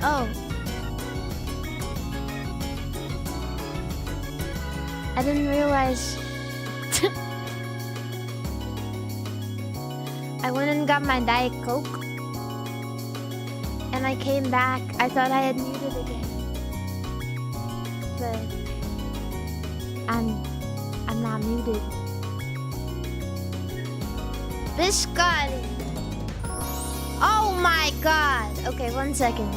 Oh. I didn't realize. I went and got my Diet Coke. And I came back. I thought I had muted again. But I'm not muted. This got it. Oh my god. Okay, 1 second.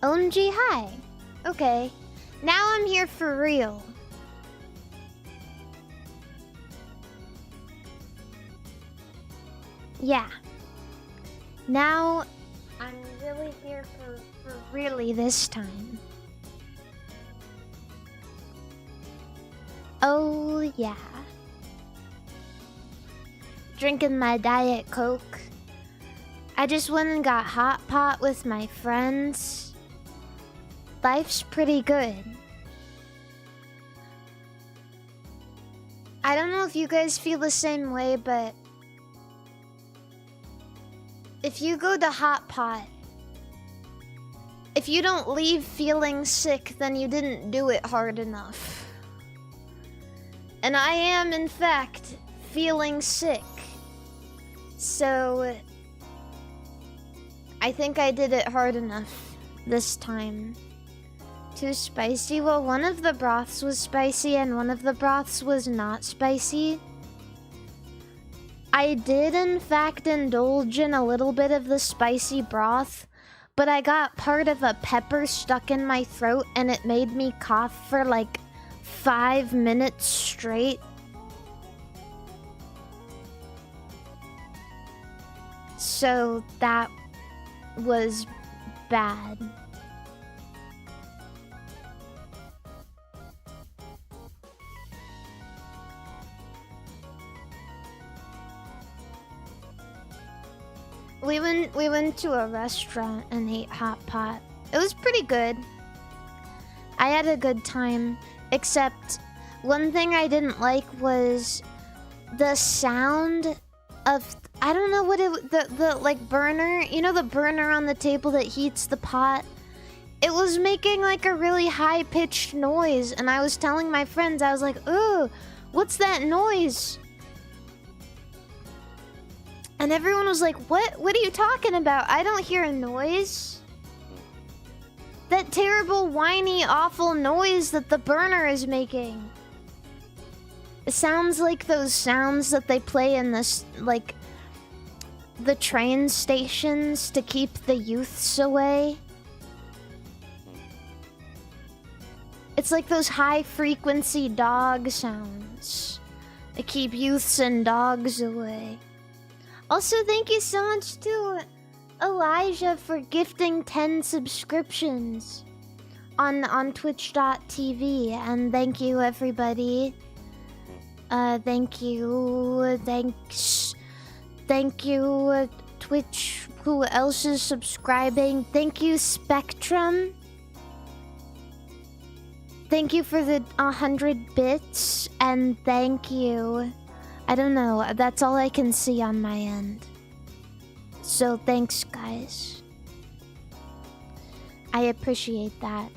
OMG, hi. Okay. Now I'm here for real. Yeah. Now I'm really here for really this time. Oh, yeah. Drinking my Diet Coke. I just went and got hot pot with my friends. Life's pretty good. I don't know if you guys feel the same way, but if you go to hot pot, if you don't leave feeling sick, then you didn't do it hard enough. And I am, in fact, feeling sick. So I think I did it hard enough this time. Too spicy? Well, one of the broths was spicy and one of the broths was not spicy. I did, in fact, indulge in a little bit of the spicy broth, but I got part of a pepper stuck in my throat and it made me cough for like 5 minutes straight. So that was bad. We went to a restaurant and ate hot pot. It was pretty good. I had a good time, except one thing I didn't like was the sound of, I don't know what it, the like burner, you know, the burner on the table that heats the pot. It was making like a really high-pitched noise, and I was telling my friends, I was like, "Ooh, what's that noise?" And everyone was like, what are you talking about? I don't hear a noise. That terrible, whiny, awful noise that the burner is making. It sounds like those sounds that they play in this, like, the train stations to keep the youths away. It's like those high-frequency dog sounds that keep youths and dogs away. Also, thank you so much to Elijah for gifting 10 subscriptions on twitch.tv. And thank you, everybody. Thank you. Thanks. Thank you, Twitch. Who else is subscribing? Thank you, Spectrum. Thank you for the 100 bits. And thank you. I don't know, that's all I can see on my end. So thanks, guys. I appreciate that.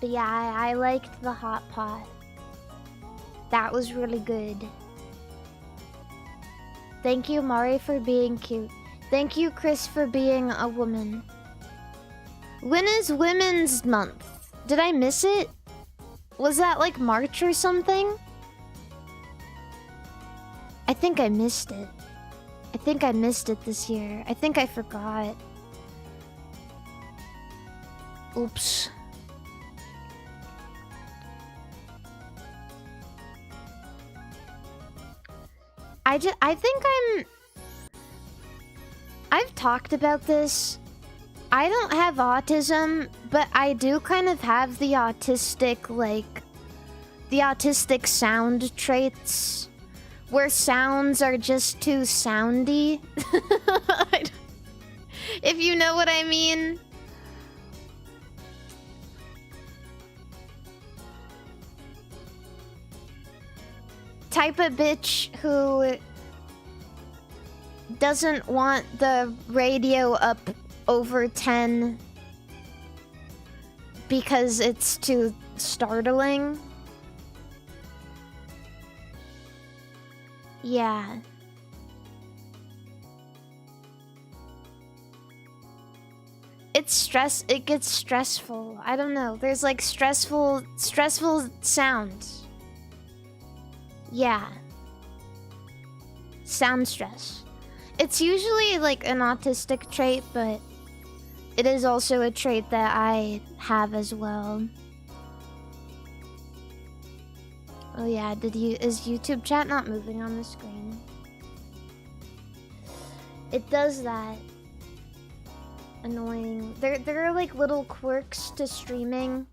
But yeah, I liked the hot pot. That was really good. Thank you, Mari, for being cute. Thank you, Chris, for being a woman. When is Women's Month? Did I miss it? Was that like March or something? I think I missed it. I think I missed it this year. I think I forgot. Oops. I think I've talked about this. I don't have autism, but I do kind of have the autistic, like, the autistic sound traits, where sounds are just too soundy. If you know what I mean. Type of bitch who doesn't want the radio up over 10 because it's too startling. Yeah. It gets stressful. I don't know. There's like stressful sounds. Yeah. Sound stress. It's usually like an autistic trait, but it is also a trait that I have as well. Oh yeah, is YouTube chat not moving on the screen? It does that. Annoying. There are like little quirks to streaming.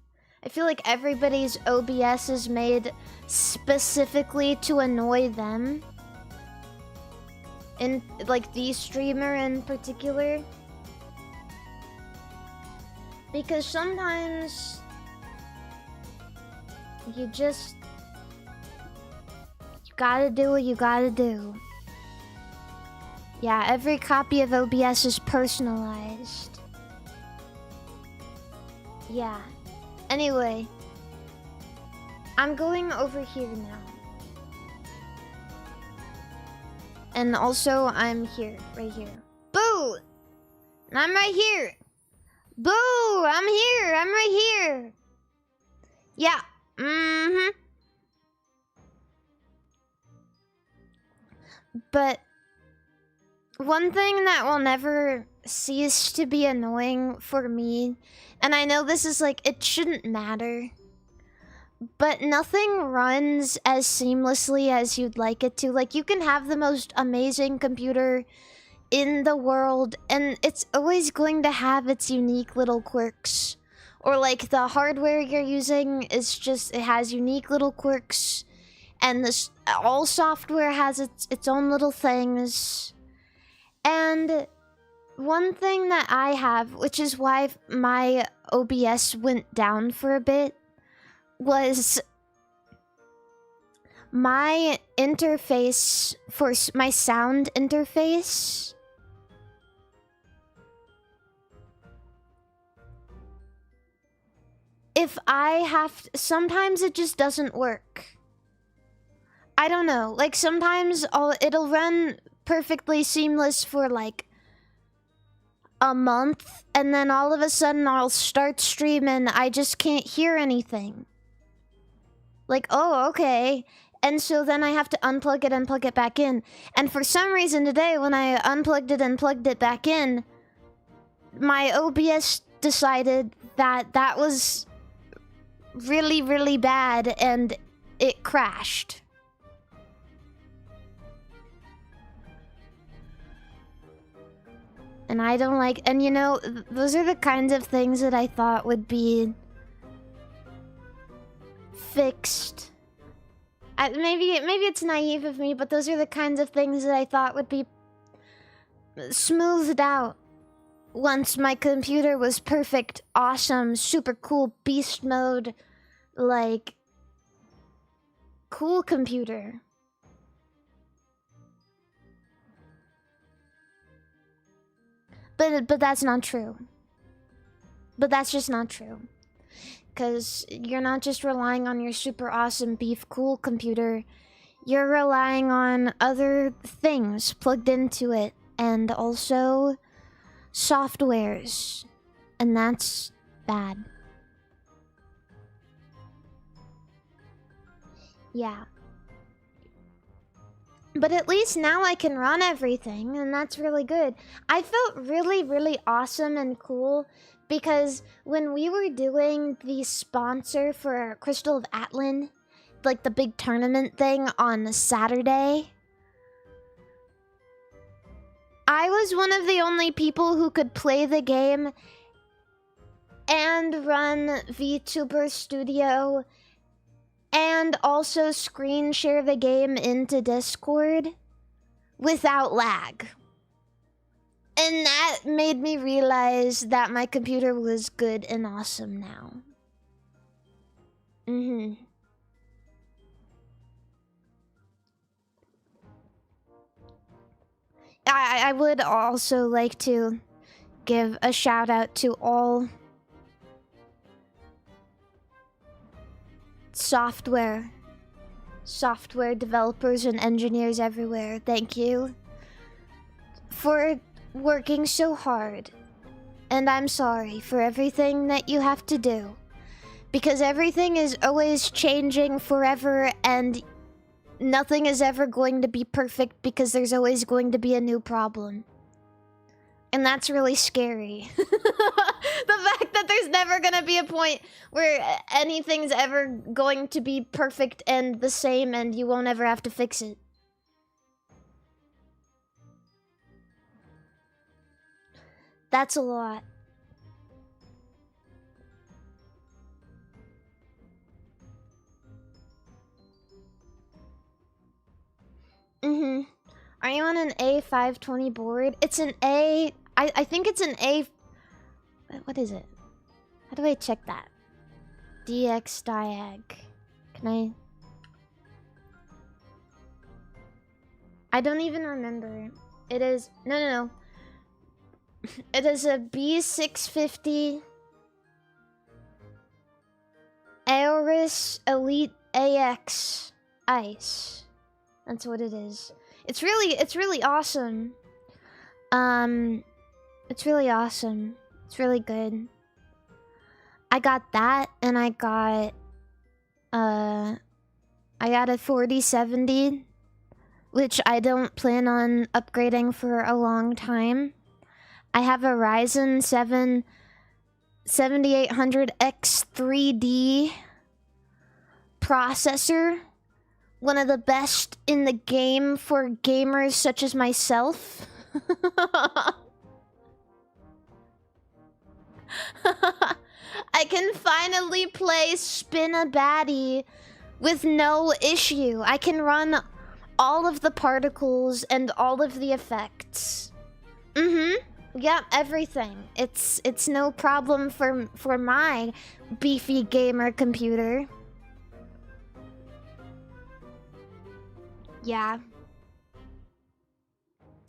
I feel like everybody's OBS is made specifically to annoy them. In like the streamer in particular. Because sometimes you gotta do what you gotta do. Yeah, every copy of OBS is personalized. Yeah. Anyway, I'm going over here now. And also, I'm here, right here. Boo! I'm right here. Boo! I'm here. I'm right here. Yeah. Mm-hmm. But one thing that will never cease to be annoying for me, and I know this is like, it shouldn't matter, but nothing runs as seamlessly as you'd like it to. Like, you can have the most amazing computer in the world, and it's always going to have its unique little quirks. Or like, the hardware you're using is just, it has unique little quirks. And this, all software has its own little things. And one thing that I have, which is why my OBS went down for a bit, was my interface for my sound interface. If I have to, sometimes it just doesn't work. I don't know, like sometimes it'll run perfectly seamless for like a month, and then all of a sudden I'll start streaming, I just can't hear anything. Like, oh, okay. And so then I have to unplug it and plug it back in. And for some reason today, when I unplugged it and plugged it back in, my OBS decided that that was really, really bad, and it crashed. And I don't like, and you know, those are the kinds of things that I thought would be fixed. Maybe it's naive of me, but those are the kinds of things that I thought would be smoothed out once my computer was perfect, awesome, super cool, beast mode, like, cool computer. But that's not true. But that's just not true. Because you're not just relying on your super awesome beef cool computer, you're relying on other things plugged into it, and also softwares, and that's bad. Yeah. But at least now I can run everything, and that's really good. I felt really, really awesome and cool because when we were doing the sponsor for Crystal of Atlan, like the big tournament thing on Saturday, I was one of the only people who could play the game and run Vtubers Studio and also screen share the game into Discord without lag. And that made me realize that my computer was good and awesome now. I would also like to give a shout out to all software developers and engineers everywhere. Thank you for working so hard. And I'm sorry for everything that you have to do. Because everything is always changing forever, and nothing is ever going to be perfect because there's always going to be a new problem. And that's really scary. The fact that there's never gonna be a point where anything's ever going to be perfect and the same and you won't ever have to fix it. That's a lot. Are you on an A520 board? It's an A... I think it's an A... What is it? How do I check that? DX diag. Can I... I don't even remember. It is... No. It is a B650 Aorus Elite AX Ice. That's what it is. It's really awesome. It's really awesome. It's really good. I got that, and I got a 4070, which I don't plan on upgrading for a long time. I have a Ryzen 7 7800X3D processor. One of the best in the game for gamers such as myself. I can finally play Spin a Baddie with no issue. I can run all of the particles and all of the effects. Yep, everything. It's no problem for my beefy gamer computer. Yeah.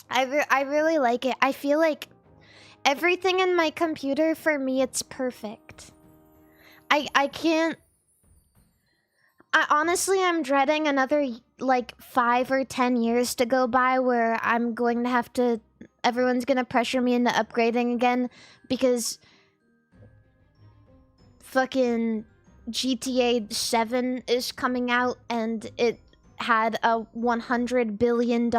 I really like it. I feel like everything in my computer, for me, it's perfect. I can't... honestly, I'm dreading another, like, 5 or 10 years to go by where I'm going to have to... Everyone's gonna pressure me into upgrading again because... fucking GTA 7 is coming out and it had a $100 billion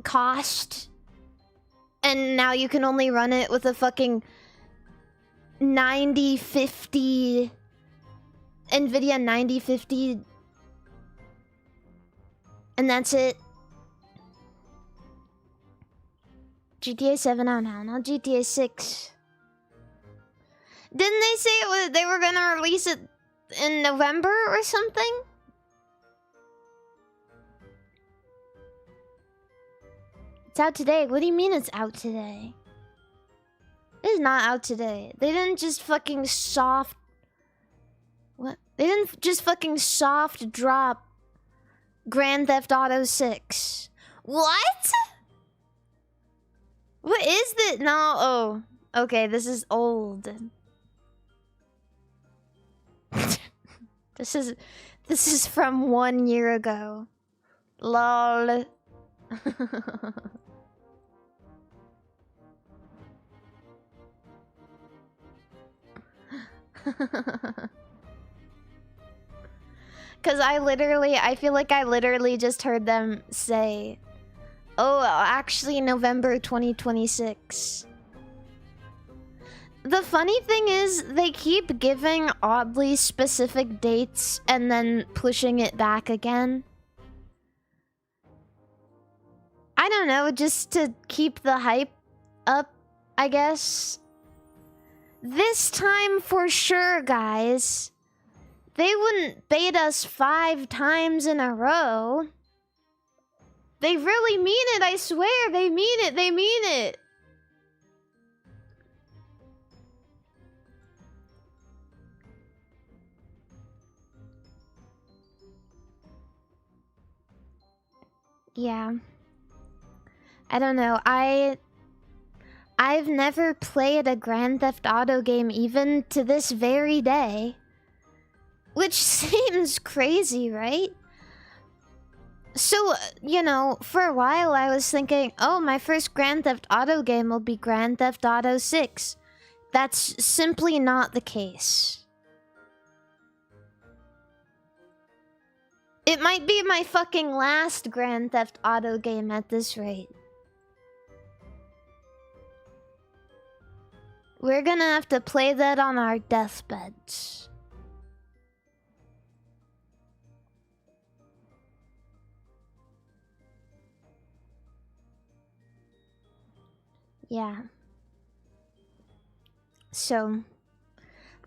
cost, and now you can only run it with a fucking 9050 NVIDIA 9050, and that's it. GTA 7 out now, not GTA 6. Didn't they say they were gonna release it in November or something? It's out today. What do you mean it's out today? It is not out today. They didn't just fucking soft... What? They didn't just fucking soft drop Grand Theft Auto 6. What? What is this? No, oh. Okay, this is old. This is from 1 year ago. Lol. Cause I feel like I literally just heard them say, oh, actually November 2026. The funny thing is, they keep giving oddly specific dates and then pushing it back again. I don't know, just to keep the hype up, I guess. This time for sure, guys. They wouldn't bait us 5 times in a row. They really mean it, I swear. They mean it, they mean it. Yeah. I don't know. I've never played a Grand Theft Auto game even to this very day. Which seems crazy, right? So, you know, for a while I was thinking, oh, my first Grand Theft Auto game will be Grand Theft Auto 6. That's simply not the case. It might be my fucking last Grand Theft Auto game at this rate. We're gonna have to play that on our deathbeds. Yeah. So,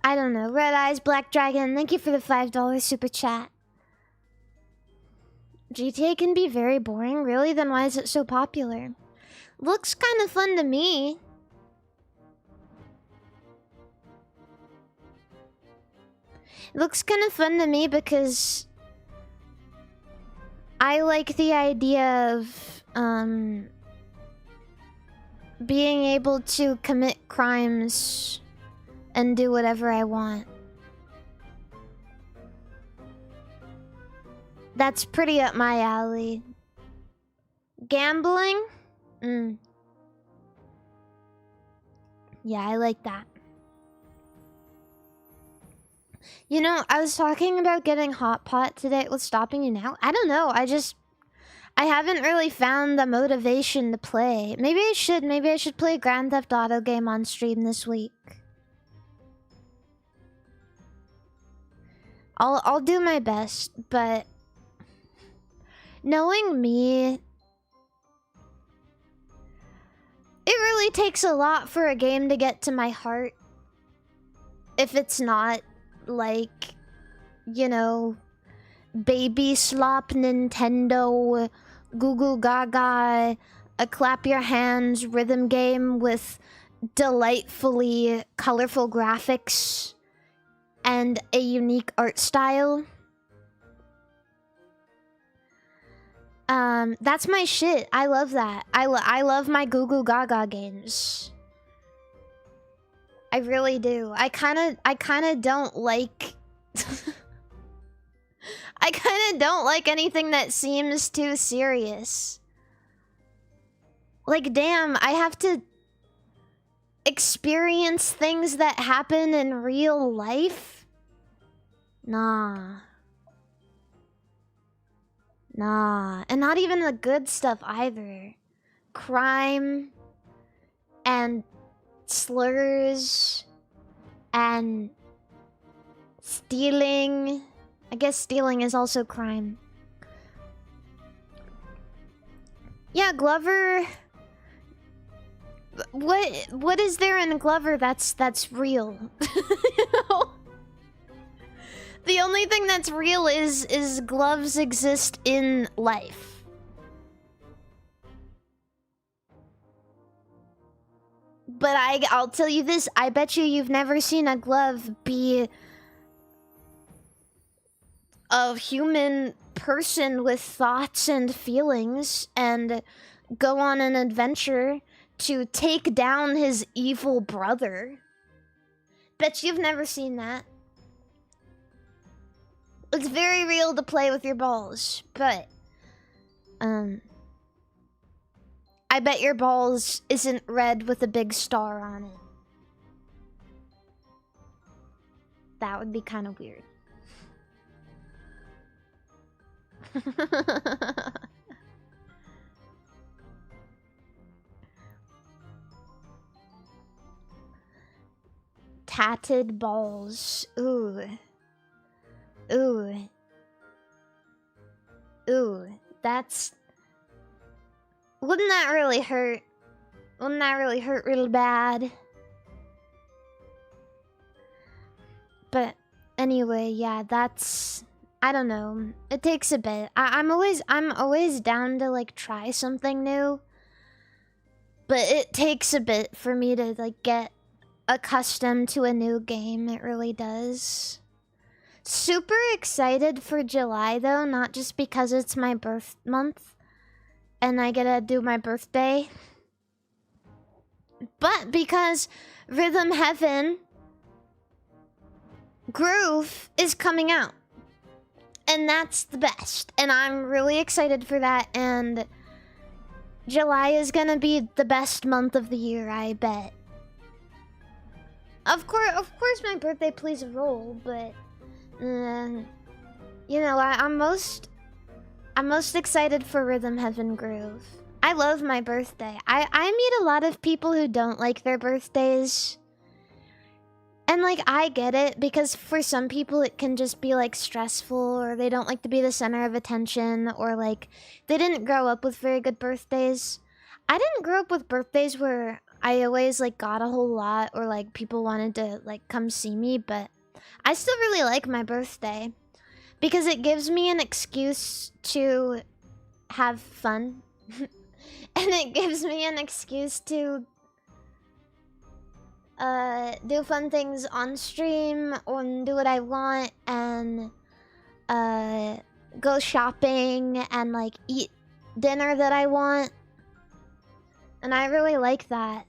I don't know. Red Eyes Black Dragon, thank you for the $5 super chat. GTA can be very boring, really? Then why is it so popular? Looks kind of fun to me. Looks kind of fun to me because I like the idea of being able to commit crimes and do whatever I want. That's pretty up my alley. Gambling? Yeah, I like that. You know, I was talking about getting Hot Pot today. What's stopping you now? I don't know. I haven't really found the motivation to play. Maybe I should play a Grand Theft Auto game on stream this week. I'll do my best, but knowing me, it really takes a lot for a game to get to my heart. If it's not like, you know, baby slop Nintendo, goo goo gaga, a clap your hands rhythm game with delightfully colorful graphics and a unique art style. That's my shit. I love that. I love my goo goo gaga games. I really do. I kind of don't like I kind of don't like anything that seems too serious. Like, damn, I have to experience things that happen in real life? Nah. Nah. And not even the good stuff either. Crime and slurs and stealing. I guess stealing is also crime. Yeah, Glover. What is there in Glover that's real? You know? The only thing that's real is gloves exist in life. But I'll tell you this, I bet you've never seen a glove be a human person with thoughts and feelings and go on an adventure to take down his evil brother. Bet you've never seen that. It's very real to play with your balls, but I bet your balls isn't red with a big star on it. That would be kind of weird. Tatted balls. Ooh. Ooh. Ooh. That's... Wouldn't that really hurt? Wouldn't that really hurt real bad? But anyway, yeah, that's... I don't know. It takes a bit. I'm always down to like try something new. But it takes a bit for me to like get accustomed to a new game. It really does. Super excited for July though, not just because it's my birth month and I get to do my birthday, but because Rhythm Heaven Groove is coming out. And that's the best. And I'm really excited for that. And July is gonna be the best month of the year, I bet. Of course my birthday plays a role, but you know, I'm most excited for Rhythm Heaven Groove. I love my birthday. I meet a lot of people who don't like their birthdays. And like, I get it, because for some people it can just be like stressful, or they don't like to be the center of attention, or like they didn't grow up with very good birthdays. I didn't grow up with birthdays where I always like got a whole lot, or like people wanted to like come see me, but I still really like my birthday because it gives me an excuse to have fun. And it gives me an excuse to do fun things on stream, or do what I want, and go shopping and like eat dinner that I want. And I really like that.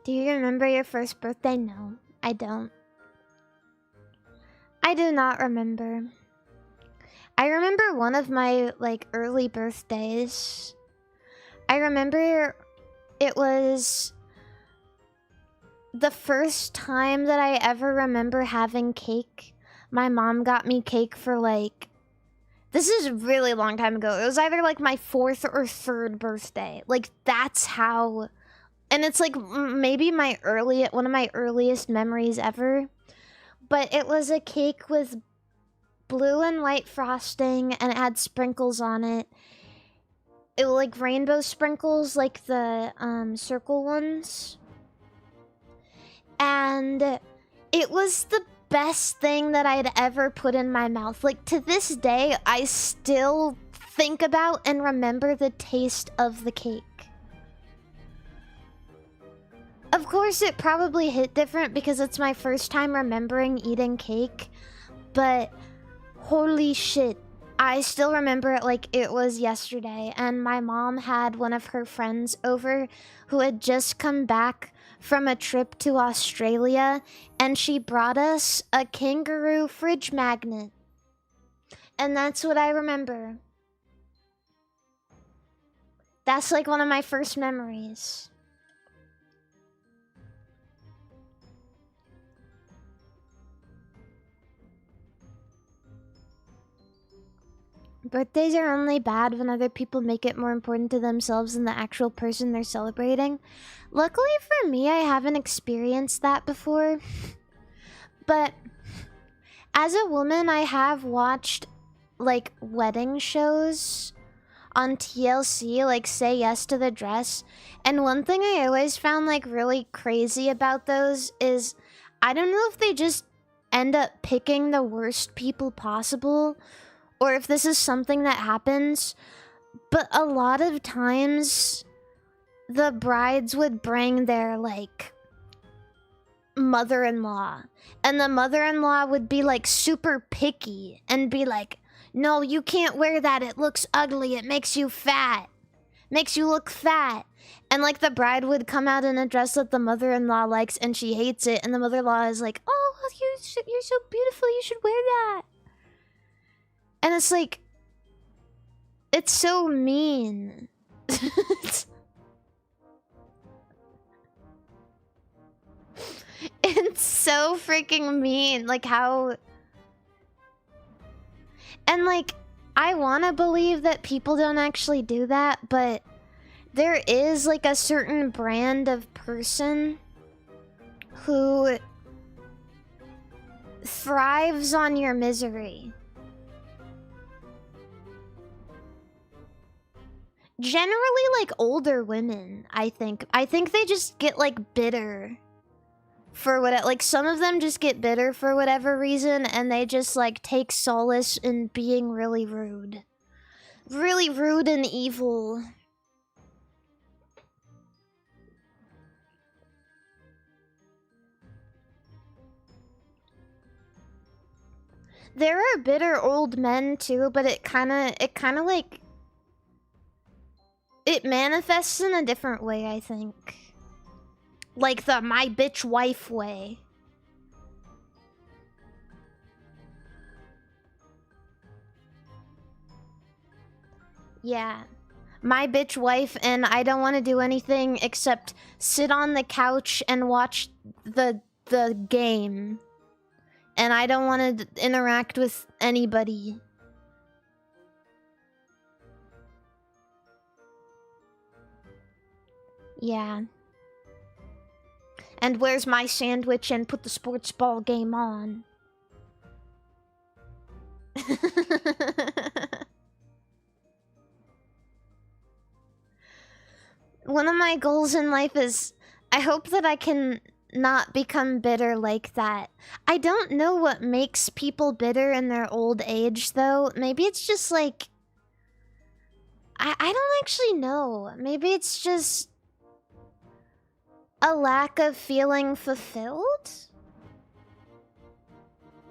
Do you remember your first birthday? No, I don't. I do not remember. I remember one of my, like, early birthdays. I remember it was the first time that I ever remember having cake. My mom got me cake for, like... This is a really long time ago. It was either, like, my 4th or 3rd birthday. Like, that's how... And it's, like, maybe one of my earliest memories ever. But it was a cake with blue and white frosting, and it had sprinkles on it. It was like rainbow sprinkles, like the circle ones. And it was the best thing that I'd ever put in my mouth. Like, to this day, I still think about and remember the taste of the cake. Of course, it probably hit different because it's my first time remembering eating cake, but holy shit, I still remember it like it was yesterday. And my mom had one of her friends over who had just come back from a trip to Australia, and she brought us a kangaroo fridge magnet. And that's what I remember. That's like one of my first memories. Birthdays are only bad when other people make it more important to themselves than the actual person they're celebrating. Luckily for me, I haven't experienced that before. But as a woman, I have watched, like, wedding shows on TLC, like Say Yes to the Dress. And one thing I always found, like, really crazy about those is, I don't know if they just end up picking the worst people possible, or if this is something that happens, but a lot of times the brides would bring their, like, mother-in-law, and the mother-in-law would be, like, super picky and be like, no, you can't wear that. It looks ugly. It makes you fat. Makes you look fat. And like the bride would come out in a dress that the mother-in-law likes and she hates it. And the mother-in-law is like, oh, you're so beautiful. You should wear that. And it's like, it's so mean. It's so freaking mean. Like how... And like, I want to believe that people don't actually do that, but there is like a certain brand of person who thrives on your misery. Generally, like older women, I think. I think they just get like bitter for what, like some of them just get bitter for whatever reason, and they just like take solace in being really rude. Really rude and evil. There are bitter old men too, but it kind of like, it manifests in a different way, I think. Like the my bitch wife way. Yeah. My bitch wife, and I don't want to do anything except sit on the couch and watch the game. And I don't want to interact with anybody. Yeah. And where's my sandwich and put the sports ball game on? One of my goals in life is, I hope that I can not become bitter like that. I don't know what makes people bitter in their old age, though. Maybe it's just like... I don't actually know. Maybe it's just a lack of feeling fulfilled?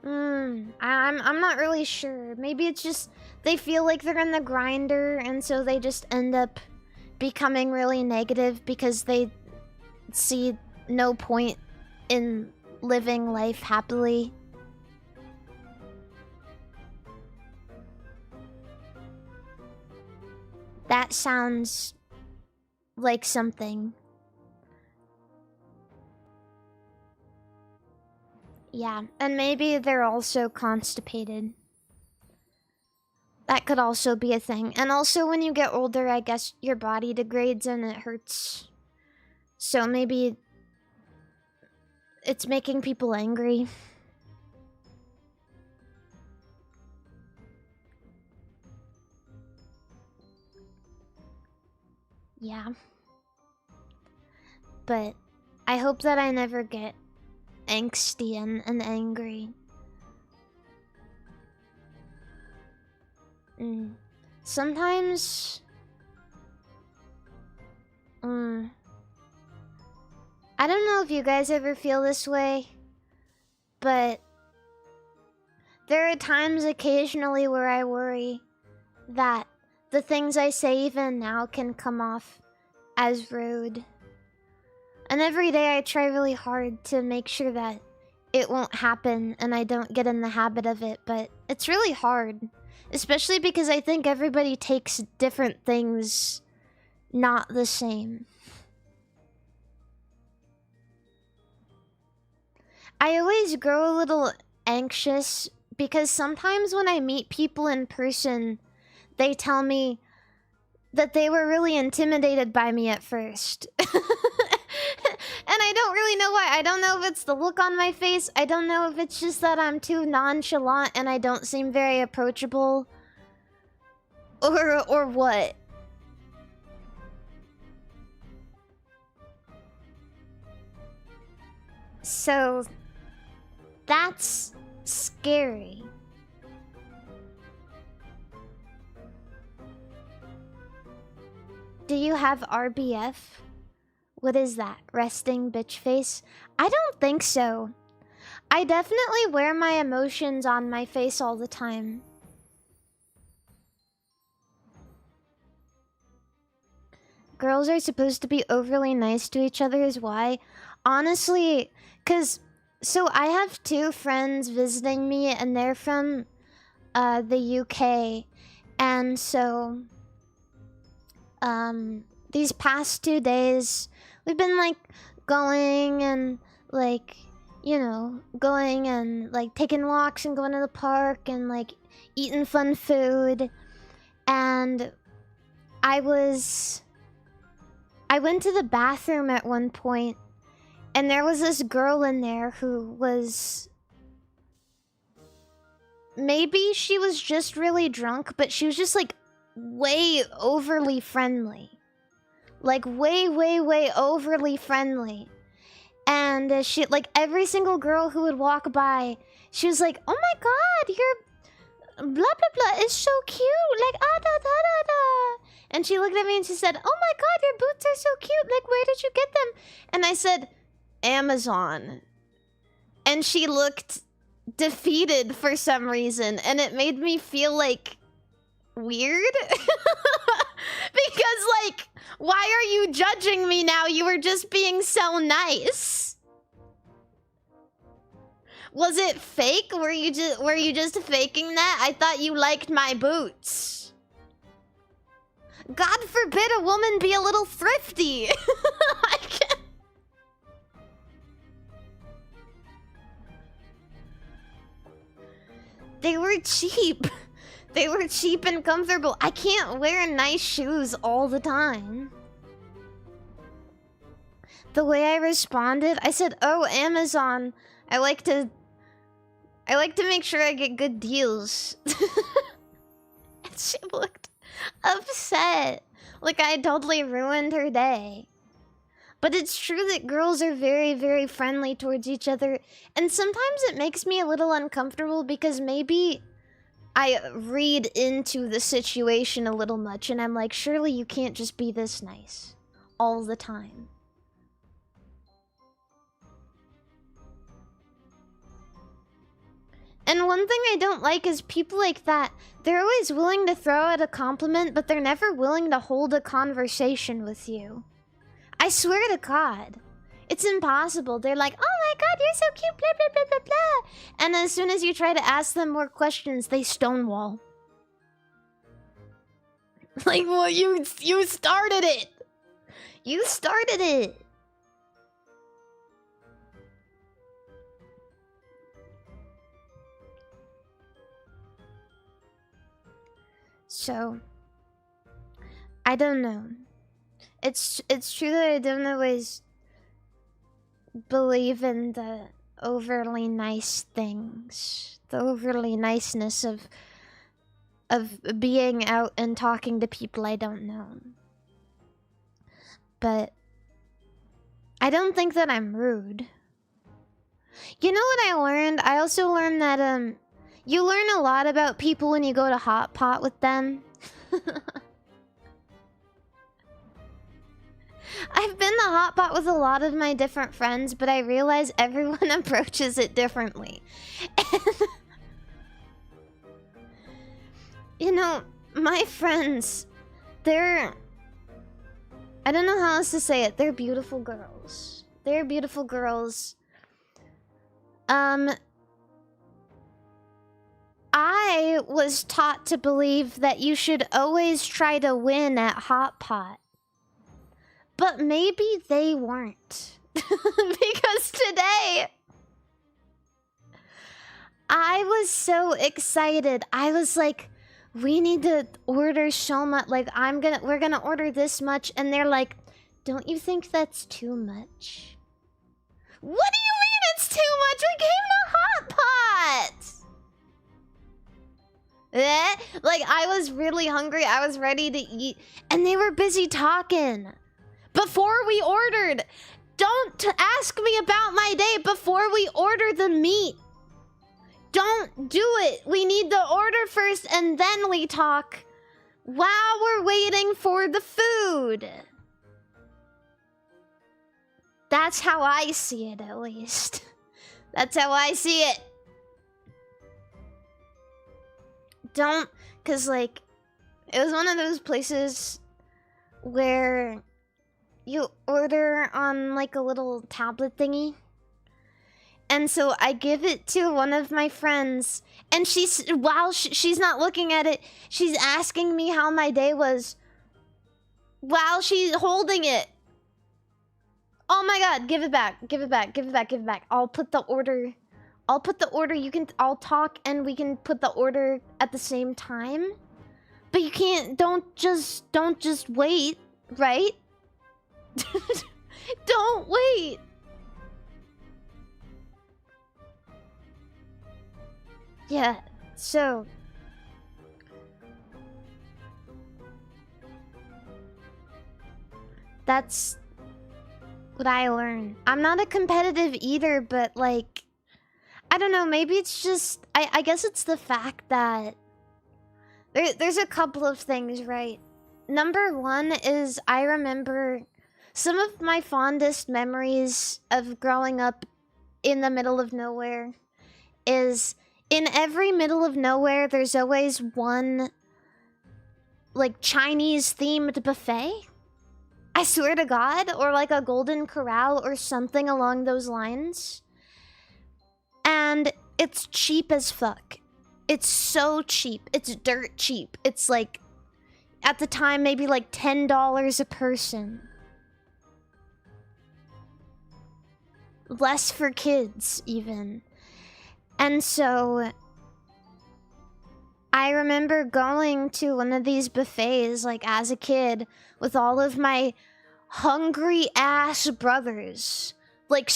I'm not really sure. Maybe it's just they feel like they're in the grinder, and so they just end up becoming really negative because they see no point in living life happily. That sounds like something. Yeah, and maybe they're also constipated. That could also be a thing. And also when you get older, I guess your body degrades and it hurts. So maybe it's making people angry. Yeah. But I hope that I never get angsty and angry. Sometimes... I don't know if you guys ever feel this way, but there are times occasionally where I worry that the things I say even now can come off as rude. And every day I try really hard to make sure that it won't happen and I don't get in the habit of it, but it's really hard. Especially because I think everybody takes different things not the same. I always grow a little anxious because sometimes when I meet people in person, they tell me that they were really intimidated by me at first. And I don't really know why. I don't know if it's the look on my face. I don't know if it's just that I'm too nonchalant and I don't seem very approachable. Or what. So... that's scary. Do you have RBF? What is that? Resting bitch face? I don't think so. I definitely wear my emotions on my face all the time. girls are supposed to be overly nice to each other is why. Honestly, because... So I have 2 friends visiting me, and they're from the UK. And so... these past 2 days, we've been, like, going and, like, you know, going and, like, taking walks and going to the park and, like, eating fun food. And I went to the bathroom at one point, and there was this girl in there who was... Maybe she was just really drunk, but she was just, like, way overly friendly. Like, way overly friendly. And she, like, every single girl who would walk by, she was like, "Oh my god, your blah blah blah is so cute, like, ah da da da da." And she looked at me and she said, "Oh my god, your boots are so cute, like, where did you get them?" And I said, "Amazon." And she looked defeated for some reason, and it made me feel, like, weird. Because, like, why are you judging me now? You were just being so nice. Was it fake? Were you just faking that? I thought you liked my boots. God forbid a woman be a little thrifty. I can't. They were cheap. They were cheap and comfortable. I can't wear nice shoes all the time. The way I responded, I said, "Oh, Amazon. I like to make sure I get good deals." And she looked upset. Like I totally ruined her day. But it's true that girls are very friendly towards each other. And sometimes it makes me a little uncomfortable because maybe I read into the situation a little much, and I'm like, surely you can't just be this nice all the time. And one thing I don't like is people like that. They're always willing to throw out a compliment, but they're never willing to hold a conversation with you. I swear to God. It's impossible. They're like, "Oh my god, you're so cute, blah, blah, blah, blah, blah." And as soon as you try to ask them more questions, they stonewall. Like, well, you started it. You started it. So, I don't know. It's true that I don't always believe in the overly nice things, the overly niceness of being out and talking to people I don't know. But I don't think that I'm rude. You know what I learned? I also learned that you learn a lot about people when you go to hot pot with them. I've been to hot pot with a lot of my different friends, but I realize everyone approaches it differently. And you know, my friends, they're... I don't know how else to say it. They're beautiful girls. They're beautiful girls. I was taught to believe that you should always try to win at hot pot. But maybe they weren't. Because today, I was so excited. I was like, we need to order so much. Like, we're gonna order this much. And they're like, don't you think that's too much? What do you mean it's too much? We came to hot pot. Like, I was really hungry. I was ready to eat. And they were busy talking. Before we ordered. Don't ask me about my day before we order the meat. Don't do it. We need the order first and then we talk while we're waiting for the food. That's how I see it, at least. That's how I see it. Don't, because, like, it was one of those places where you order on like a little tablet thingy. And so I give it to one of my friends, and while she's not looking at it, she's asking me how my day was while she's holding it. Oh my god, give it back, give it back, give it back, give it back. I'll put the order, I'll talk and we can put the order at the same time. But you can't, don't just wait, right? Don't wait. Yeah, so that's what I learned. I'm not a competitive eater, but like, I don't know, maybe it's just, I guess it's the fact that there's a couple of things, right? Number one is I remember some of my fondest memories of growing up in the middle of nowhere is in every middle of nowhere, there's always one like Chinese themed buffet. I swear to God, or like a Golden Corral or something along those lines. And it's cheap as fuck. It's so cheap. It's dirt cheap. It's like, at the time, maybe like $10 a person. Less for kids, even. And so, I remember going to one of these buffets, like, as a kid, with all of my hungry-ass brothers. Like,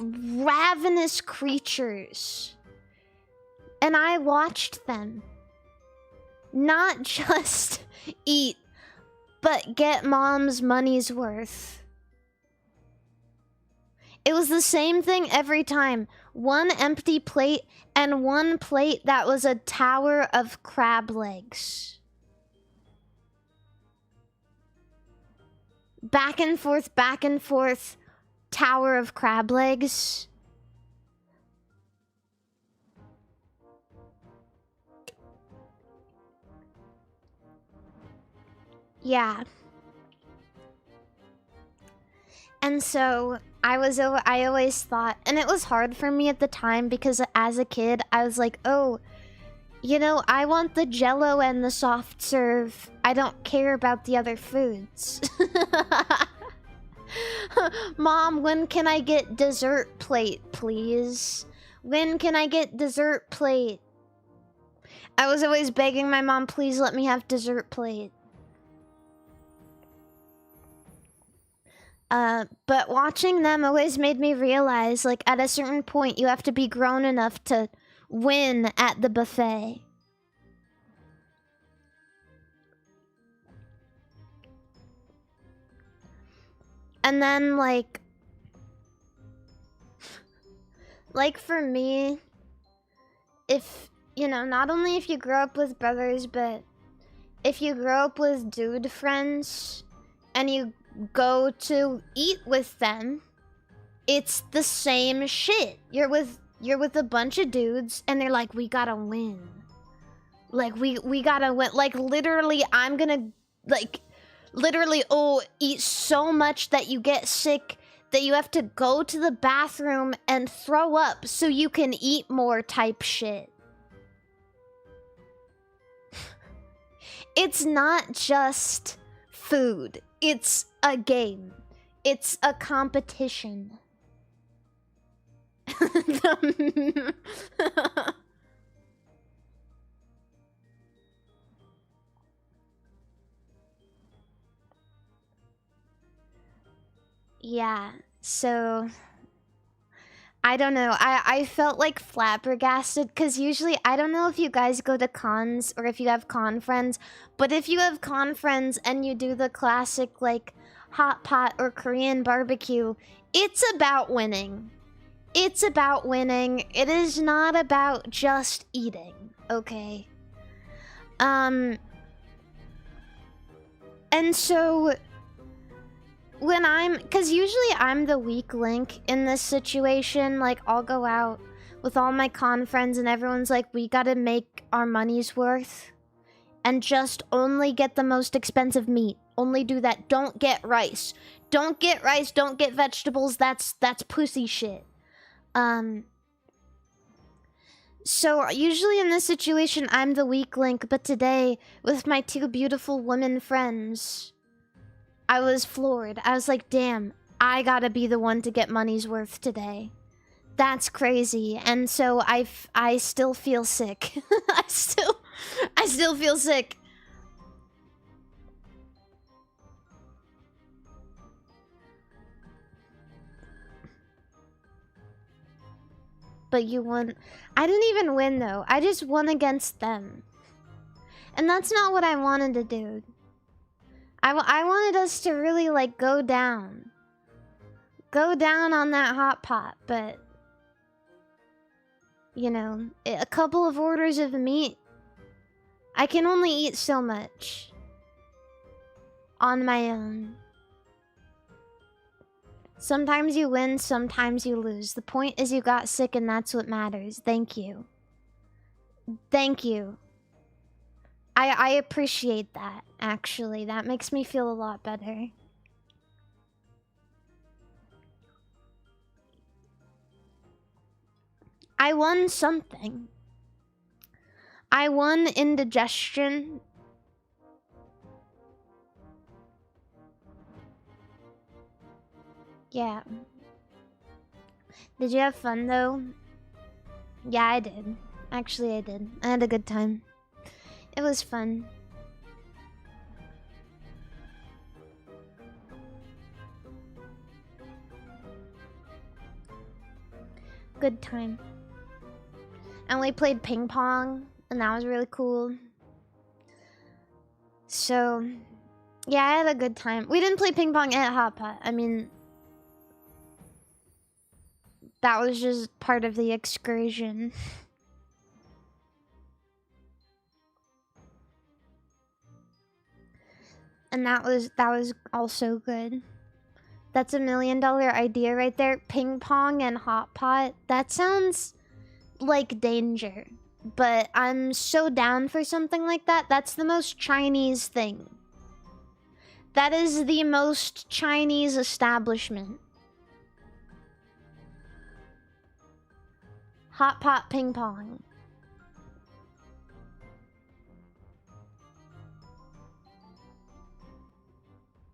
ravenous creatures. And I watched them not just eat, but get mom's money's worth. It was the same thing every time. One empty plate and one plate that was a tower of crab legs. Back and forth, tower of crab legs. Yeah. And so I always thought, and it was hard for me at the time because as a kid, I was like, oh, you know, I want the Jell-O and the soft serve. I don't care about the other foods. Mom, when can I get dessert plate, please? When can I get dessert plate? I was always begging my mom, please let me have dessert plate. But watching them always made me realize, like, at a certain point, you have to be grown enough to win at the buffet. And then, like for me, if, you know, not only if you grow up with brothers, but if you grow up with dude friends and you go to eat with them, it's the same shit. You're with a bunch of dudes and they're like, we gotta win. Like, we gotta win. Like, literally, I'm gonna, like, literally, eat so much that you get sick that you have to go to the bathroom and throw up so you can eat more type shit. It's not just food. It's a game. It's a competition. Yeah, so I don't know. I felt like flabbergasted because usually I don't know if you guys go to cons or if you have con friends, but if you have con friends and you do the classic like hot pot or Korean barbecue, it's about winning. It's about winning. It is not about just eating, okay? And so when because usually I'm the weak link in this situation, like I'll go out with all my con friends and everyone's like, we gotta make our money's worth and just only get the most expensive meat. Only do that. Don't get rice. Don't get rice. Don't get vegetables. That's pussy shit. So usually in this situation, I'm the weak link, but today, with my two beautiful women friends, I was floored. I was like, damn, I gotta be the one to get money's worth today. That's crazy. And so I still feel sick. I still feel sick. But you won. I didn't even win though. I just won against them. And that's not what I wanted to do. I wanted us to really like go down. Go down on that hot pot, but you know, a couple of orders of meat. I can only eat so much on my own. Sometimes you win, sometimes you lose. The point is you got sick and that's what matters. Thank you. Thank you. I appreciate that, actually. That makes me feel a lot better. I won something. I won indigestion. Yeah. Did you have fun though? Yeah, I did. Actually, I did. I had a good time. It was fun. Good time. And we played ping pong, and that was really cool. So, yeah, I had a good time. We didn't play ping pong at Hot Pot. I mean, that was just part of the excursion. And that was also good. That's $1 million idea right there. Ping pong and hot pot. That sounds like danger. But I'm so down for something like that. That's the most Chinese thing. That is the most Chinese establishment. Hot pot ping pong.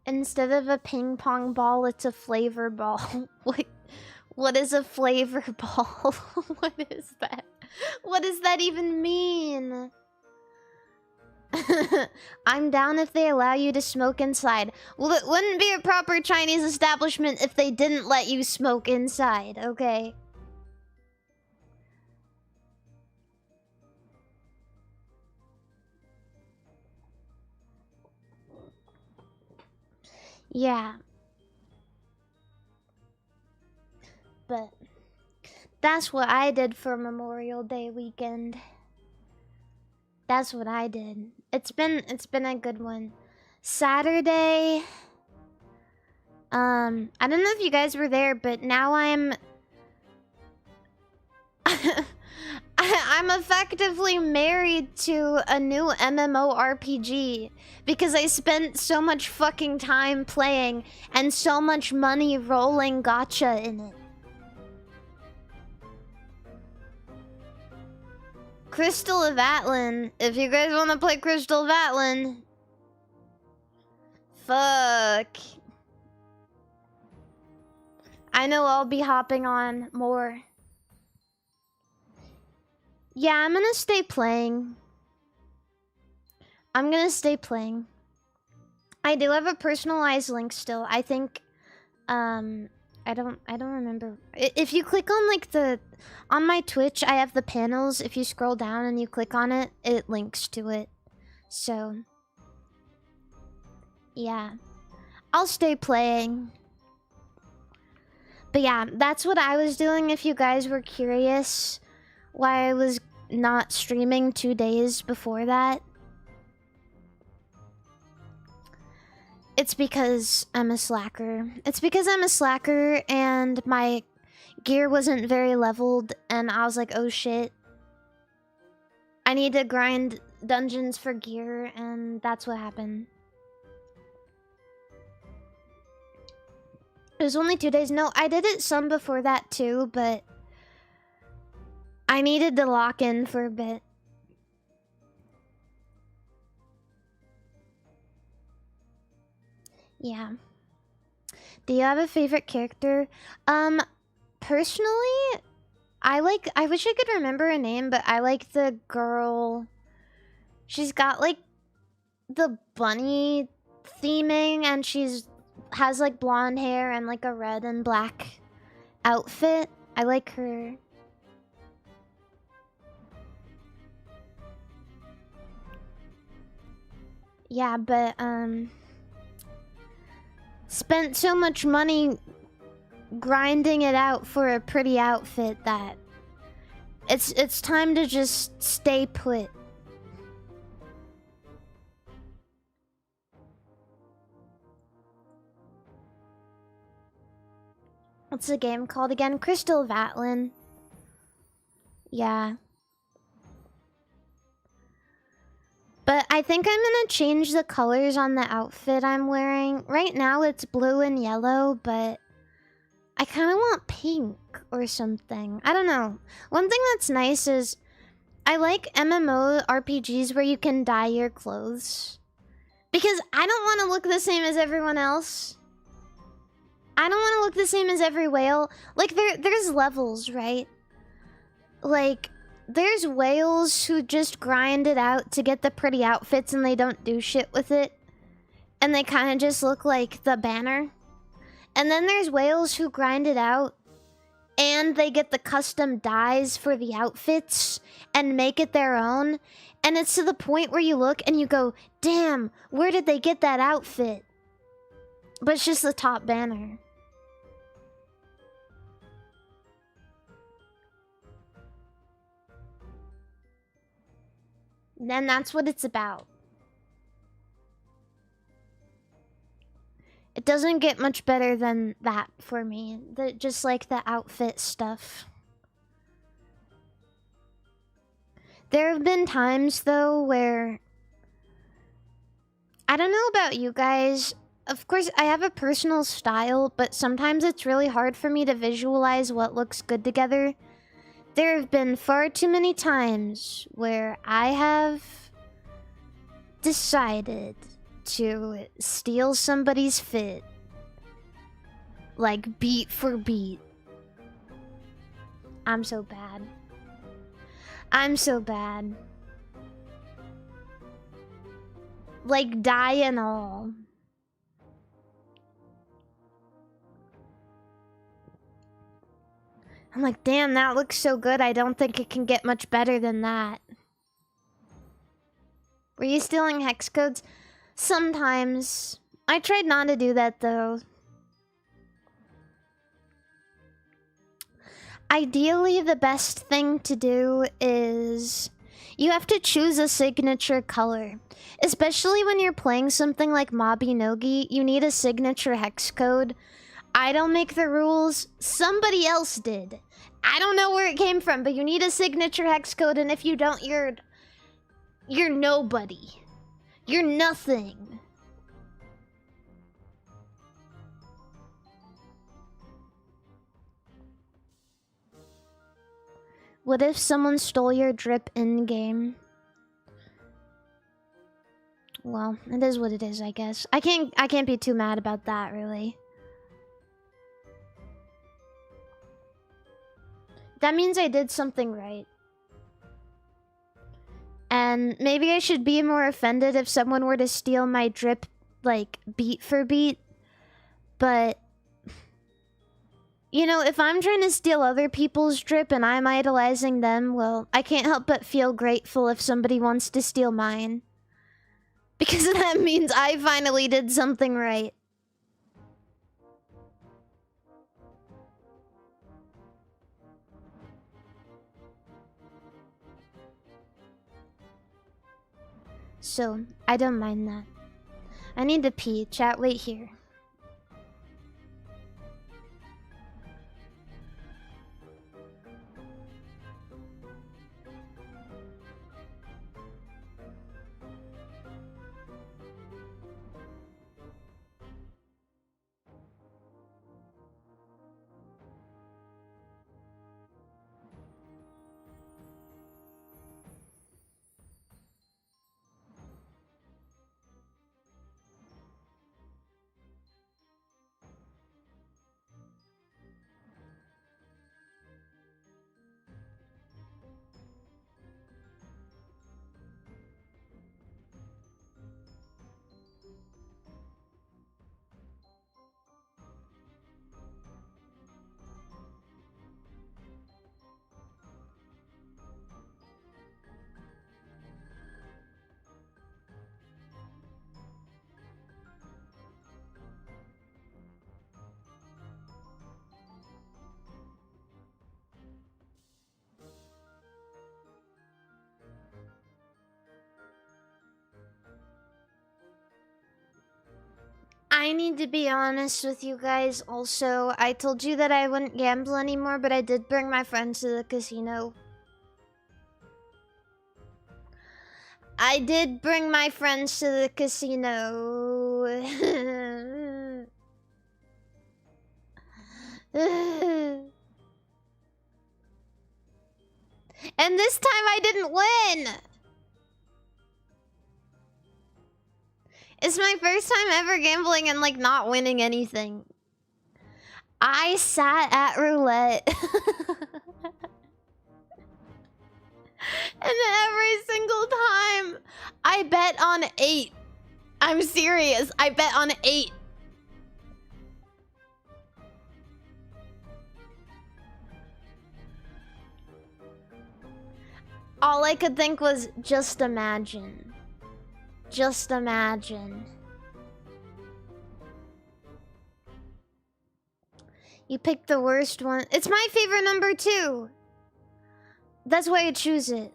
Instead of a ping pong ball, it's a flavor ball. What is a flavor ball? What is that? What does that even mean? I'm down if they allow you to smoke inside. Well, it wouldn't be a proper Chinese establishment if they didn't let you smoke inside, okay? Yeah. But that's what I did for Memorial Day weekend. That's what I did. It's been a good one. Saturday, I don't know if you guys were there, but now I'm I'm effectively married to a new MMORPG because I spent so much fucking time playing and so much money rolling gacha in it. Crystal of Atlan. If you guys want to play Crystal of Atlan. Fuck. I know I'll be hopping on more. Yeah, I'm gonna stay playing. I'm gonna stay playing. I do have a personalized link still. I think, I don't remember. If you click on like on my Twitch, I have the panels. If you scroll down and you click on it, it links to it. So, yeah. I'll stay playing. But yeah, that's what I was doing if you guys were curious why I was not streaming 2 days before that. It's because I'm a slacker. It's because I'm a slacker and my gear wasn't very leveled and I was like, oh shit. I need to grind dungeons for gear and that's what happened. It was only 2 days. No, I did it some before that too, but I needed to lock in for a bit. Yeah. Do you have a favorite character? Personally, I wish I could remember her name, but I like the girl. She's got like the bunny theming, and has like blonde hair and like a red and black outfit. I like her. Yeah, but spent so much money grinding it out for a pretty outfit that it's time to just stay put. What's the game called again? Crystal Vatlin. Yeah. But I think I'm gonna change the colors on the outfit I'm wearing. Right now it's blue and yellow, but I kind of want pink or something. I don't know. One thing that's nice is I like MMO RPGs where you can dye your clothes. Because I don't want to look the same as everyone else. I don't want to look the same as every whale. Like, there's levels, right? Like, there's whales who just grind it out to get the pretty outfits and they don't do shit with it. And they kind of just look like the banner. And then there's whales who grind it out and they get the custom dyes for the outfits and make it their own. And it's to the point where you look and you go, damn, where did they get that outfit? But it's just the top banner. Then that's what it's about. It doesn't get much better than that for me. Just like the outfit stuff. There have been times, though, where... I don't know about you guys. Of course, I have a personal style, but sometimes it's really hard for me to visualize what looks good together. There have been far too many times where I have decided to steal somebody's fit. Like, beat for beat. I'm so bad. I'm so bad. Like, dye and all. I'm like, damn, that looks so good. I don't think it can get much better than that. Were you stealing hex codes? Sometimes. I tried not to do that, though. Ideally, the best thing to do is... you have to choose a signature color. Especially when you're playing something like Mabinogi, you need a signature hex code. I don't make the rules. Somebody else did. I don't know where it came from, but you need a signature hex code, and if you don't, you're nobody. You're nothing. What if someone stole your drip in-game? Well, it is what it is, I guess. I can't be too mad about that, really. That means I did something right. And maybe I should be more offended if someone were to steal my drip, like, beat for beat. But, you know, if I'm trying to steal other people's drip and I'm idolizing them, well, I can't help but feel grateful if somebody wants to steal mine. Because that means I finally did something right. So, I don't mind that. I need to pee. Chat, wait here. I need to be honest with you guys also. I told you that I wouldn't gamble anymore, but I did bring my friends to the casino. I did bring my friends to the casino. And this time I didn't win! It's my first time ever gambling and, like, not winning anything. I sat at roulette. And every single time, I bet on 8. I'm serious. I bet on 8. All I could think was, just imagine. Just imagine. You picked the worst one. It's my favorite number too. That's why I choose it.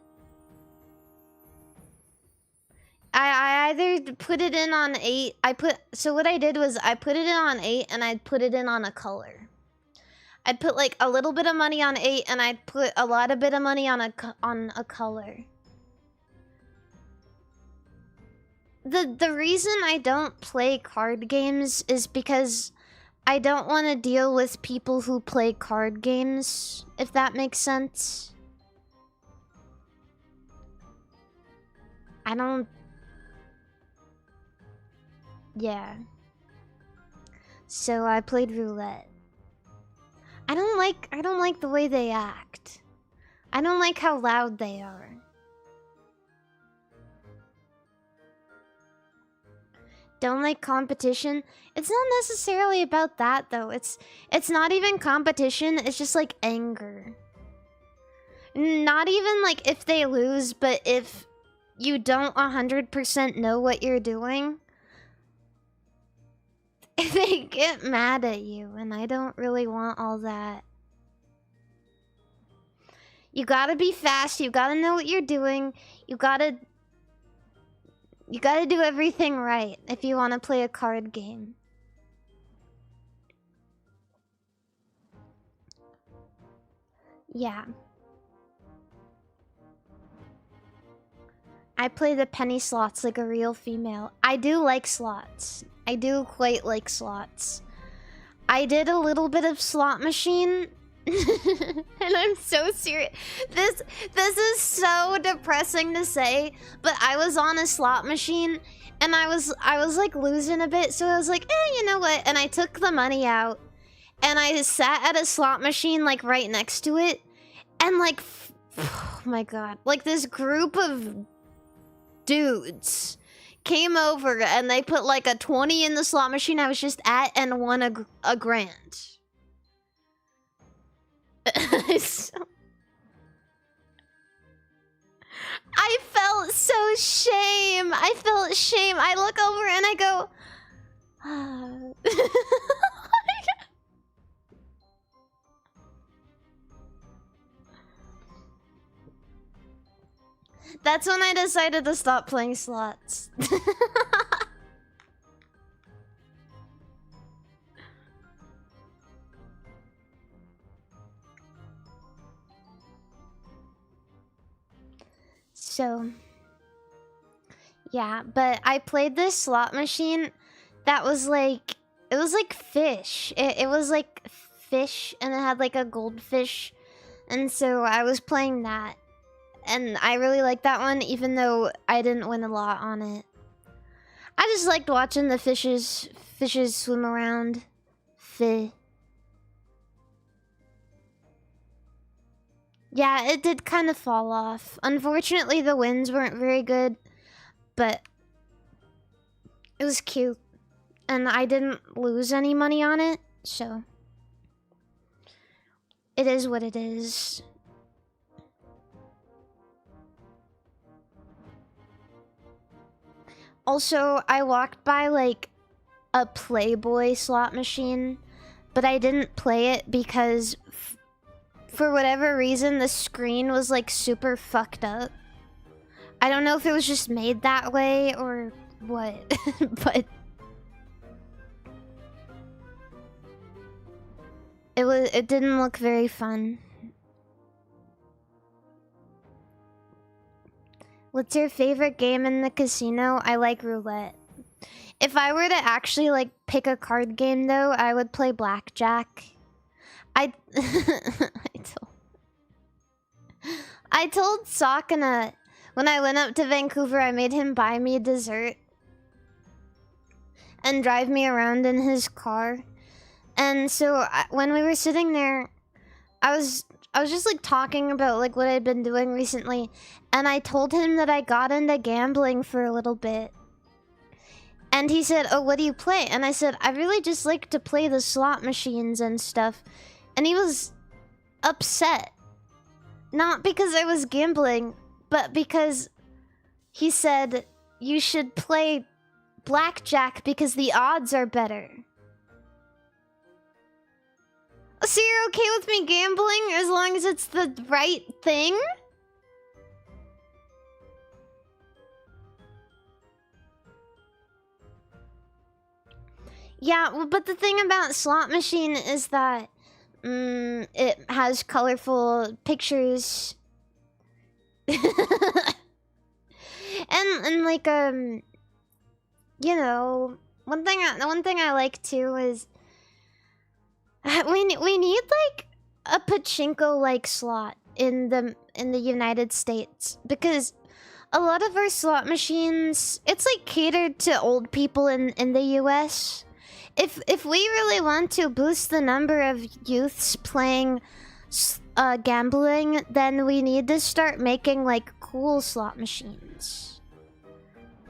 I either put it in on 8. So what I did was I put it in on 8 and I'd put it in on a color. I'd put like a little bit of money on 8 and I'd put a lot of bit of money on a color. The reason I don't play card games is because I don't want to deal with people who play card games, if that makes sense. I don't... Yeah. So I played roulette. I don't like the way they act. I don't like how loud they are. Don't like competition. It's not necessarily about that though. It's not even competition, it's just like anger. Not even like if they lose, but if you don't 100% know what you're doing, they get mad at you, and I don't really want all that. You gotta be fast, you gotta know what you're doing, you gotta do everything right if you want to play a card game. Yeah. I play the penny slots like a real female. I do like slots. I do quite like slots. I did a little bit of slot machine. And I'm so serious. This is so depressing to say, but I was on a slot machine and I was like losing a bit, so I was like, you know what? And I took the money out and I sat at a slot machine like right next to it, and like oh my god, like this group of dudes came over and they put like a 20 in the slot machine I was just at and won a grand. I felt so shame. I felt shame. I look over and I go, That's when I decided to stop playing slots. So, yeah, but I played this slot machine that was like, it was like fish. It was like fish, and it had like a goldfish. And so I was playing that. And I really liked that one, even though I didn't win a lot on it. I just liked watching the fishes swim around. Yeah, it did kind of fall off. Unfortunately, the wins weren't very good, but it was cute. And I didn't lose any money on it, so it is what it is. Also, I walked by like a Playboy slot machine, but I didn't play it because for whatever reason, the screen was like super fucked up. I don't know if it was just made that way or what, but It didn't look very fun. What's your favorite game in the casino? I like roulette. If I were to actually like pick a card game though, I would play blackjack. I I told Sakana when I went up to Vancouver, I made him buy me dessert and drive me around in his car. And so when we were sitting there, I was just like talking about like what I'd been doing recently, and I told him that I got into gambling for a little bit. And he said, "Oh, what do you play?" And I said, "I really just like to play the slot machines and stuff." And he was upset. Not because I was gambling, but because he said, "You should play blackjack because the odds are better." So you're okay with me gambling as long as it's the right thing? Yeah, well, but the thing about slot machine is that it has colorful pictures. and like you know, one thing I like too is we need like a pachinko like slot in the United States, because a lot of our slot machines, it's like catered to old people in the US. If we really want to boost the number of youths playing gambling, then we need to start making like cool slot machines.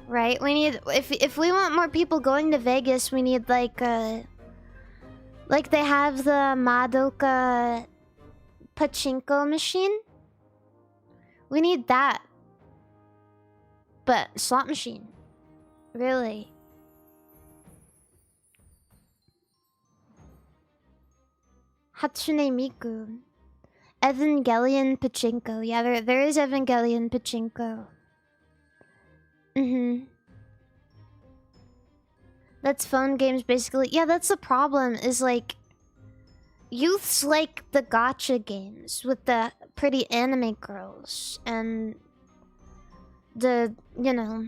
Right? We need, if we want more people going to Vegas, we need like they have the Madoka pachinko machine. We need that. But slot machine. Really. Hatsune Miku. Evangelion pachinko. Yeah, there is Evangelion pachinko. That's phone games basically. Yeah, that's the problem, is like youths like the gacha games with the pretty anime girls and the, you know,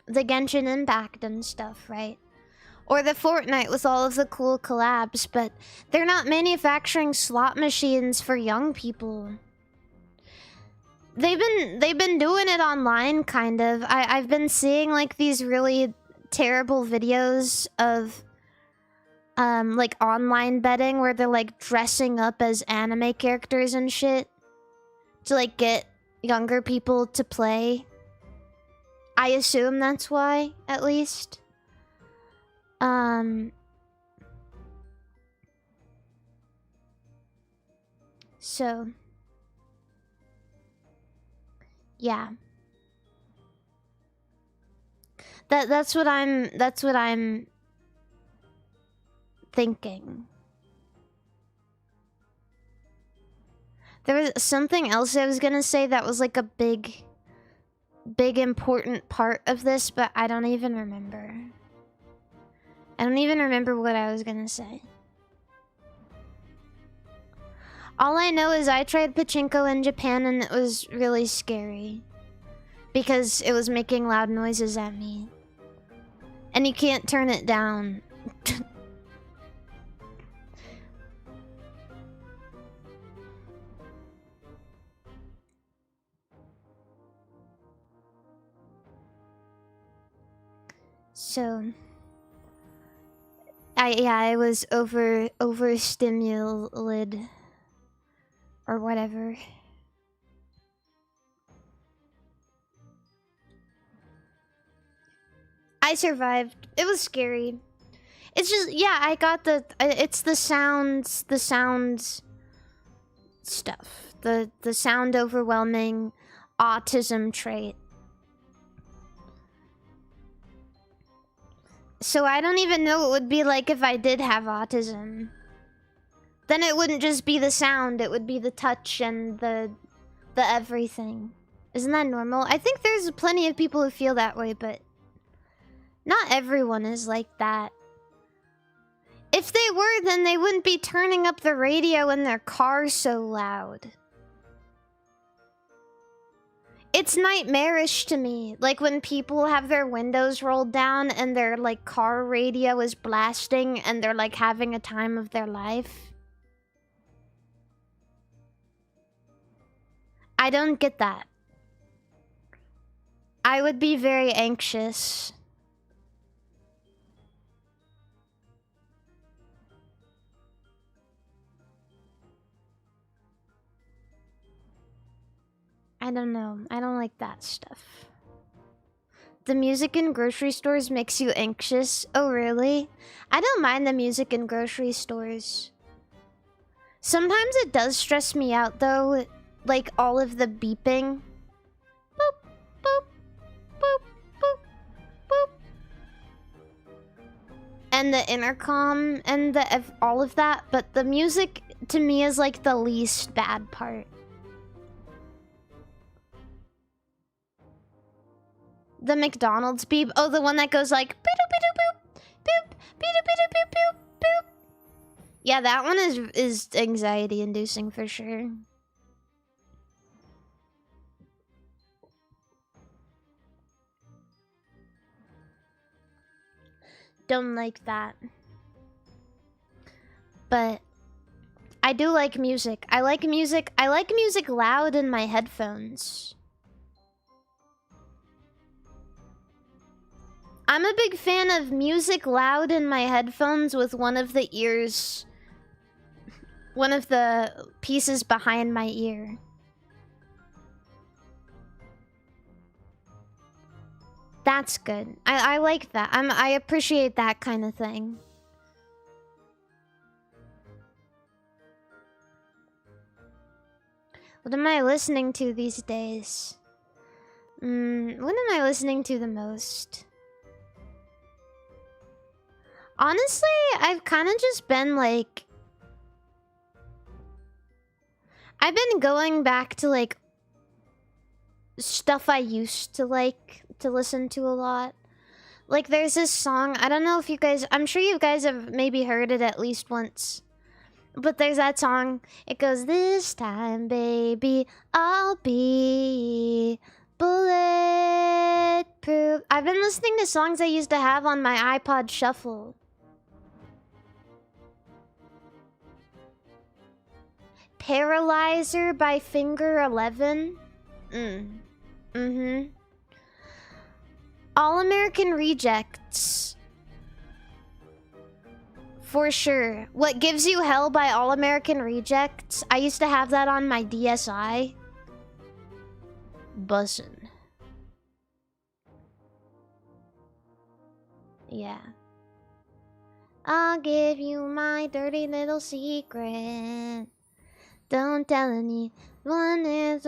the Genshin Impact and stuff, right? Or the Fortnite with all of the cool collabs, but they're not manufacturing slot machines for young people. They've been doing it online, kind of. I've been seeing like these really terrible videos of like online betting where they're like dressing up as anime characters and shit to like get younger people to play. I assume that's why, at least. So yeah. That's what I'm thinking. There was something else I was gonna say that was like a big important part of this, but I don't even remember. I don't even remember what I was gonna say. All I know is I tried pachinko in Japan and it was really scary. Because it was making loud noises at me. And you can't turn it down. So I was overstimulated or whatever. I survived. It was scary. It's just, yeah, I got it's the sounds stuff. The sound overwhelming autism trait. So I don't even know what it would be like if I did have autism. Then it wouldn't just be the sound, it would be the touch and the everything. Isn't that normal? I think there's plenty of people who feel that way, but not everyone is like that. If they were, then they wouldn't be turning up the radio in their car so loud. It's nightmarish to me. Like when people have their windows rolled down and their like car radio is blasting and they're like having a time of their life. I don't get that. I would be very anxious. I don't know. I don't like that stuff. The music in grocery stores makes you anxious. Oh, really? I don't mind the music in grocery stores. Sometimes it does stress me out, though. Like, all of the beeping. Boop, boop, boop, boop, boop. And the intercom and all of that. But the music, to me, is like the least bad part. The McDonald's beep. Oh, the one that goes like boop boop boop boop boop boop boop boop boop. Yeah, that one is anxiety inducing for sure. Don't like that. But I do like music. I like music loud in my headphones. I'm a big fan of music loud in my headphones with one of the pieces behind my ear. That's good. I like that. I appreciate that kind of thing. What am I listening to these days? What am I listening to the most? Honestly, I've kind of just been like... I've been going back to like... stuff I used to like to listen to a lot. Like there's this song, I don't know if you guys... I'm sure you guys have maybe heard it at least once. But there's that song, it goes, "This time, baby, I'll be bulletproof." I've been listening to songs I used to have on my iPod Shuffle. Paralyzer by Finger 11. All American Rejects. For sure. What Gives You Hell by All American Rejects. I used to have that on my DSi. Bussin'. Yeah. I'll give you my dirty little secret. Don't tell anyone, is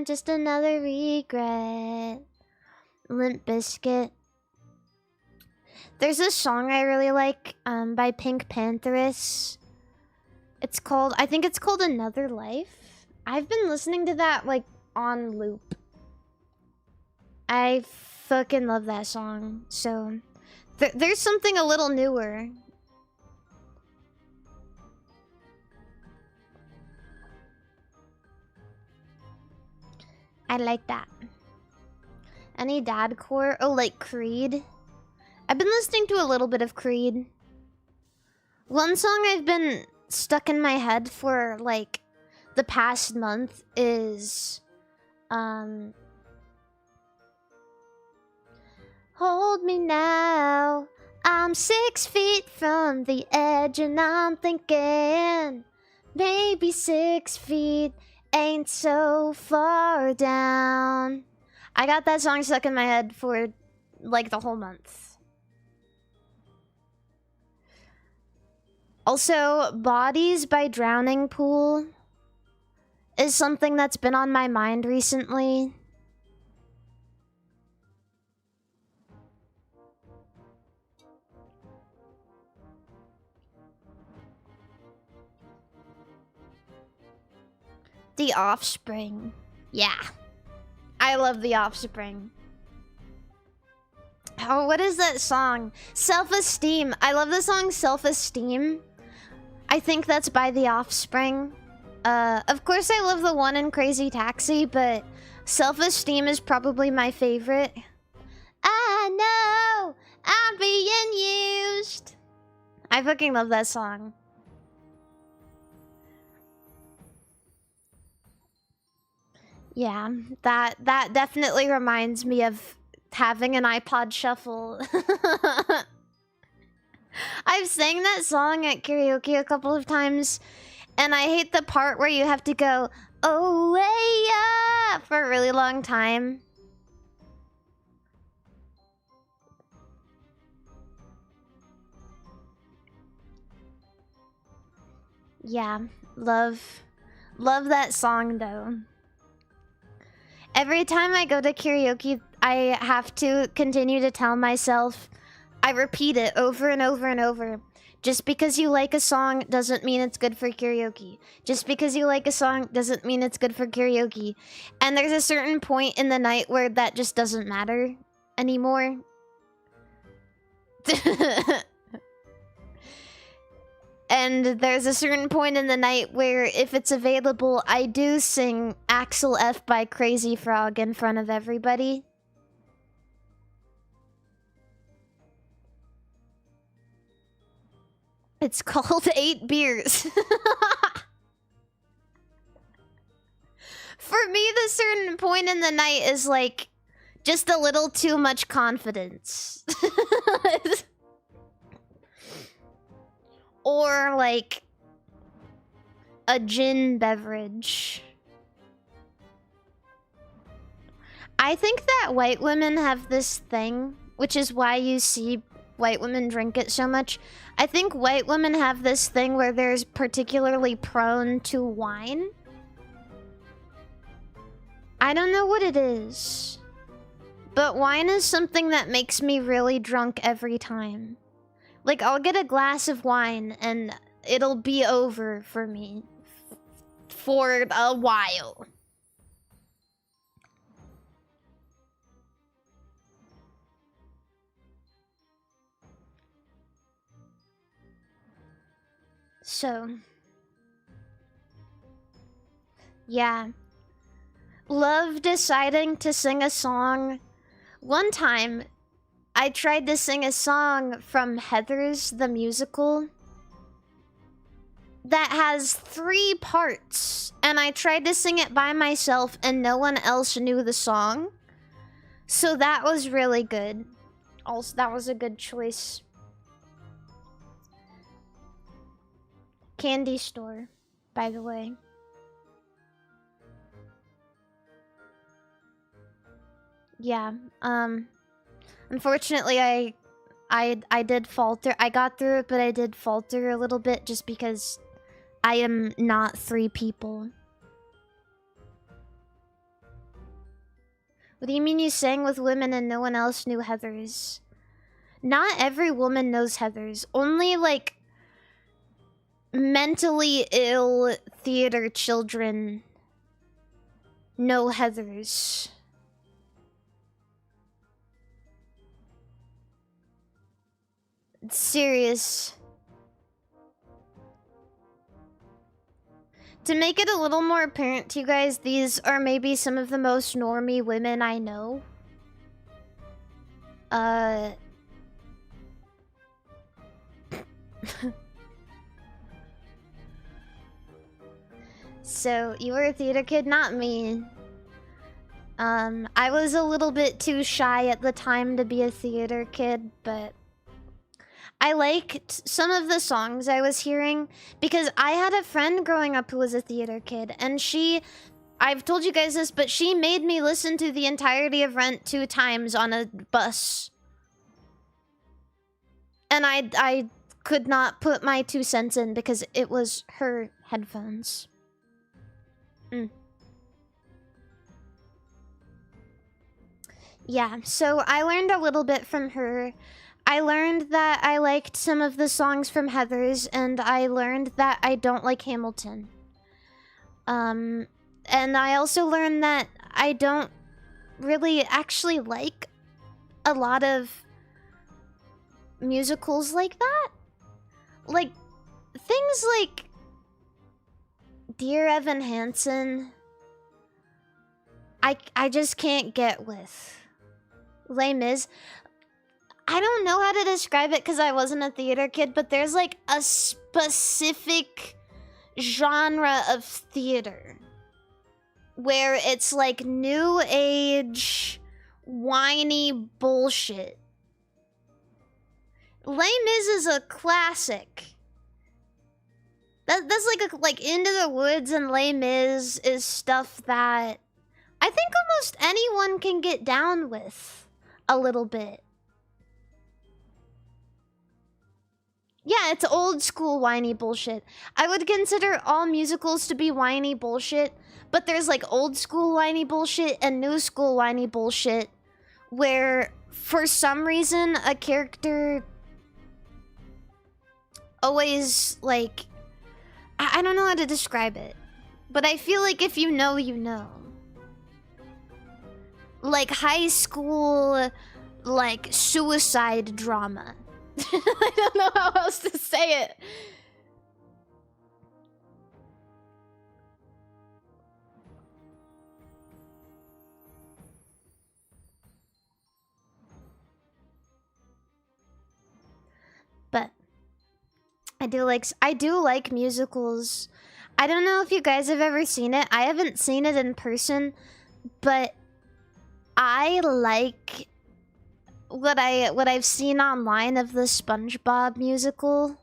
just another regret. Limp Bizkit. There's a song I really like by Pink Pantheress. It's called, I think it's called Another Life. I've been listening to that like on loop. I fucking love that song. So there's something a little newer. I like that. Any dadcore? Oh, like Creed? I've been listening to a little bit of Creed. One song I've been stuck in my head for like the past month is Hold Me Now. I'm 6 feet from the edge and I'm thinking maybe 6 feet ain't so far down. I got that song stuck in my head for like the whole month. Also, Bodies by Drowning Pool is something that's been on my mind recently. The Offspring. Yeah. I love The Offspring. Oh, what is that song? Self-Esteem. I love the song Self-Esteem. I think that's by The Offspring. Of course I love the one in Crazy Taxi, but Self-Esteem is probably my favorite. I know I'm being used. I fucking love that song. Yeah, that definitely reminds me of having an iPod Shuffle. I've sang that song at karaoke a couple of times, and I hate the part where you have to go, oh, way up, for a really long time. Yeah, love that song though. Every time I go to karaoke, I have to continue to tell myself, I repeat it over and over and over. Just because you like a song doesn't mean it's good for karaoke. Just because you like a song doesn't mean it's good for karaoke. And there's a certain point in the night where that just doesn't matter anymore. And there's a certain point in the night where, if it's available, I do sing Axel F by Crazy Frog in front of everybody. It's called 8 Beers. For me, the certain point in the night is like just a little too much confidence. Or like a gin beverage. I think that white women have this thing, which is why you see white women drink it so much. I think white women have this thing where they're particularly prone to wine. I don't know what it is, but wine is something that makes me really drunk every time. Like, I'll get a glass of wine and it'll be over for me for a while. So, yeah. Love deciding to sing a song. One time, I tried to sing a song from Heathers, the musical, that has 3 parts, and I tried to sing it by myself and no one else knew the song. So that was really good. Also, that was a good choice. Candy store, by the way. Yeah, unfortunately, I did falter. I got through it, but I did falter a little bit just because I am not 3 people. What do you mean you sang with women and no one else knew Heathers? Not every woman knows Heathers. Only, like, mentally ill theater children know Heathers. It's serious. To make it a little more apparent to you guys, these are maybe some of the most normie women I know. So, you were a theater kid? Not me. I was a little bit too shy at the time to be a theater kid, but I liked some of the songs I was hearing because I had a friend growing up who was a theater kid, and I've told you guys this, but she made me listen to the entirety of Rent 2 times on a bus. And I could not put my 2 cents in because it was her headphones. Yeah, so I learned a little bit from her. I learned that I liked some of the songs from Heathers, and I learned that I don't like Hamilton. And I also learned that I don't really actually like a lot of musicals like that. Like, things like Dear Evan Hansen, I just can't get with. Les Mis, I don't know how to describe it because I wasn't a theater kid, but there's like a specific genre of theater where it's like new age, whiny bullshit. Les Mis is a classic. That's like Into the Woods and Les Mis is stuff that I think almost anyone can get down with a little bit. Yeah, it's old school whiny bullshit. I would consider all musicals to be whiny bullshit, but there's like old school whiny bullshit and new school whiny bullshit where for some reason a character always like... I don't know how to describe it, but I feel like if you know, you know. Like high school, like suicide drama. I don't know how else to say it. But I do like musicals. I don't know if you guys have ever seen it. I haven't seen it in person, but I like what I've seen online of the SpongeBob musical.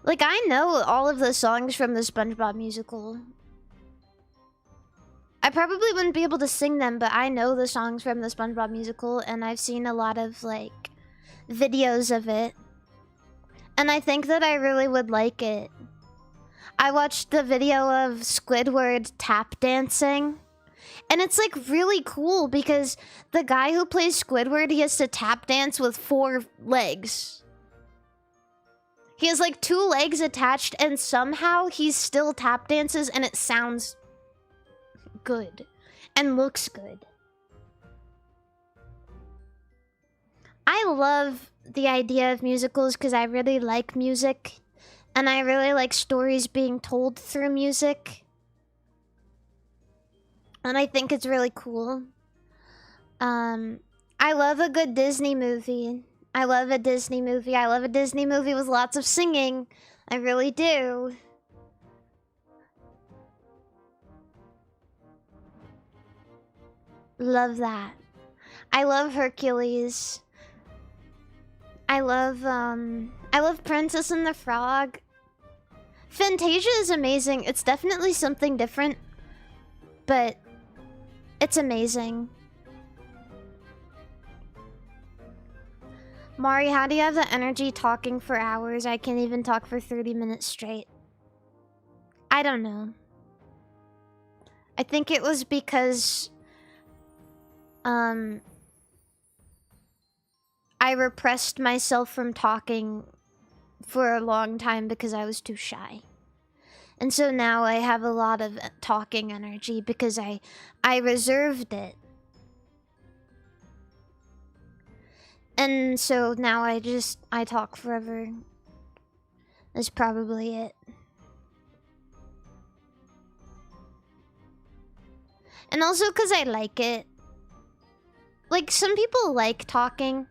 Like, I know all of the songs from the SpongeBob musical. I probably wouldn't be able to sing them, but I know the songs from the SpongeBob musical, and I've seen a lot of, like, videos of it. And I think that I really would like it. I watched the video of Squidward tap dancing. And it's like really cool because the guy who plays Squidward, he has to tap dance with 4 legs. He has like 2 legs attached and somehow he still tap dances and it sounds good and looks good. I love the idea of musicals because I really like music and I really like stories being told through music. And I think it's really cool. I love a good Disney movie. I love a Disney movie. I love a Disney movie with lots of singing. I really do. Love that. I love Hercules. I love Princess and the Frog. Fantasia is amazing. It's definitely something different, but it's amazing. Mari, how do you have the energy talking for hours? I can't even talk for 30 minutes straight. I don't know. I think it was because I repressed myself from talking for a long time because I was too shy. And so now I have a lot of talking energy because I reserved it. And so now I talk forever. That's probably it. And also because I like it. Like, some people like talking.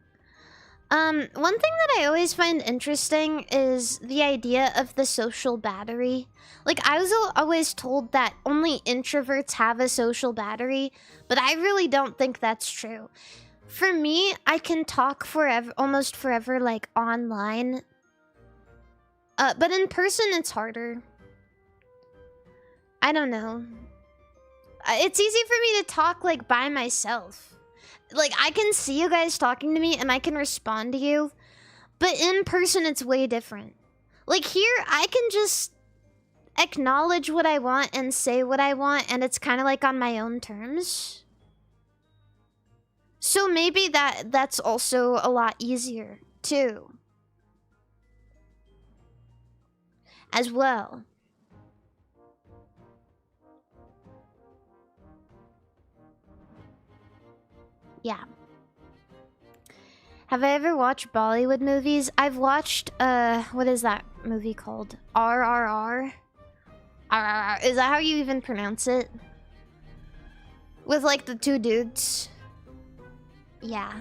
One thing that I always find interesting is the idea of the social battery. Like, I was always told that only introverts have a social battery, but I really don't think that's true. For me, I can talk forever, almost forever, like, online. But in person, it's harder. I don't know. It's easy for me to talk, like, by myself. Like, I can see you guys talking to me and I can respond to you. But in person, it's way different. Like, here, I can just acknowledge what I want and say what I want, and it's kind of like on my own terms. So maybe that's also a lot easier, too. As well. Yeah. Have I ever watched Bollywood movies? I've watched, what is that movie called? RRR? RRR. Is that how you even pronounce it? With, like, the two dudes? Yeah.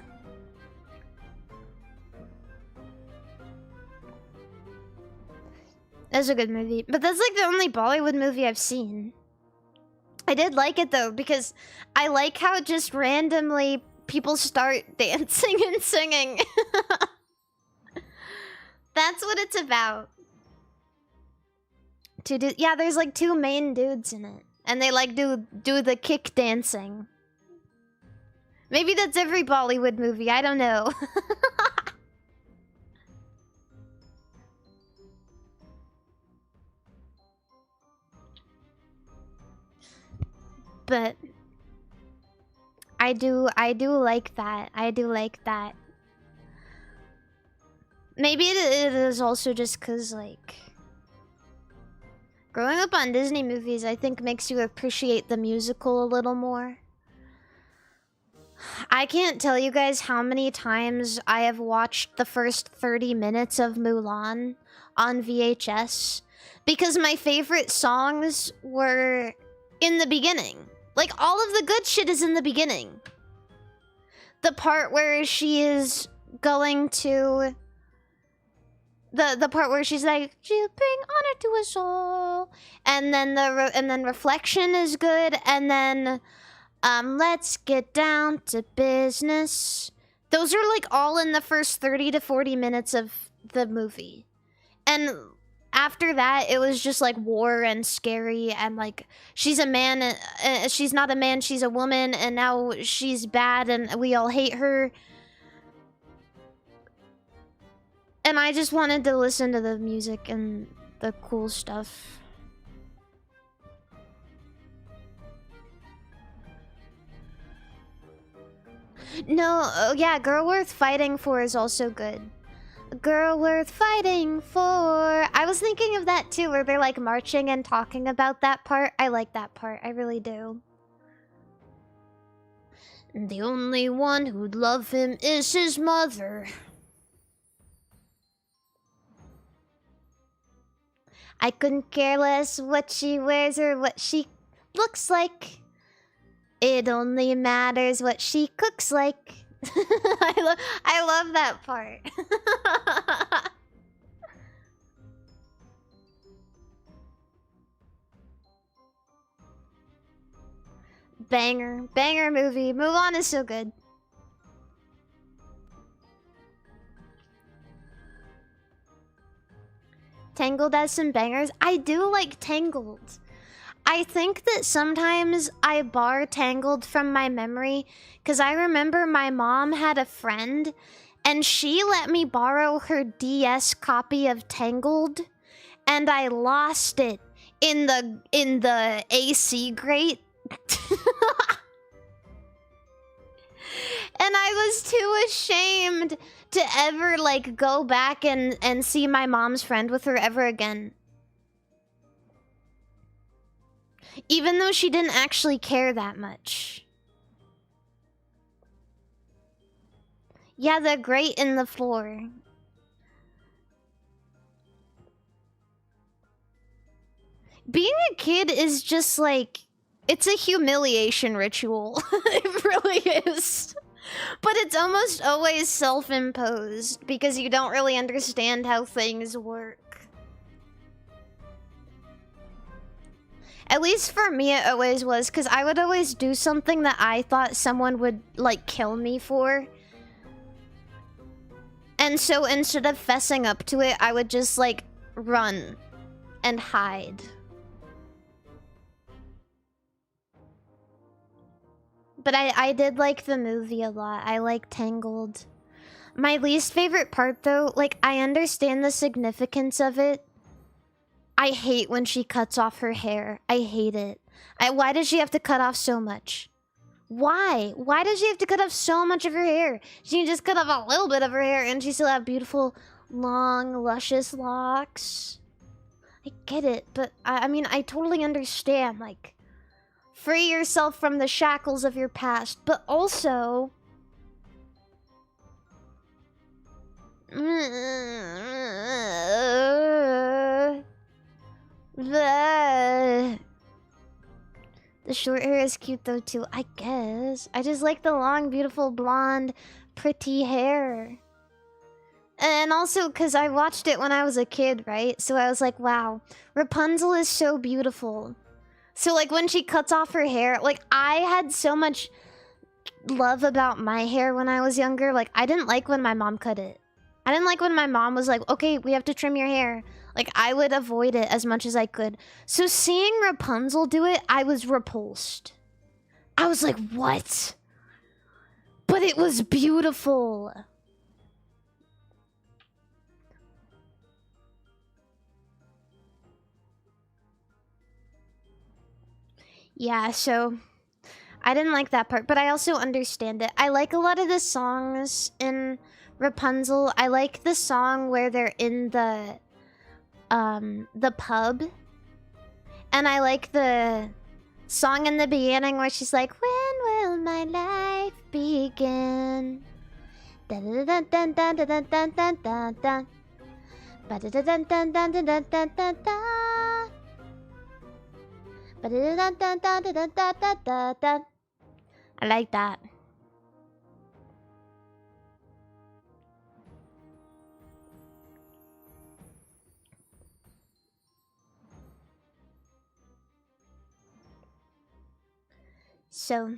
That's a good movie. But that's, like, the only Bollywood movie I've seen. I did like it, though, because I like how just randomly people start dancing and singing. That's what it's about. Yeah, there's like two main dudes in it. And they like do the kick dancing. Maybe that's every Bollywood movie, I don't know. But I do like that. I do like that. Maybe it is also just because, like, growing up on Disney movies, I think makes you appreciate the musical a little more. I can't tell you guys how many times I have watched the first 30 minutes of Mulan on VHS because my favorite songs were in the beginning. Like, all of the good shit is in the beginning. The part where she is going to... The part where she's like, she'll bring honor to us all. And then Reflection is good. And then, let's get down to business. Those are, like, all in the first 30 to 40 minutes of the movie. And after that, it was just, like, war and scary. And, like, she's a man. She's not a man, she's a woman. And now she's bad and we all hate her. And I just wanted to listen to the music and the cool stuff. No, yeah, Girl Worth Fighting For is also good. Girl Worth Fighting For. I was thinking of that too, where they're like marching and talking about that part. I like that part, I really do. The only one who'd love him is his mother. I couldn't care less what she wears or what she looks like. It only matters what she cooks like. I love that part. Banger movie. Mulan is so good. Tangled has some bangers. I do like Tangled. I think that sometimes I bar Tangled from my memory because I remember my mom had a friend and she let me borrow her DS copy of Tangled and I lost it in the AC grate. And I was too ashamed to ever, like, go back and see my mom's friend with her ever again. Even though she didn't actually care that much. Yeah, the grate in the floor. Being a kid is just, like... It's a humiliation ritual. It really is. But it's almost always self-imposed because you don't really understand how things work. At least for me it always was, because I would always do something that I thought someone would, like, kill me for. And so instead of fessing up to it, I would just, like, run and hide. But I did like the movie a lot. I like Tangled. My least favorite part, though, like, I understand the significance of it. I hate when she cuts off her hair. I hate it. Why does she have to cut off so much? Why? Why does she have to cut off so much of her hair? She can just cut off a little bit of her hair and she still have beautiful, long, luscious locks. I get it, but I mean, I totally understand, like... Free yourself from the shackles of your past, but also... The short hair is cute though too, I guess. I just like the long, beautiful, blonde, pretty hair. And also because I watched it when I was a kid, right? So I was like, wow, Rapunzel is so beautiful. So like when she cuts off her hair, like I had so much love about my hair when I was younger. Like I didn't like when my mom cut it. I didn't like when my mom was like, okay, we have to trim your hair. Like I would avoid it as much as I could. So seeing Rapunzel do it, I was repulsed. I was like, what? But it was beautiful. Yeah, so I didn't like that part, but I also understand it. I like a lot of the songs in Rapunzel. I like the song where they're in the pub. And I like the song in the beginning where she's like, when will my life begin? Dun dun dun dun dun dun dun dun dun dun. Ba dun dun dun dun dun dun dun dun dun. Ba dun dun dun dun dun dun dun dun dun. I like that. So,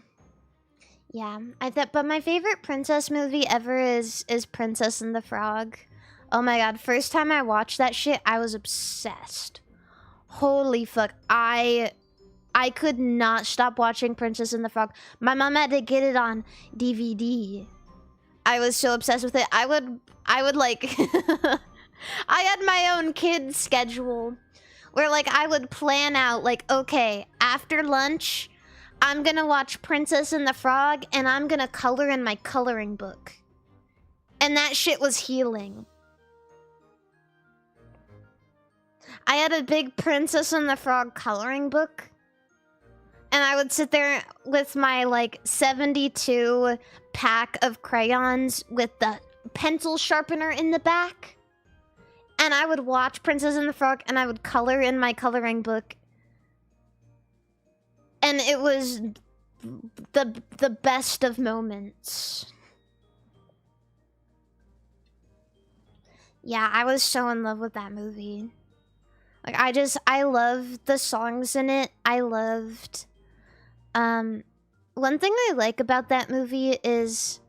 yeah, but my favorite princess movie ever is Princess and the Frog. Oh my god, first time I watched that shit, I was obsessed. Holy fuck, I could not stop watching Princess and the Frog. My mom had to get it on DVD. I was so obsessed with it. I would like I had my own kid schedule where like I would plan out like, okay, after lunch I'm gonna watch Princess and the Frog and I'm gonna color in my coloring book. And that shit was healing. I had a big Princess and the Frog coloring book. And I would sit there with my like 72 pack of crayons with the pencil sharpener in the back. And I would watch Princess and the Frog and I would color in my coloring book. And it was the best of moments. Yeah, I was so in love with that movie. Like I loved the songs in it. I loved one thing I like about that movie is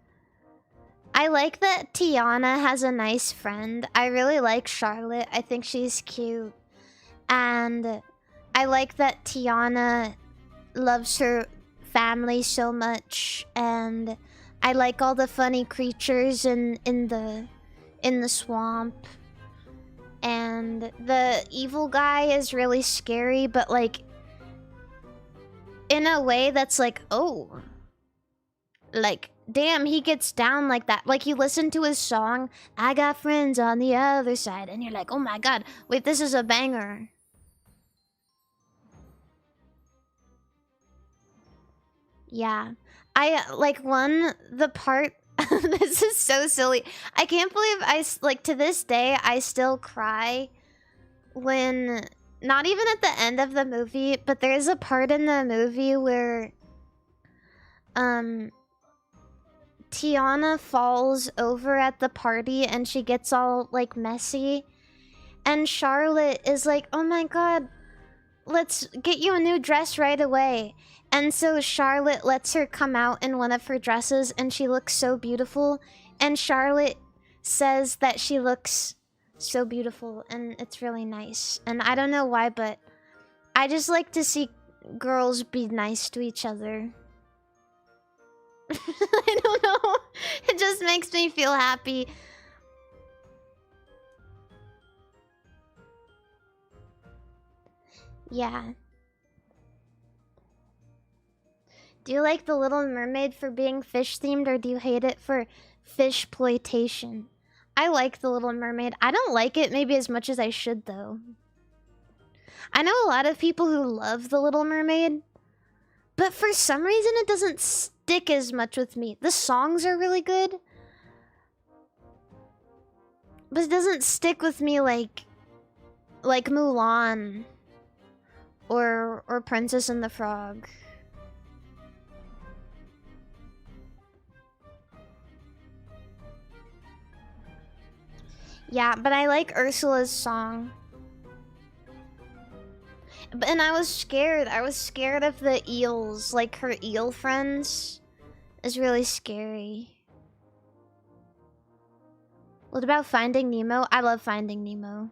I like that Tiana has a nice friend. I really like Charlotte. I think she's cute. And I like that Tiana loves her family so much, and I like all the funny creatures in the swamp. And the evil guy is really scary, but like in a way that's like, oh, like damn, he gets down like that. Like you listen to his song, I got friends on the other side, and you're like, oh my god, wait, this is a banger. Yeah. I like the part this is so silly. I can't believe like to this day I still cry when not even at the end of the movie, but there's a part in the movie where Tiana falls over at the party and she gets all like messy, and Charlotte is like, oh my god, let's get you a new dress right away. And so Charlotte lets her come out in one of her dresses and she looks so beautiful, and Charlotte says that she looks so beautiful, and it's really nice. And I don't know why, but I just like to see girls be nice to each other. I don't know. It just makes me feel happy. Yeah. Do you like The Little Mermaid for being fish-themed, or do you hate it for fish-ploitation? I like The Little Mermaid. I don't like it maybe as much as I should, though. I know a lot of people who love The Little Mermaid, but for some reason it doesn't stick as much with me. The songs are really good, But it doesn't stick with me like Mulan or Princess and the Frog. Yeah, but I like Ursula's song. And I was scared. I was scared of the eels, like her eel friends. It's really scary. What about Finding Nemo? I love Finding Nemo.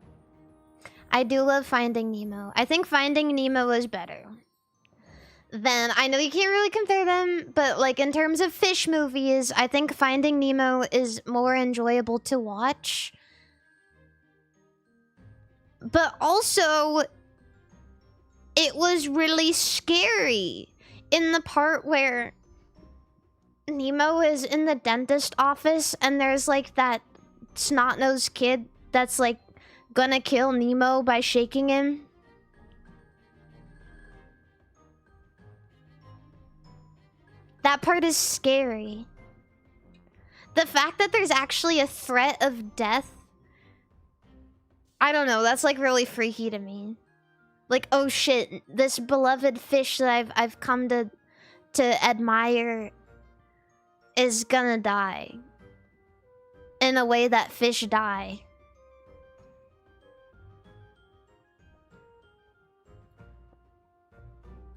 I do love Finding Nemo. I think Finding Nemo is better. Then I know you can't really compare them, but like in terms of fish movies, I think Finding Nemo is more enjoyable to watch. But also, it was really scary in the part where Nemo is in the dentist office and there's like that snot-nosed kid that's like gonna kill Nemo by shaking him. That part is scary. The fact that there's actually a threat of death, I don't know, that's like really freaky to me. Like, oh shit, this beloved fish that I've come to admire is gonna die. In a way that fish die.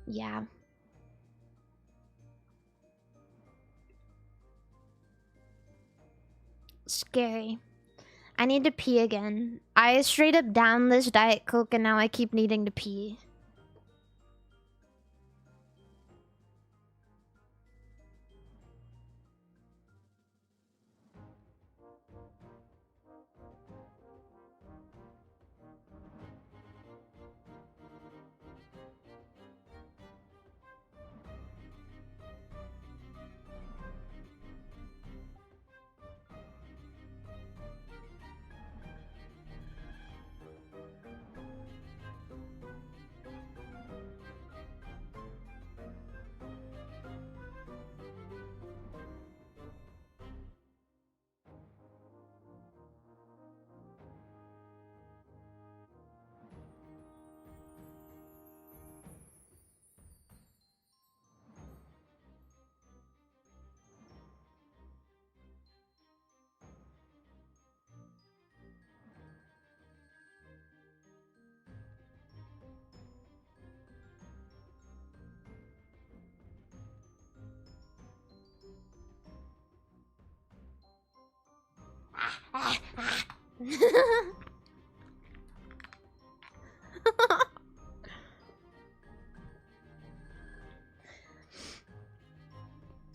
Yeah. Scary. I need to pee again. I straight up downed this Diet Coke and now I keep needing to pee.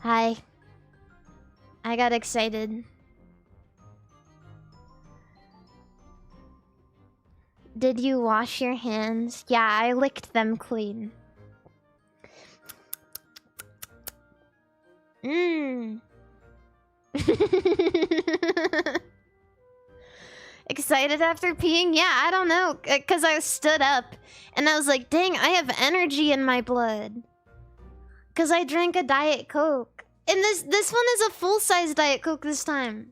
Hi. I got excited. Did you wash your hands? Yeah, I licked them clean. Mmm. Excited after peeing? Yeah, I don't know. Because I stood up and I was like, dang, I have energy in my blood. Because I drank a Diet Coke. And this one is a full-size Diet Coke this time.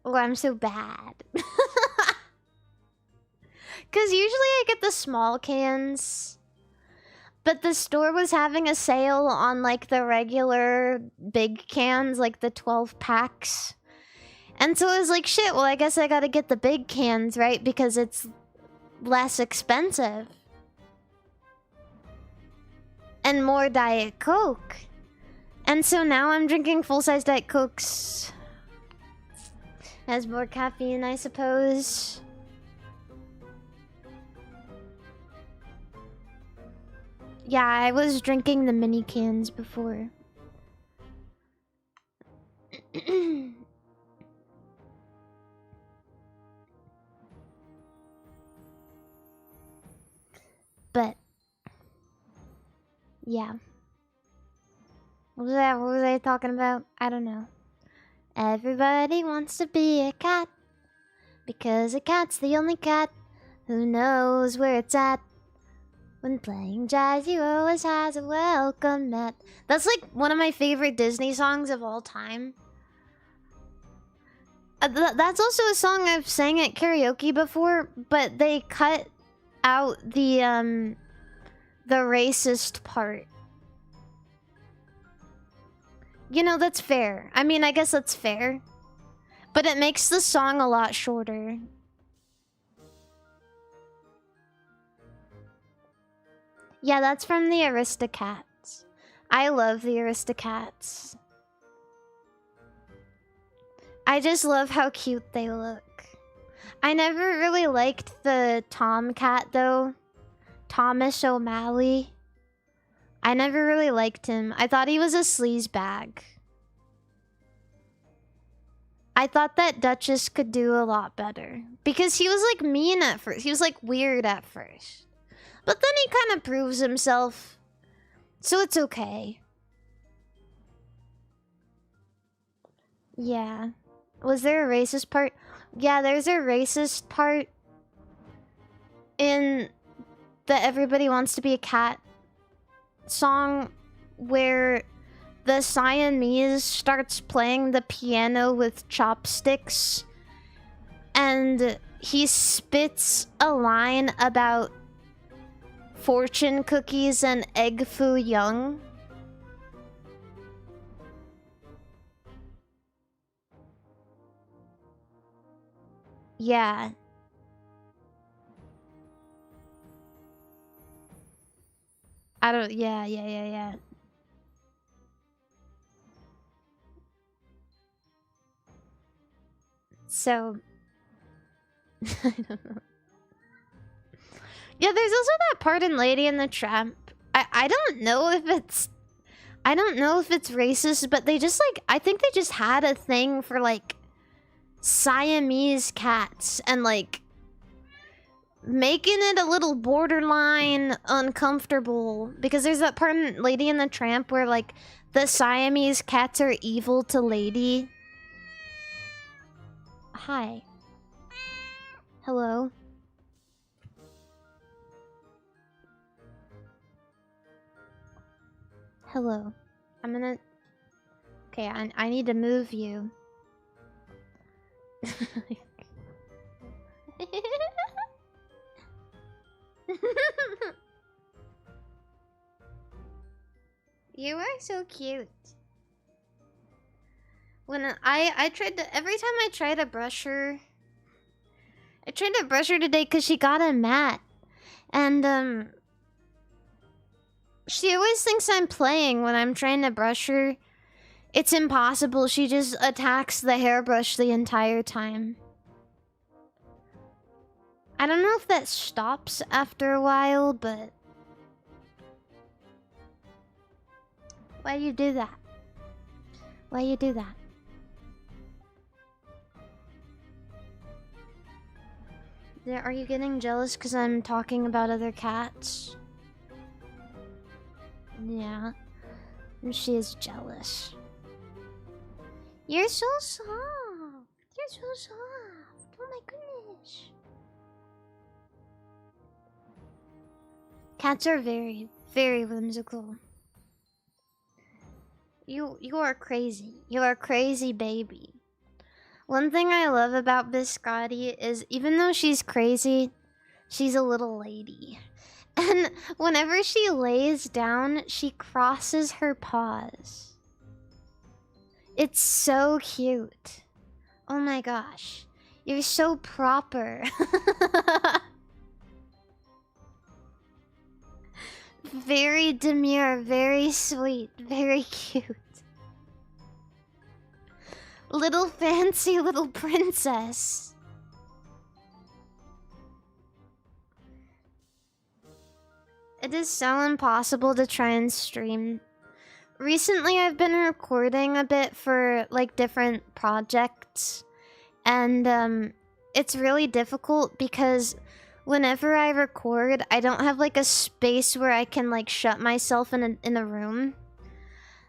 Oh, I'm so bad. Because usually I get the small cans. But the store was having a sale on, like, the regular big cans, like the 12 packs. And so I was like, shit, well, I guess I gotta get the big cans, right? Because it's less expensive. And more Diet Coke. And so now I'm drinking full-size Diet Cokes. Has more caffeine, I suppose. Yeah, I was drinking the mini cans before. But yeah. What was I talking about? I don't know. Everybody wants to be a cat because a cat's the only cat who knows where it's at. When playing jazz, you always has a welcome mat. That's like one of my favorite Disney songs of all time. That's also a song I've sang at karaoke before, but they cut out the racist part. You know, that's fair. I mean, I guess that's fair. But it makes the song a lot shorter. Yeah, that's from the Aristocats. I love the Aristocats. I just love how cute they look. I never really liked the Tomcat, though. Thomas O'Malley. I never really liked him. I thought he was a sleazebag. I thought that Duchess could do a lot better. Because he was, like, mean at first. He was, like, weird at first. But then he kind of proves himself. So it's okay. Yeah. Was there a racist part? Yeah, there's a racist part in the Everybody Wants to Be a Cat song where the Siamese starts playing the piano with chopsticks and he spits a line about fortune cookies and egg foo young. Yeah. I don't... Yeah. So... I don't know. Yeah, there's also that part in Lady and the Tramp. I don't know if it's... I don't know if it's racist, but they just, like... I think they just had a thing for, like... Siamese cats and, like... making it a little borderline uncomfortable. Because there's that part in Lady and the Tramp where, like... the Siamese cats are evil to Lady. Hi. Hello. Hello. I'm gonna... Okay, I need to move you. You are so cute. When I tried to... Every time I try to brush her... I tried to brush her today because she got a mat. And, she always thinks I'm playing when I'm trying to brush her. It's impossible. She just attacks the hairbrush the entire time. I don't know if that stops after a while, but... Why do you do that? Why you do that? Are you getting jealous because I'm talking about other cats? Yeah. She is jealous. You're so soft. You're so soft. Oh my goodness. Cats are very, very whimsical. You are crazy. You are a crazy baby. One thing I love about Biscotti is even though she's crazy, she's a little lady. And whenever she lays down, she crosses her paws. It's so cute. Oh my gosh. You're so proper. Very demure, very sweet, very cute. Little fancy little princess. It is so impossible to try and stream. Recently, I've been recording a bit for, like, different projects. And, it's really difficult because whenever I record, I don't have, like, a space where I can, like, shut myself in a room.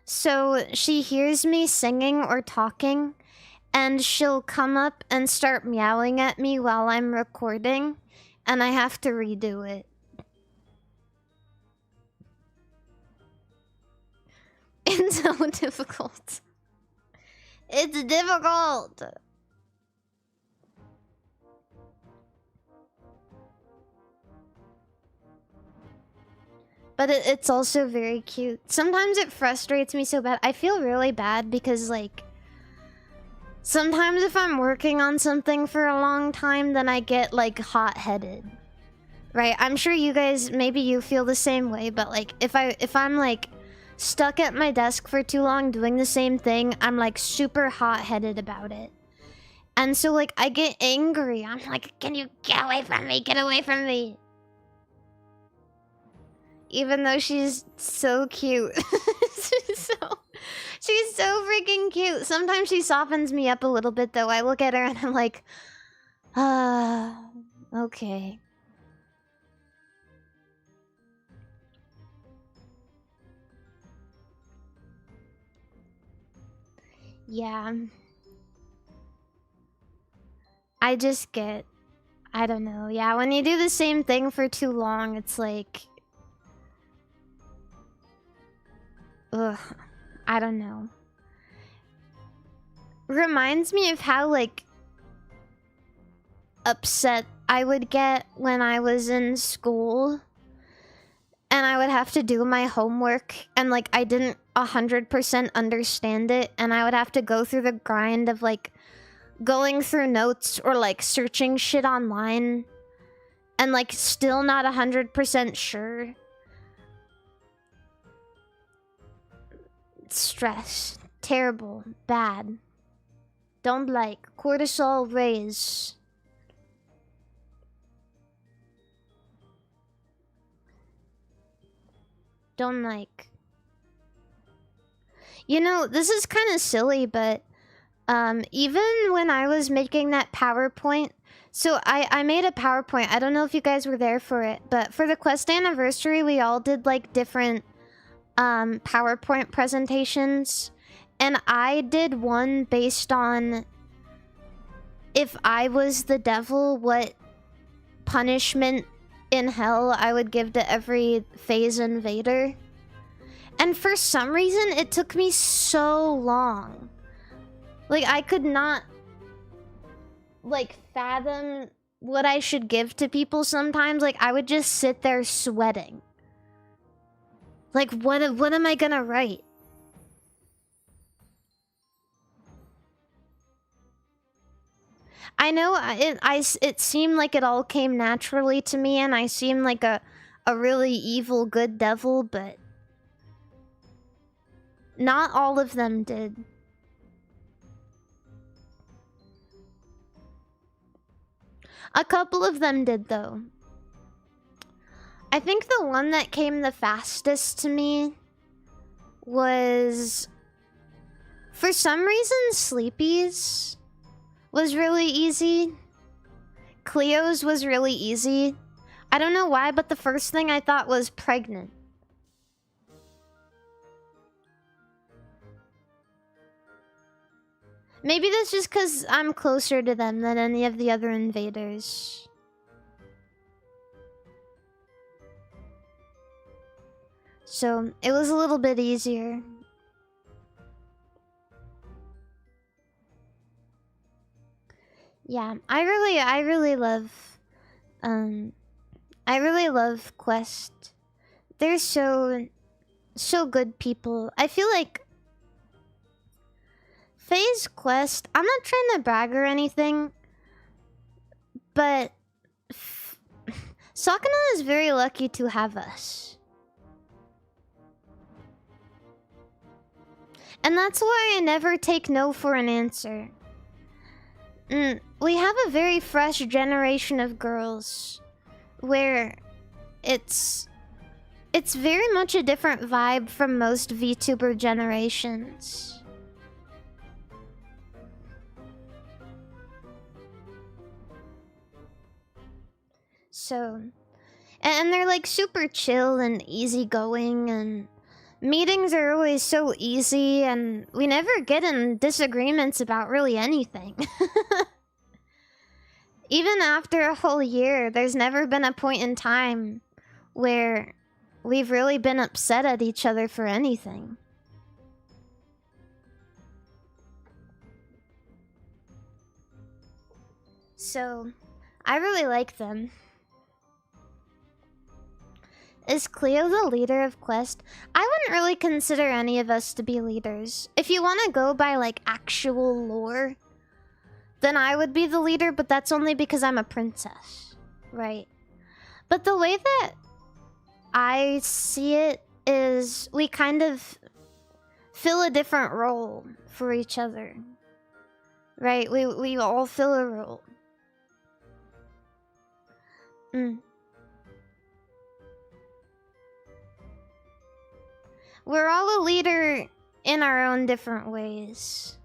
So she hears me singing or talking, and she'll come up and start meowing at me while I'm recording, and I have to redo it. It's so difficult. It's difficult. But it's also very cute. Sometimes it frustrates me so bad. I feel really bad because, like, sometimes if I'm working on something for a long time, then I get, like, hot-headed. Right? I'm sure you guys, maybe you feel the same way, but, like, if I'm, like, stuck at my desk for too long doing the same thing, I'm, like, super hot-headed about it. And so, like, I get angry. I'm like, can you get away from me? Get away from me. Even though she's so cute. She's so freaking cute. Sometimes she softens me up a little bit, though. I look at her and I'm like, okay. Yeah. I just get... I don't know. Yeah, when you do the same thing for too long, it's like... Ugh. I don't know. Reminds me of how, like, upset I would get when I was in school. And I would have to do my homework. And, like, I didn't 100% understand it. And I would have to go through the grind of, like, going through notes or, like, searching shit online. And, like, still not 100% sure. Stress. Terrible. Bad. Don't like. Cortisol raise. Don't like. You know, this is kind of silly, but even when I was making that PowerPoint, so I made a PowerPoint. I don't know if you guys were there for it, but for the Quest anniversary, we all did like different PowerPoint presentations, and I did one based on if I was the devil, what punishment in hell I would give to every phase invader. And for some reason, it took me so long. Like, I could not, like, fathom what I should give to people sometimes. Like, I would just sit there sweating. Like, what am I gonna write? I know it seemed like it all came naturally to me, and I seemed like a really evil good devil, but not all of them did. A couple of them did, though. I think the one that came the fastest to me was... For some reason, Sleepy's was really easy. Cleo's was really easy. I don't know why, but the first thing I thought was pregnant. Maybe that's just because I'm closer to them than any of the other invaders. So, it was a little bit easier. Yeah, I really love Quest. They're so good people. I feel like FaZe Quest, I'm not trying to brag or anything, but Sakana is very lucky to have us. And that's why I never take no for an answer. We have a very fresh generation of girls where it's very much a different vibe from most VTuber generations. So, and they're like super chill and easygoing, and meetings are always so easy, and we never get in disagreements about really anything. Even after a whole year, there's never been a point in time where we've really been upset at each other for anything. So, I really like them. Is Cleo the leader of Quest? I wouldn't really consider any of us to be leaders. If you want to go by, like, actual lore, then I would be the leader, but that's only because I'm a princess, right? But the way that I see it is we kind of fill a different role for each other, right? We all fill a role. We're all a leader in our own different ways.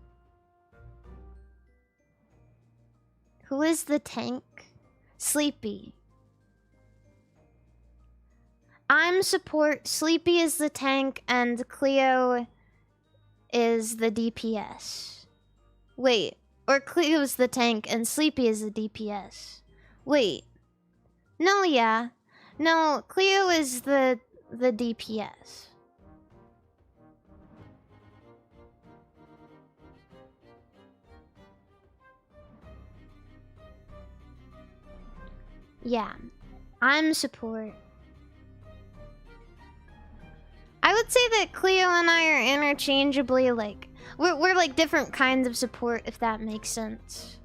Who is the tank? Sleepy. I'm support, Sleepy is the tank, and Cleo is the DPS. Wait, or Cleo's the tank and Sleepy is the DPS. Wait. No, yeah. No, Cleo is the DPS. Yeah. I'm support. I would say that Cleo and I are interchangeably, like, we're like different kinds of support, if that makes sense.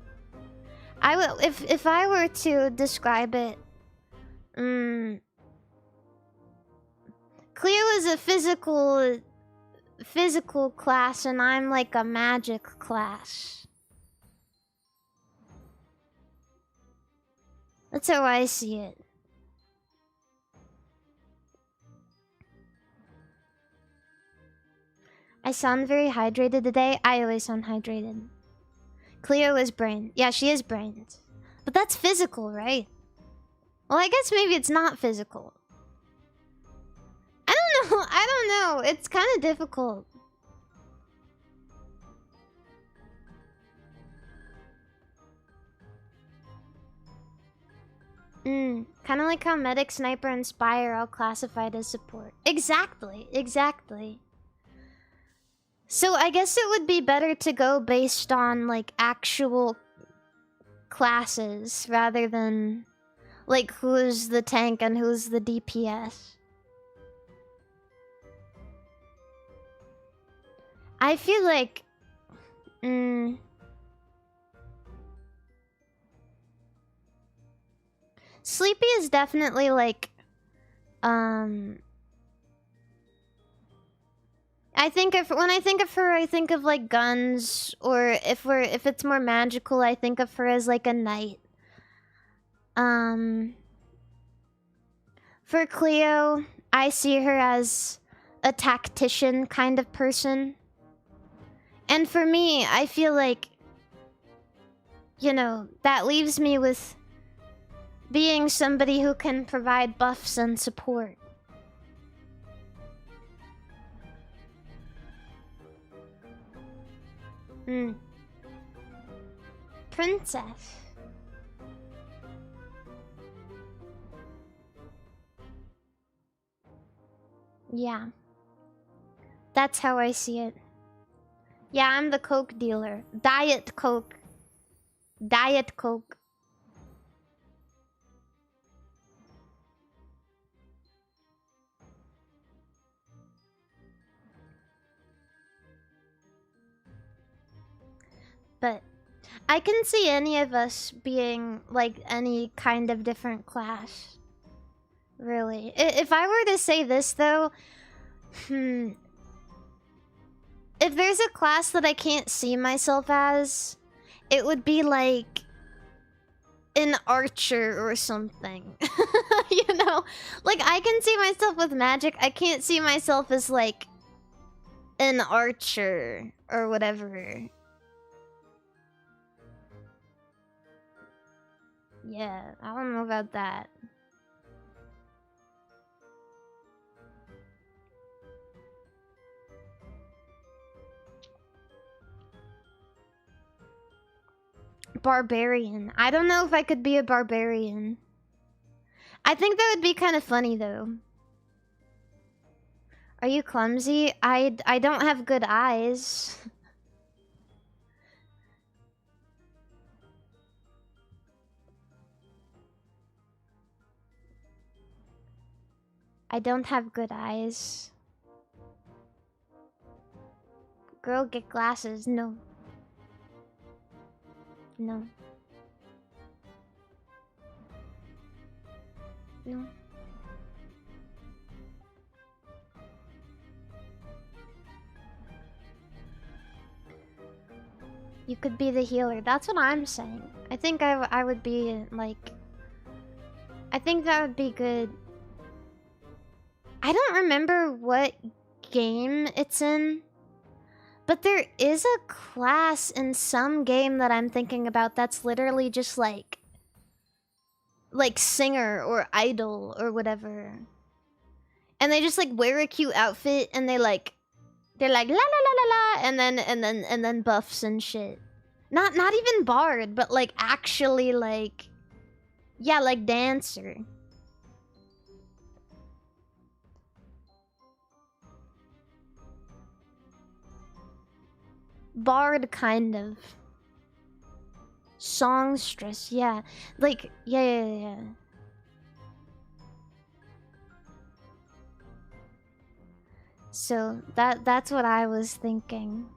I will, if I were to describe it, Cleo is a physical class, and I'm like a magic class. That's how I see it. I sound very hydrated today. I always sound hydrated. Cleo is brain. Yeah, she is brains. But that's physical, right? Well, I guess maybe it's not physical. I don't know. I don't know. It's kind of difficult. Kind of like how Medic, Sniper, and Spy are all classified as support. Exactly. Exactly. So I guess it would be better to go based on, like, actual classes rather than, like, who's the tank and who's the DPS. I feel like... Sleepy is definitely, like... I think when I think of her, I think of like guns, or if it's more magical, I think of her as like a knight. For Cleo, I see her as a tactician kind of person. And for me, I feel like, you know, that leaves me with being somebody who can provide buffs and support. Princess. Yeah. That's how I see it. Yeah, I'm the Coke dealer. Diet Coke. Diet Coke. But I can see any of us being like any kind of different class. Really. If I were to say this though, if there's a class that I can't see myself as, it would be like an archer or something. You know? Like, I can see myself with magic. I can't see myself as like an archer or whatever. Yeah, I don't know about that. Barbarian. I don't know if I could be a barbarian. I think that would be kind of funny though. Are you clumsy? I don't have good eyes. I don't have good eyes. Girl, get glasses. No. No. No. You could be the healer. That's what I'm saying. I think I would be, like... I think that would be good. I don't remember what game it's in. But there is a class in some game that I'm thinking about that's literally just like singer or idol or whatever. And they just like wear a cute outfit and they're like la la la la la and then buffs and shit. Not even bard, but like actually like yeah, like dancer. Bard, kind of. Songstress, yeah. Like, yeah. So, that's what I was thinking.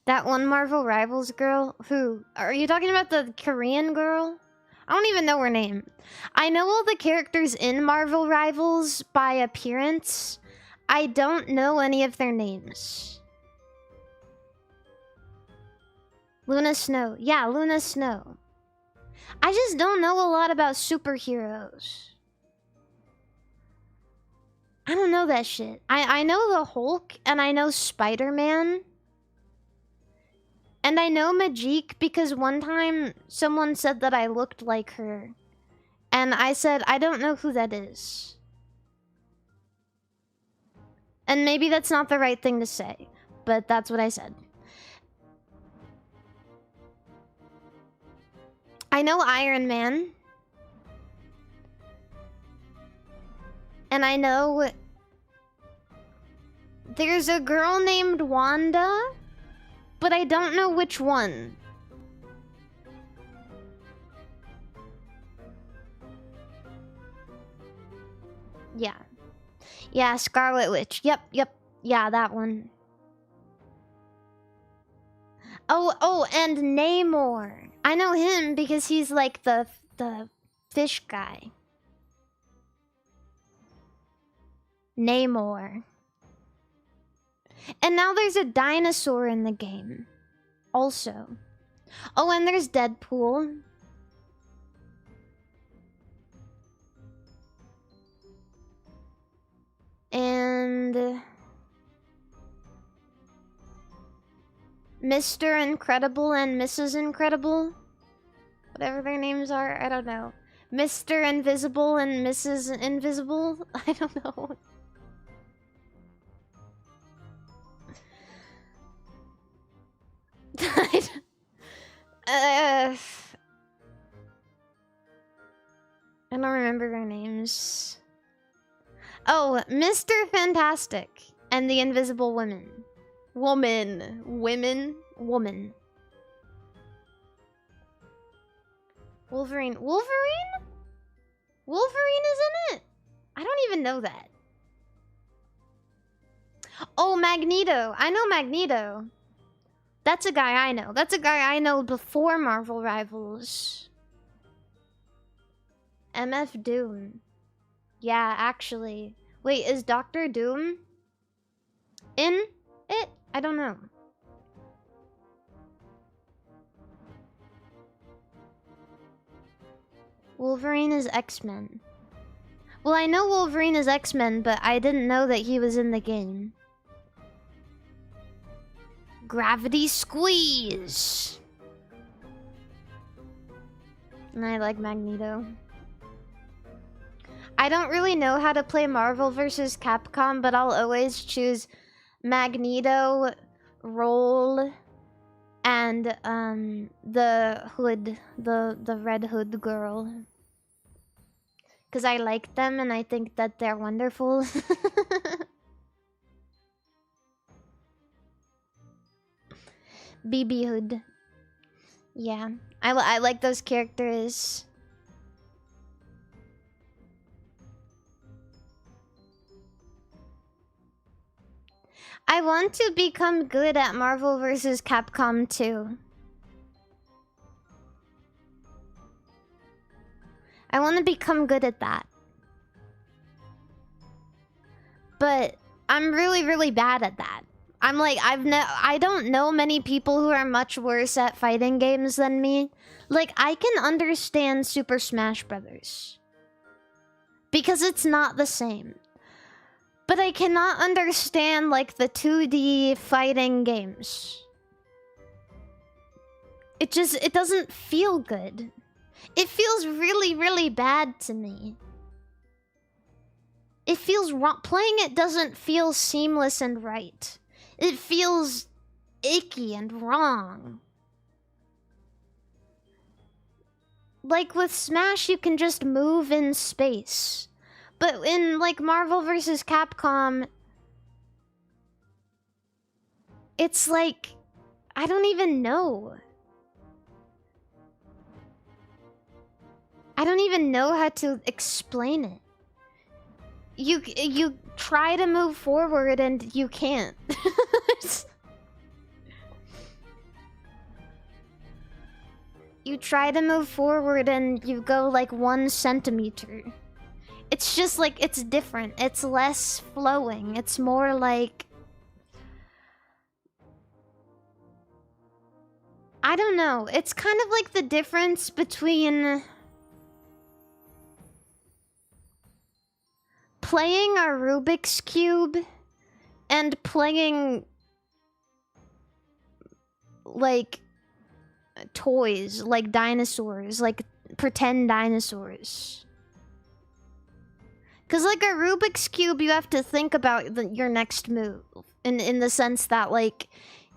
That one Marvel Rivals girl? Who? Are you talking about the Korean girl? I don't even know her name. I know all the characters in Marvel Rivals by appearance. I don't know any of their names. Luna Snow. Yeah, Luna Snow. I just don't know a lot about superheroes. I don't know that shit. I know the Hulk, and I know Spider-Man. And I know Majik because one time someone said that I looked like her. And I said, I don't know who that is. And maybe that's not the right thing to say, but that's what I said. I know Iron Man. And I know there's a girl named Wanda, but I don't know which one. Yeah. Yeah, Scarlet Witch. Yep. Yeah, that one. Oh, and Namor. I know him because he's like the fish guy. Namor. And now there's a dinosaur in the game. Also. Oh, and there's Deadpool. And Mr. Incredible and Mrs. Incredible. Whatever their names are, I don't know. Mr. Invisible and Mrs. Invisible? I don't know. I don't remember their names. Oh, Mr. Fantastic and the Invisible Woman. Woman. Wolverine. Wolverine is in it? I don't even know that. Oh, Magneto. I know Magneto. That's a guy I know. That's a guy I know before Marvel Rivals. MF Doom. Yeah, actually. Wait, is Doctor Doom in it? I don't know. Wolverine is X-Men. Well, I know Wolverine is X-Men, but I didn't know that he was in the game. Gravity Squeeze. And I like Magneto. I don't really know how to play Marvel vs. Capcom, but I'll always choose Magneto, Roll, and the Hood, the Red Hood girl. Because I like them and I think that they're wonderful. BB Hood. Yeah, I like those characters. I want to become good at Marvel vs. Capcom 2. I want to become good at that. But I'm really, really bad at that. I'm like, I don't know many people who are much worse at fighting games than me. Like, I can understand Super Smash Brothers. Because it's not the same. But I cannot understand, like, the 2D fighting games. It doesn't feel good. It feels really, really bad to me. It feels wrong. Playing it doesn't feel seamless and right. It feels icky and wrong. Like with Smash, you can just move in space. But in like Marvel vs. Capcom, it's like, I don't even know. I don't even know how to explain it. You try to move forward and you can't. You try to move forward and you go like 1 centimeter. It's just like, it's different. It's less flowing. It's more like... I don't know. It's kind of like the difference between... playing a Rubik's Cube and playing like toys, like dinosaurs, like pretend dinosaurs. Because like a Rubik's Cube, you have to think about your next move in the sense that like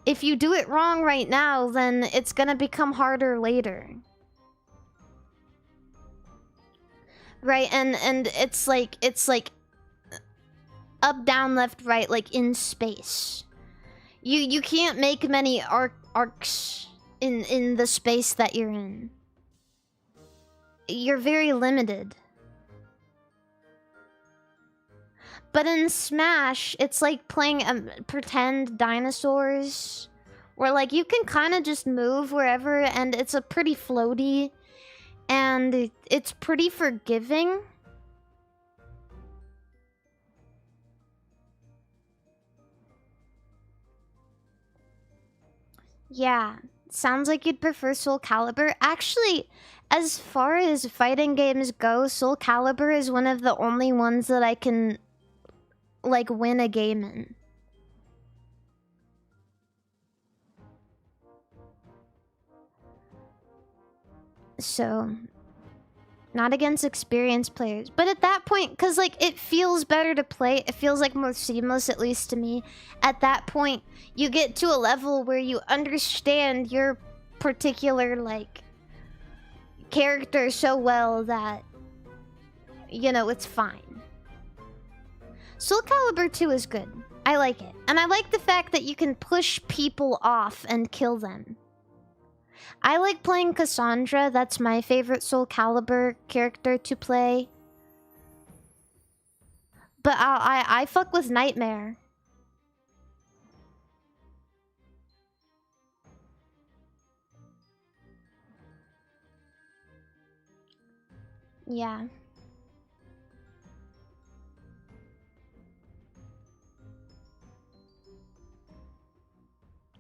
if you do it wrong right now, then it's gonna become harder later. Right, and it's like up, down, left, right, like in space. You can't make many arcs in the space that you're in. You're very limited. But in Smash, it's like playing pretend dinosaurs, where like you can kind of just move wherever, and it's a pretty floaty, and it's pretty forgiving. Yeah, sounds like you'd prefer Soul Calibur. Actually, as far as fighting games go, Soul Calibur is one of the only ones that I can, like, win a game in. So, not against experienced players. But at that point, because, like, it feels better to play. It feels, like, more seamless, at least to me. At that point, you get to a level where you understand your particular, like, character so well that, you know, it's fine. Soul Calibur 2 is good. I like it. And I like the fact that you can push people off and kill them. I like playing Cassandra. That's my favorite Soul Calibur character to play. But I fuck with Nightmare. Yeah.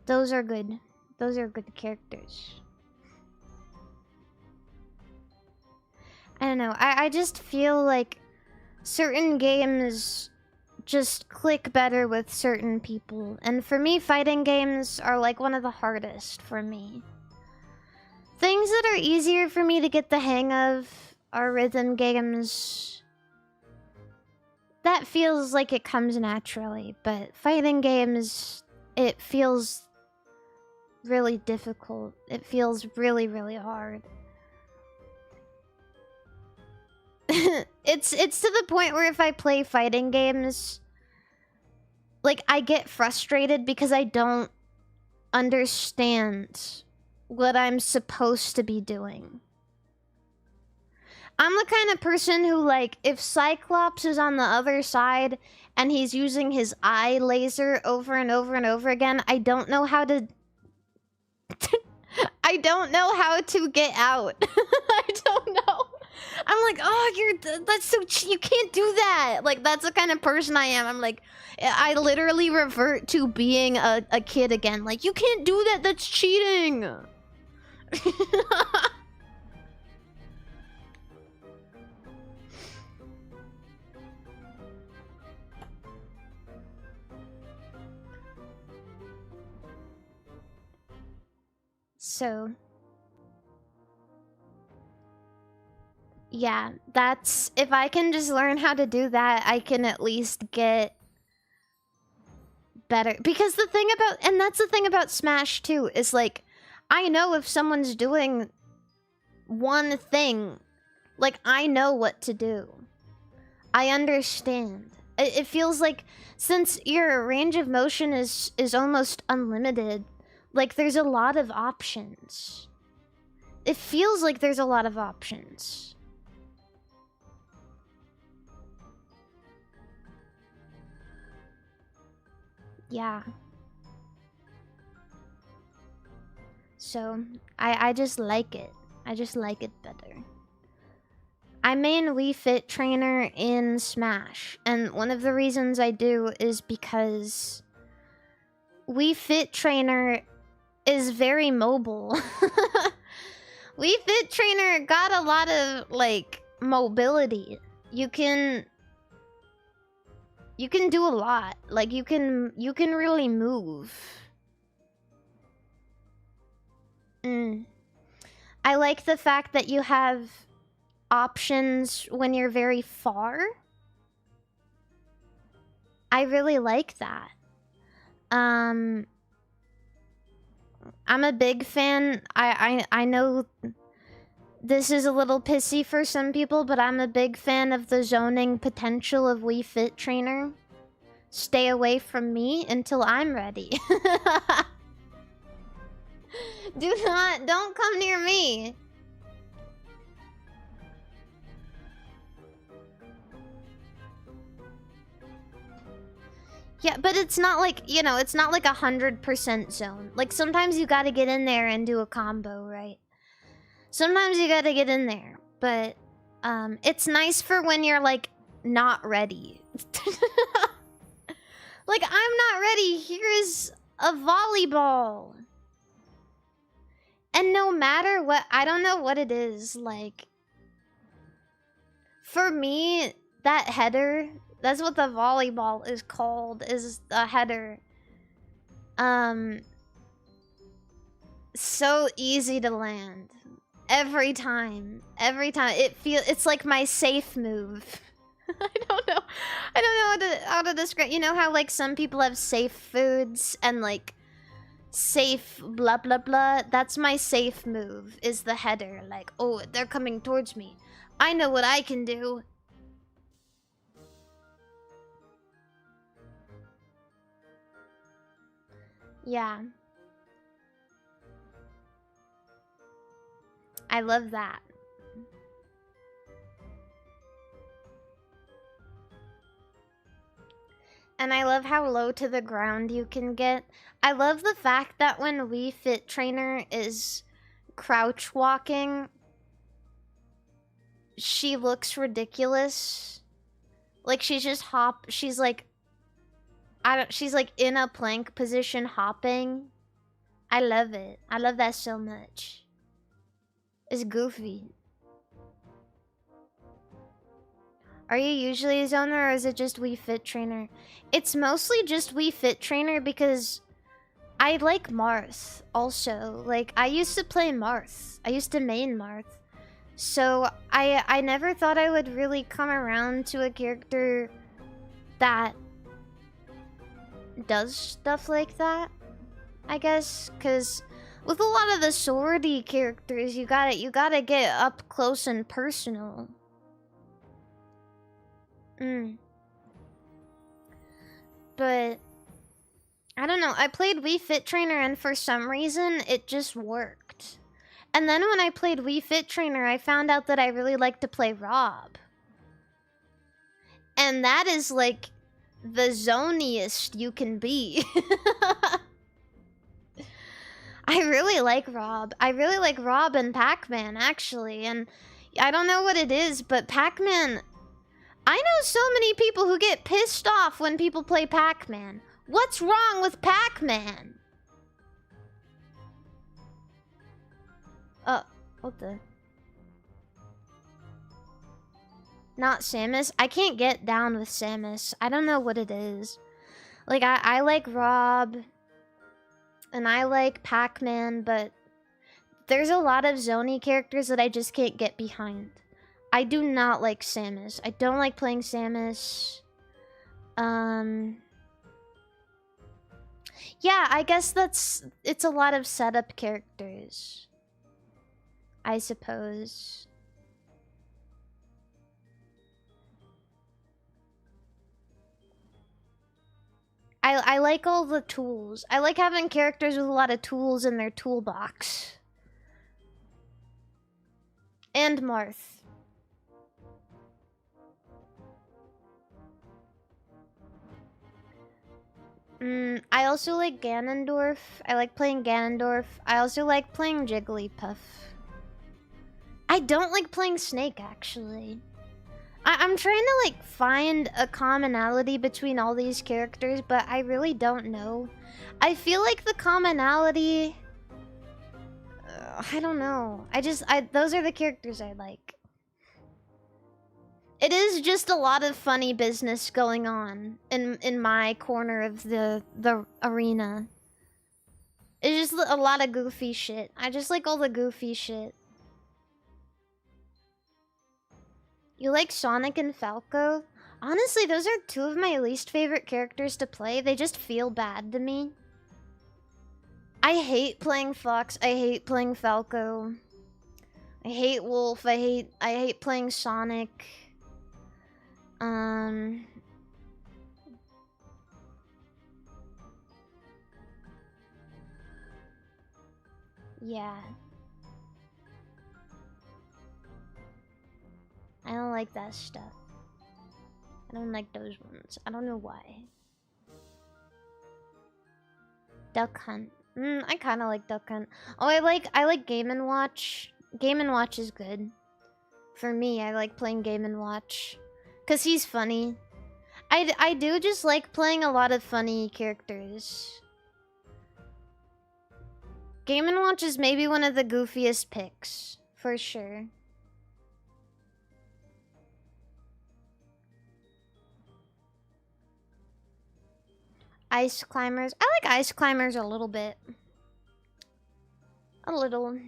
Those are good. Those are good characters. I don't know. I just feel like certain games just click better with certain people. And for me, fighting games are like one of the hardest for me. Things that are easier for me to get the hang of are rhythm games. That feels like it comes naturally, but fighting games, it feels really difficult. It feels really, really hard. It's to the point where if I play fighting games, like, I get frustrated because I don't understand what I'm supposed to be doing. I'm the kind of person who, like, if Cyclops is on the other side and he's using his eye laser over and over and over again, I don't know how to... I don't know how to get out. I don't know. I'm like, oh, that's so you can't do that. Like, that's the kind of person I am. I'm like, I literally revert to being a kid again. Like, you can't do that. That's cheating. So, yeah, that's... If I can just learn how to do that, I can at least get better. Because the thing about... And that's the thing about Smash, too, is, like, I know if someone's doing one thing, like, I know what to do. I understand. It feels like, since your range of motion is almost unlimited, like, there's a lot of options. It feels like there's a lot of options. Yeah. So, I just like it. I just like it better. I main Wii Fit Trainer in Smash, and one of the reasons I do is because Wii Fit Trainer is very mobile. Wii Fit Trainer got a lot of, like, mobility. You can do a lot. Like, you can really move. I like the fact that you have options when you're very far. I really like that. I'm a big fan. I know this is a little pissy for some people, but I'm a big fan of the zoning potential of Wii Fit Trainer. Stay away from me until I'm ready. Don't come near me. Yeah, but it's not like, you know, it's not like 100% zone. Like, sometimes you gotta get in there and do a combo, right? Sometimes you gotta get in there, but it's nice for when you're, like, not ready. Like, I'm not ready. Here's a volleyball. And no matter what, I don't know what it is, like... For me, that header, that's what the volleyball is called, is a header. So easy to land. Every time. Every time. It's like my safe move. I don't know how to describe. You know how, like, some people have safe foods and, like, safe blah blah blah? That's my safe move, is the header. Like, oh, they're coming towards me. I know what I can do. Yeah. I love that. And I love how low to the ground you can get. I love the fact that when Wii Fit Trainer is crouch walking, she looks ridiculous. Like, she's just she's like, she's like in a plank position hopping. I love it. I love that so much. It's goofy. Are you usually a zoner, or is it just Wii Fit Trainer? It's mostly just Wii Fit Trainer because I like Marth also. Like, I used to play Marth. I used to main Marth. So I never thought I would really come around to a character that does stuff like that, I guess, because with a lot of the swordy characters, you gotta get up close and personal. But I don't know, I played Wii Fit Trainer and for some reason it just worked. And then when I played Wii Fit Trainer, I found out that I really like to play Rob. And that is like the zoniest you can be. I really like Rob. I really like Rob and Pac-Man, actually. And I don't know what it is, but Pac-Man... I know so many people who get pissed off when people play Pac-Man. What's wrong with Pac-Man? What the... Not Samus? I can't get down with Samus. I don't know what it is. Like, I like Rob... And I like Pac-Man, but there's a lot of Zony characters that I just can't get behind. I do not like Samus. I don't like playing Samus. Yeah, I guess it's a lot of setup characters, I suppose. I like all the tools. I like having characters with a lot of tools in their toolbox. And Marth. I also like Ganondorf. I like playing Ganondorf. I also like playing Jigglypuff. I don't like playing Snake, actually. I'm trying to, like, find a commonality between all these characters, but I really don't know. I feel like the commonality... I don't know. Those are the characters I like. It is just a lot of funny business going on in my corner of the arena. It's just a lot of goofy shit. I just like all the goofy shit. You like Sonic and Falco? Honestly, those are two of my least favorite characters to play. They just feel bad to me. I hate playing Fox. I hate playing Falco. I hate Wolf. I hate playing Sonic. Yeah. I don't like that stuff. I don't like those ones. I don't know why. Duck Hunt. I kind of like Duck Hunt. Oh, I like Game & Watch. Game & Watch is good. For me, I like playing Game & Watch. Because he's funny. I do just like playing a lot of funny characters. Game & Watch is maybe one of the goofiest picks. For sure. Ice Climbers. I like Ice Climbers a little bit. A little.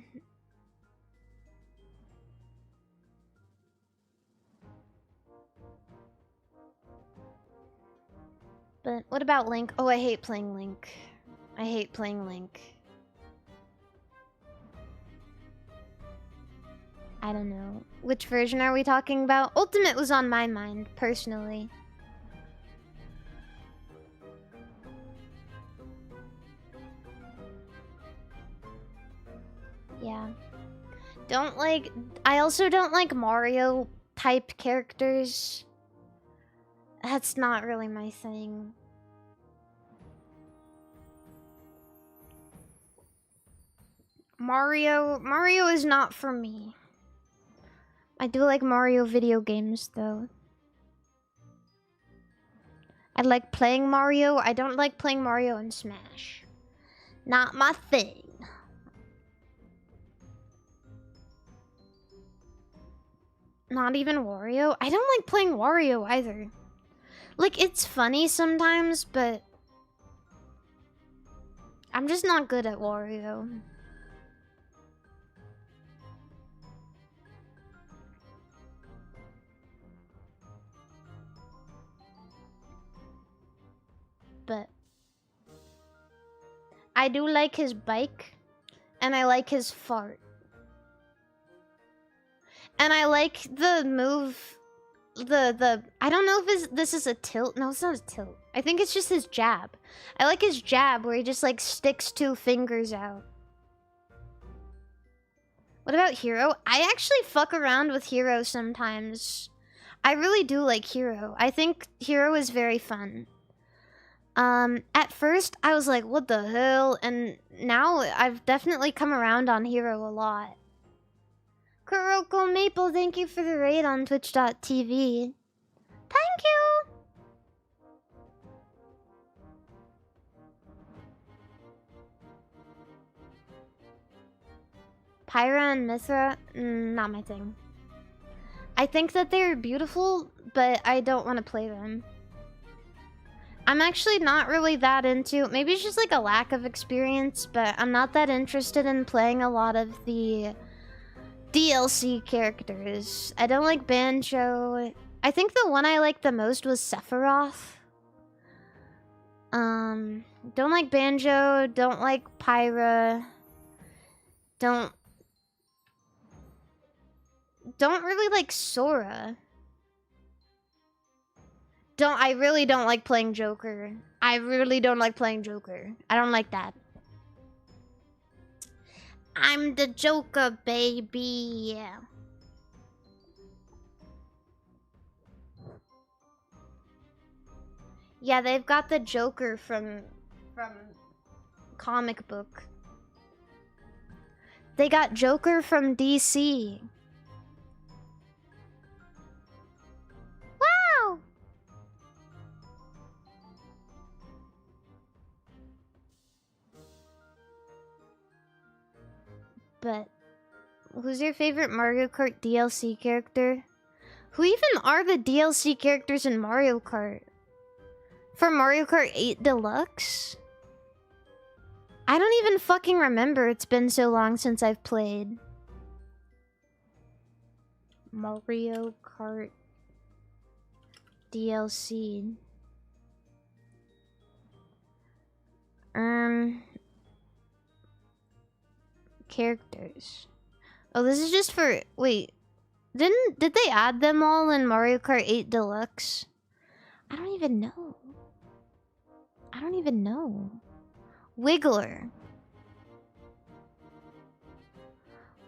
But what about Link? Oh, I hate playing Link. I hate playing Link. I don't know. Which version are we talking about? Ultimate was on my mind, personally. Yeah. I also don't like Mario type characters. That's not really my thing. Mario is not for me. I do like Mario video games, though. I like playing Mario. I don't like playing Mario in Smash. Not my thing. Not even Wario? I don't like playing Wario either. Like, it's funny sometimes, but... I'm just not good at Wario. But... I do like his bike. And I like his fart. And I like the move, I don't know if this is a tilt. No, it's not a tilt. I think it's just his jab. I like his jab where he just like sticks two fingers out. What about Hero? I actually fuck around with Hero sometimes. I really do like Hero. I think Hero is very fun. At first I was like, what the hell? And now I've definitely come around on Hero a lot. Kuroko Maple, thank you for the raid on twitch.tv. Thank you! Pyra and Mithra? Not my thing. I think that they're beautiful, but I don't want to play them. I'm actually not really that into... Maybe it's just like a lack of experience, but I'm not that interested in playing a lot of the DLC characters. I don't like Banjo. I think the one I liked the most was Sephiroth. Don't like Banjo, don't like Pyra. Don't really like Sora. I really don't like playing Joker. I really don't like playing Joker. I don't like that. I'm the Joker, baby. Yeah, they've got the Joker from comic book. They got Joker from DC. Wow! But who's your favorite Mario Kart DLC character? Who even are the DLC characters in Mario Kart? For Mario Kart 8 Deluxe? I don't even fucking remember. It's been so long since I've played. Mario Kart DLC. Characters. Oh, this is just for... Wait. Did they add them all in Mario Kart 8 Deluxe? I don't even know. I don't even know. Wiggler.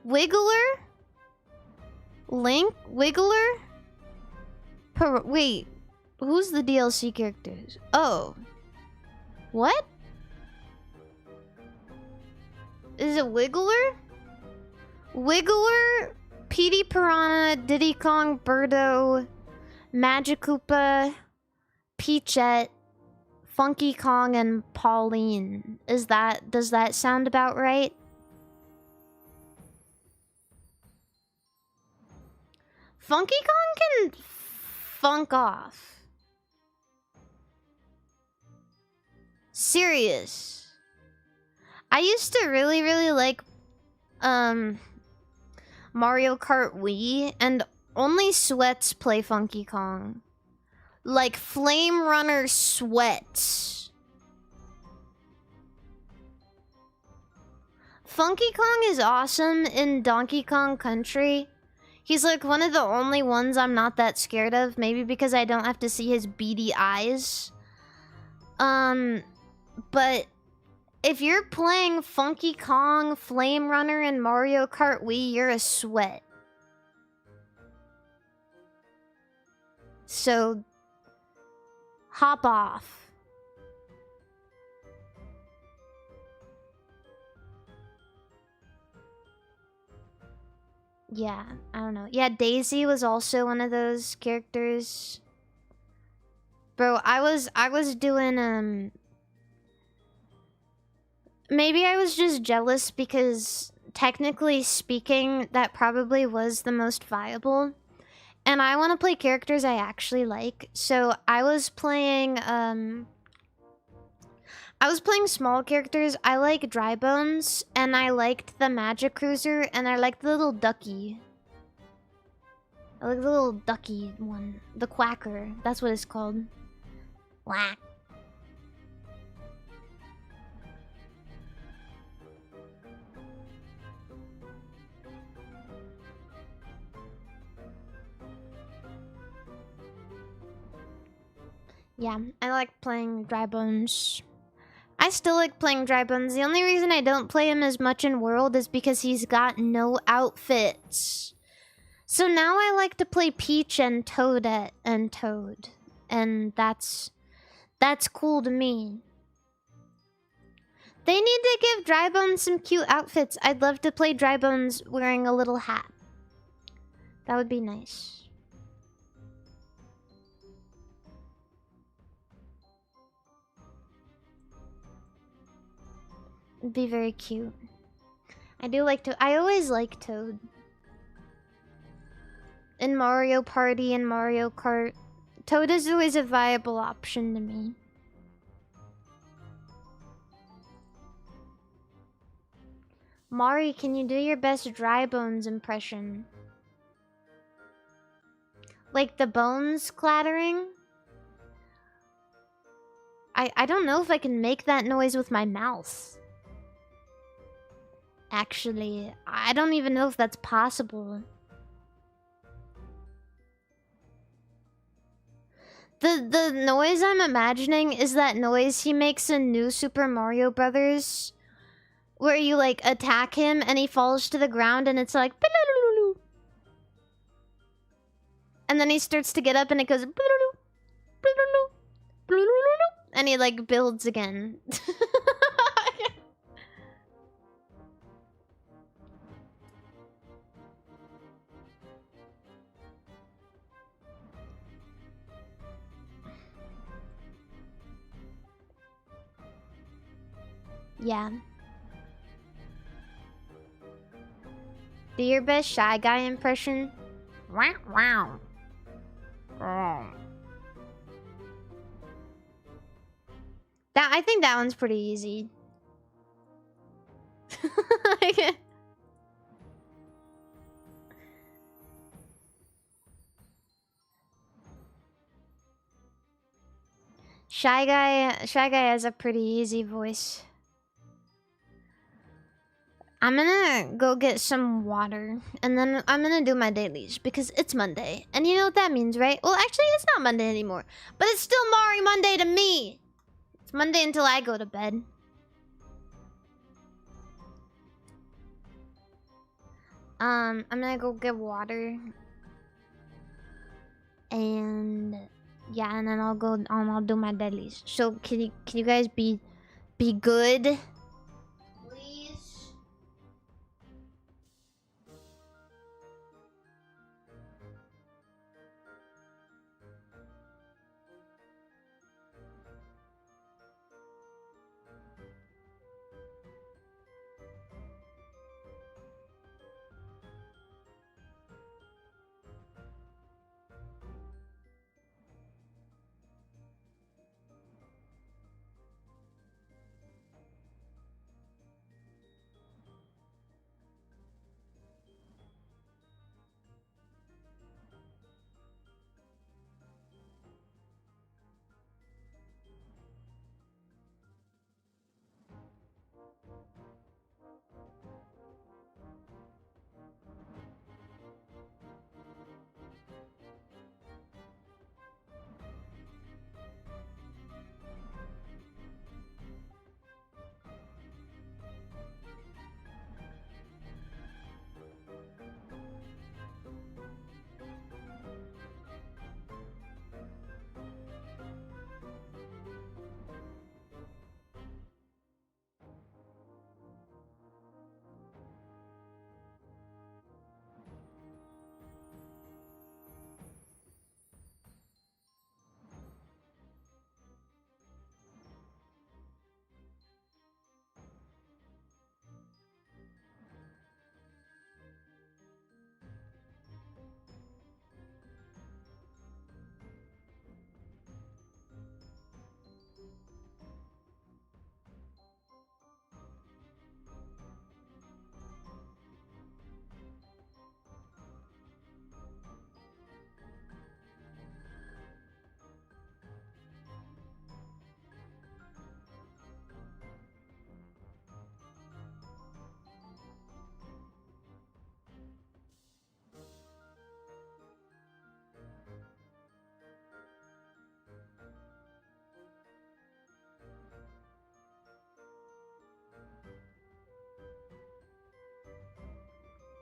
Wiggler? Link? Wiggler? Wait. Who's the DLC characters? Oh. What? Is it Wiggler? Wiggler, Petey Piranha, Diddy Kong, Birdo, Magikoopa, Peachette, Funky Kong, and Pauline. Does that sound about right? Funky Kong can funk off. Serious. I used to really, really like Mario Kart Wii, and only Sweats play Funky Kong. Like Flame Runner Sweats. Funky Kong is awesome in Donkey Kong Country. He's like one of the only ones I'm not that scared of, maybe because I don't have to see his beady eyes. But if you're playing Funky Kong, Flame Runner, and Mario Kart Wii, you're a sweat. So, hop off. Yeah, I don't know. Yeah, Daisy was also one of those characters. Bro, I was doing, maybe I was just jealous because, technically speaking, that probably was the most viable. And I want to play characters I actually like. So I was playing small characters. I like Dry Bones, and I liked the Magic Cruiser, and I liked the little ducky. I like the little ducky one. The Quacker. That's what it's called. Quack. Yeah, I like playing Dry Bones. I still like playing Dry Bones. The only reason I don't play him as much in World is because he's got no outfits. So now I like to play Peach and Toadette and Toad. And that's cool to me. They need to give Dry Bones some cute outfits. I'd love to play Dry Bones wearing a little hat. That would be nice. It'd be very cute. I do like Toad. I always like Toad. In Mario Party and Mario Kart, Toad is always a viable option to me. Mari, can you do your best Dry Bones impression? Like the bones clattering? I don't know if I can make that noise with my mouth. Actually, I don't even know if that's possible. The noise I'm imagining is that noise he makes in New Super Mario Brothers, where you like attack him and he falls to the ground and it's like, and then he starts to get up and it goes, and he like builds again. Yeah. Do your best Shy Guy impression. Wow, wow. I think that one's pretty easy. Shy Guy has a pretty easy voice. I'm gonna go get some water, and then I'm gonna do my dailies, because it's Monday. And you know what that means, right? Well, actually, it's not Monday anymore. But it's still Mari Monday to me! It's Monday until I go to bed. I'm gonna go get water. And... yeah, and then I'll go I'll do my dailies. So, can you guys be good?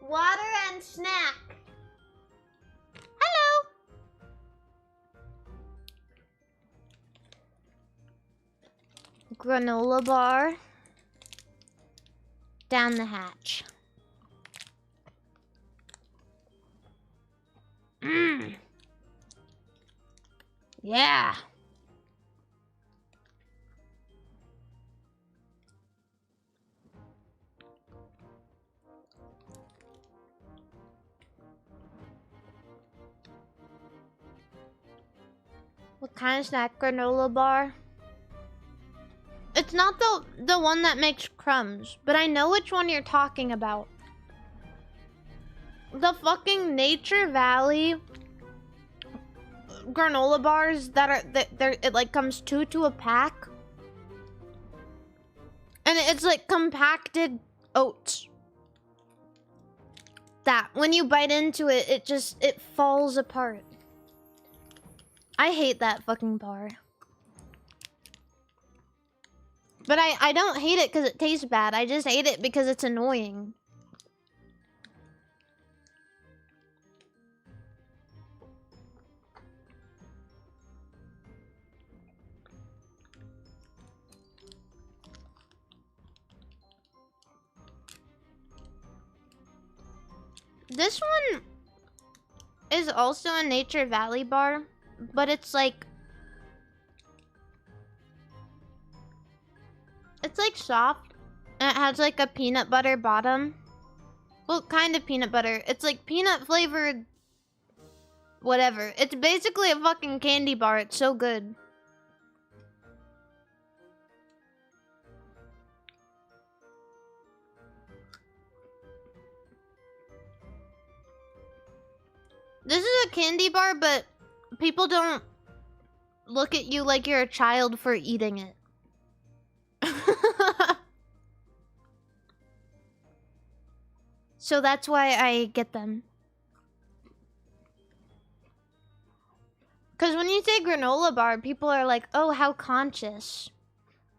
Water and snack. Hello. Granola bar. Down the hatch. Mmm. Yeah. What kind of snack? Granola bar? It's not the one that makes crumbs, but I know which one you're talking about. The fucking Nature Valley granola bars that are it like comes two to a pack. And it's like compacted oats. That when you bite into it, it falls apart. I hate that fucking bar. But I don't hate it because it tastes bad. I just hate it because it's annoying. This one is also a Nature Valley bar, but it's like soft and it has like a peanut butter bottom. Well, kind of peanut butter. It's like peanut flavored whatever. It's basically a fucking candy bar. It's so good. This is a candy bar, but people don't look at you like you're a child for eating it. So that's why I get them. Because when you say granola bar, people are like, oh, how conscious.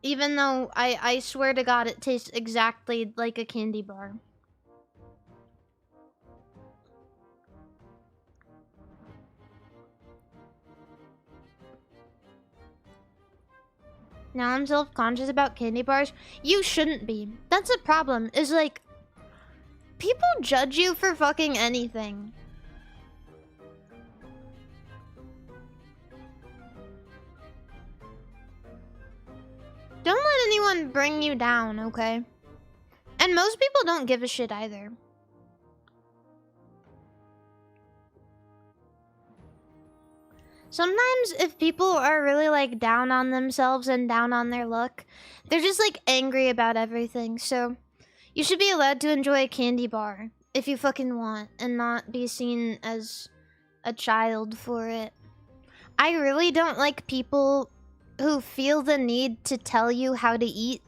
Even though I swear to God, it tastes exactly like a candy bar. Now I'm self-conscious about candy bars. You shouldn't be. That's a problem. Is like, people judge you for fucking anything. Don't let anyone bring you down, okay? And most people don't give a shit either. Sometimes if people are really like down on themselves and down on their luck, they're just like angry about everything. So you should be allowed to enjoy a candy bar if you fucking want and not be seen as a child for it. I really don't like people who feel the need to tell you how to eat.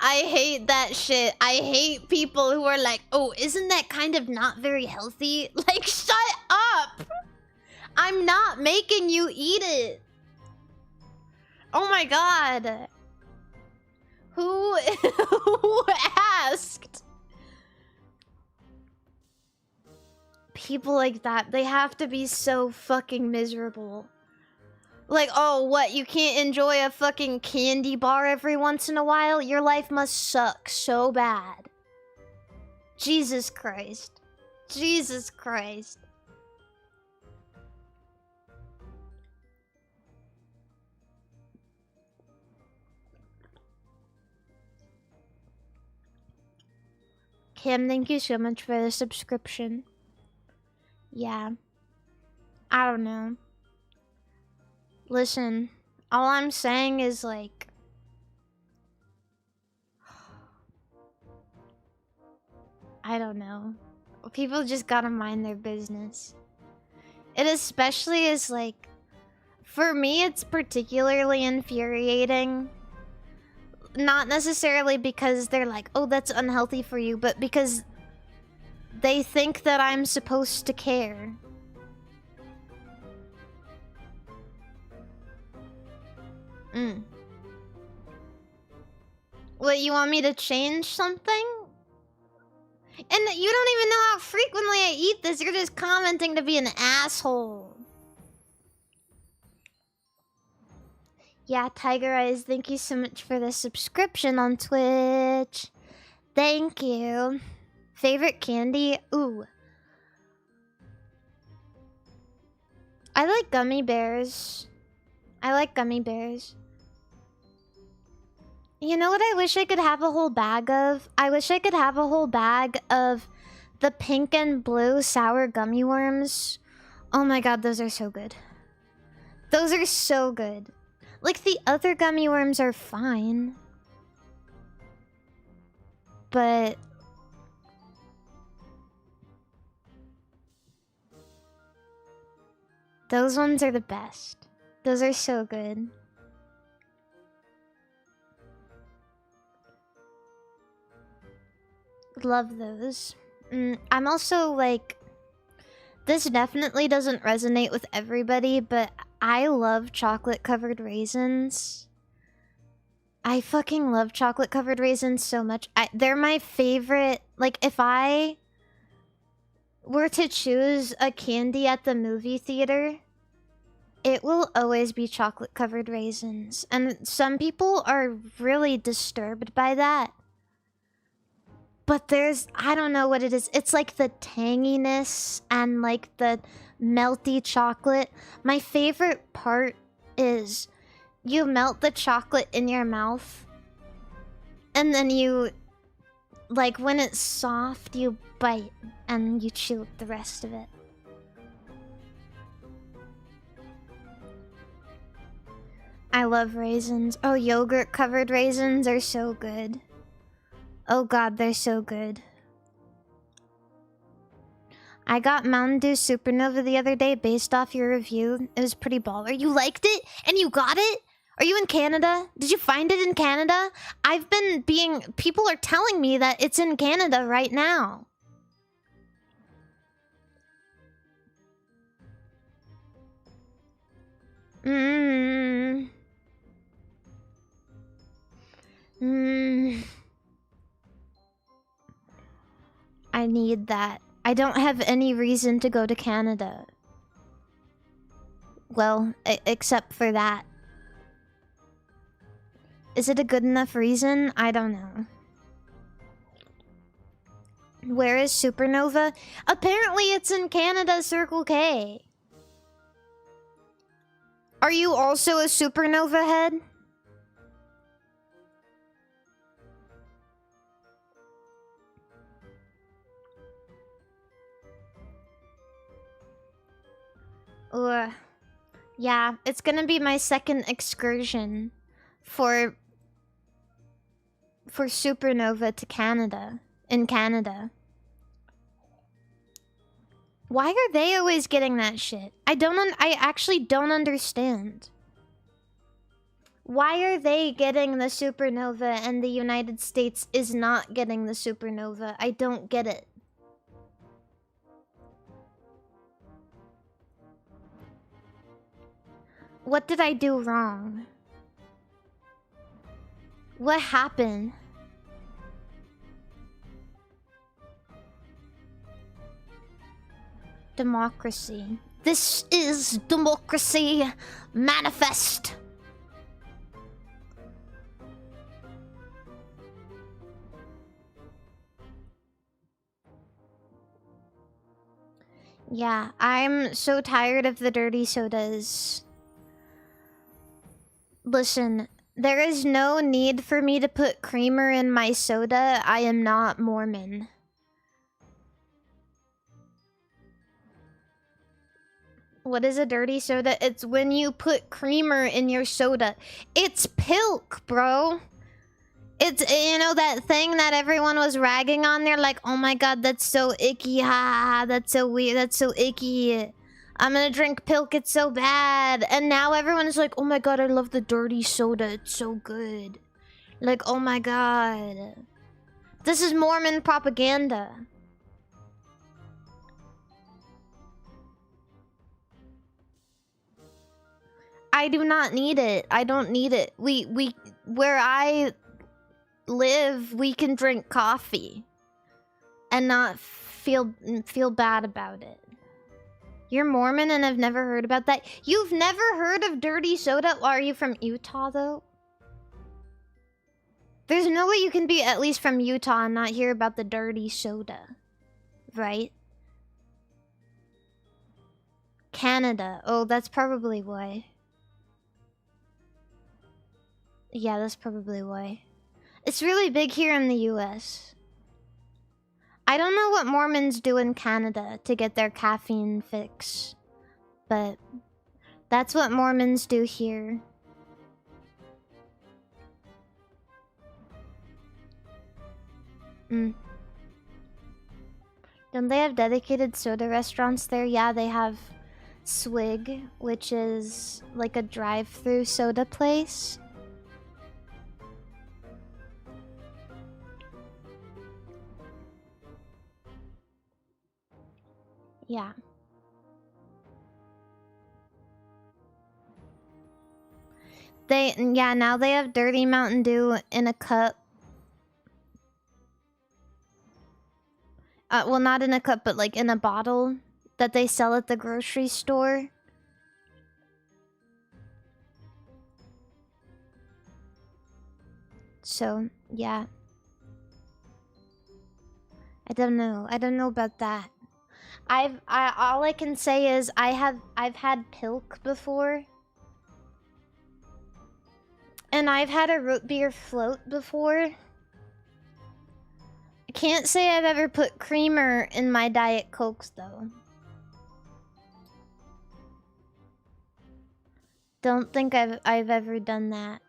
I hate that shit. I hate people who are like, oh, isn't that kind of not very healthy? Like, shut up! I'm not making you eat it. Oh my god. Who asked? People like that, they have to be so fucking miserable. Like, oh, what? You can't enjoy a fucking candy bar every once in a while? Your life must suck so bad. Jesus Christ. Jesus Christ. Kim, thank you so much for the subscription. Yeah. I don't know. Listen, all I'm saying is like, I don't know. People just gotta mind their business. It especially is like, for me, it's particularly infuriating. Not necessarily because they're like, oh, that's unhealthy for you, but because they think that I'm supposed to care. What, you want me to change something? And you don't even know how frequently I eat this. You're just commenting to be an asshole. Yeah, Tiger Eyes, thank you so much for the subscription on Twitch. Thank you. Favorite candy? Ooh. I like gummy bears. I like gummy bears. You know what I wish I could have a whole bag of? I wish I could have a whole bag of the pink and blue sour gummy worms. Oh my god, those are so good. Those are so good. Like, the other gummy worms are fine. But... those ones are the best. Those are so good. Love those. I'm also like... this definitely doesn't resonate with everybody, but I love chocolate-covered raisins. I fucking love chocolate-covered raisins so much. They're my favorite... like, if I were to choose a candy at the movie theater, it will always be chocolate-covered raisins. And some people are really disturbed by that. But there's... I don't know what it is. It's like the tanginess and like the melty chocolate. My favorite part is you melt the chocolate in your mouth. And then you... like, when it's soft, you bite and you chew the rest of it. I love raisins. Oh, yogurt-covered raisins are so good. Oh god, they're so good. I got Mountain Dew Supernova the other day based off your review. It was pretty baller. You liked it? And you got it? Are you in Canada? Did you find it in Canada? I've been being... people are telling me that it's in Canada right now. I need that. I don't have any reason to go to Canada. Well, except for that. Is it a good enough reason? I don't know. Where is Supernova? Apparently it's in Canada, Circle K. Are you also a Supernova head? Yeah, it's gonna be my second excursion for Supernova to Canada. In Canada. Why are they always getting that shit? I actually don't understand. Why are they getting the Supernova and the United States is not getting the Supernova? I don't get it. What did I do wrong? What happened? Democracy. This is democracy manifest. Yeah, I'm so tired of the dirty sodas. Listen, there is no need for me to put creamer in my soda. I am not Mormon. What is a dirty soda? It's when you put creamer in your soda. It's pilk, bro. It's, you know, that thing that everyone was ragging on there? Like, oh my god, that's so icky. Ha ha ha, that's so weird. That's so icky. I'm gonna drink pilk, it's so bad. And now everyone is like, oh my god, I love the dirty soda. It's so good. Like, oh my god. This is Mormon propaganda. I do not need it. I don't need it. Where I live, we can drink coffee and not feel bad about it. You're Mormon and I've never heard about that. You've never heard of dirty soda? Well, are you from Utah, though? There's no way you can be at least from Utah and not hear about the dirty soda. Right? Canada. Oh, that's probably why. Yeah, that's probably why. It's really big here in the US. I don't know what Mormons do in Canada to get their caffeine fix, but that's what Mormons do here. Don't they have dedicated soda restaurants there? Yeah, they have Swig, which is like a drive-through soda place. Yeah. Yeah, now they have dirty Mountain Dew in a cup. Well, not in a cup, but like in a bottle that they sell at the grocery store. So, yeah. I don't know. I don't know about that. All I can say is I've had Pilk before. And I've had a root beer float before. I can't say I've ever put creamer in my Diet Cokes, though. Don't think I've ever done that.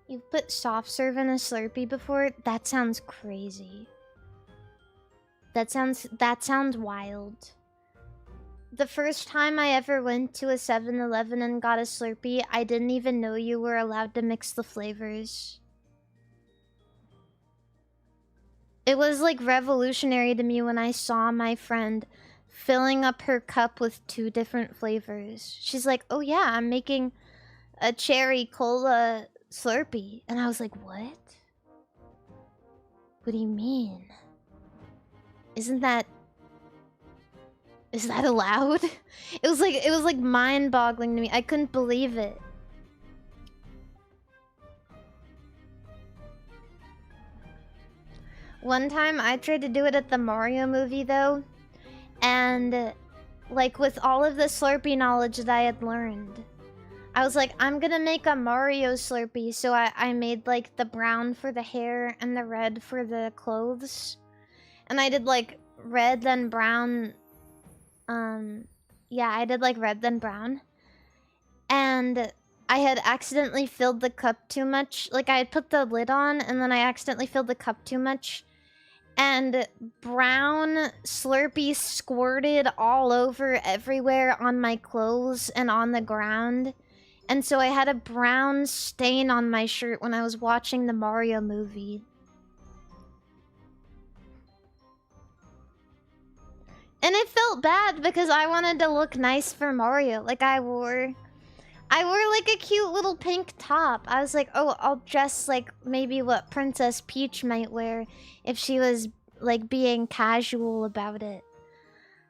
You've put soft serve in a Slurpee before? That sounds crazy. That sounds wild. The first time I ever went to a 7-Eleven and got a Slurpee, I didn't even know you were allowed to mix the flavors. It was like revolutionary to me when I saw my friend filling up her cup with 2 different flavors. She's like, "Oh yeah, I'm making a cherry cola Slurpee." And I was like, "What? What do you mean? Is that allowed?" It was like mind-boggling to me. I couldn't believe it. One time I tried to do it at the Mario movie though, and like with all of the Slurpee knowledge that I had learned, I was like, I'm gonna make a Mario Slurpee. So I made like the brown for the hair and the red for the clothes. And I did like red then brown. Yeah, I did like red then brown. And I had accidentally filled the cup too much. Like I had put the lid on and then I accidentally filled the cup too much. And brown Slurpee squirted all over everywhere on my clothes and on the ground. And so I had a brown stain on my shirt when I was watching the Mario movie. And it felt bad because I wanted to look nice for Mario. Like I wore like a cute little pink top. I was like, oh, I'll dress like maybe what Princess Peach might wear if she was like being casual about it.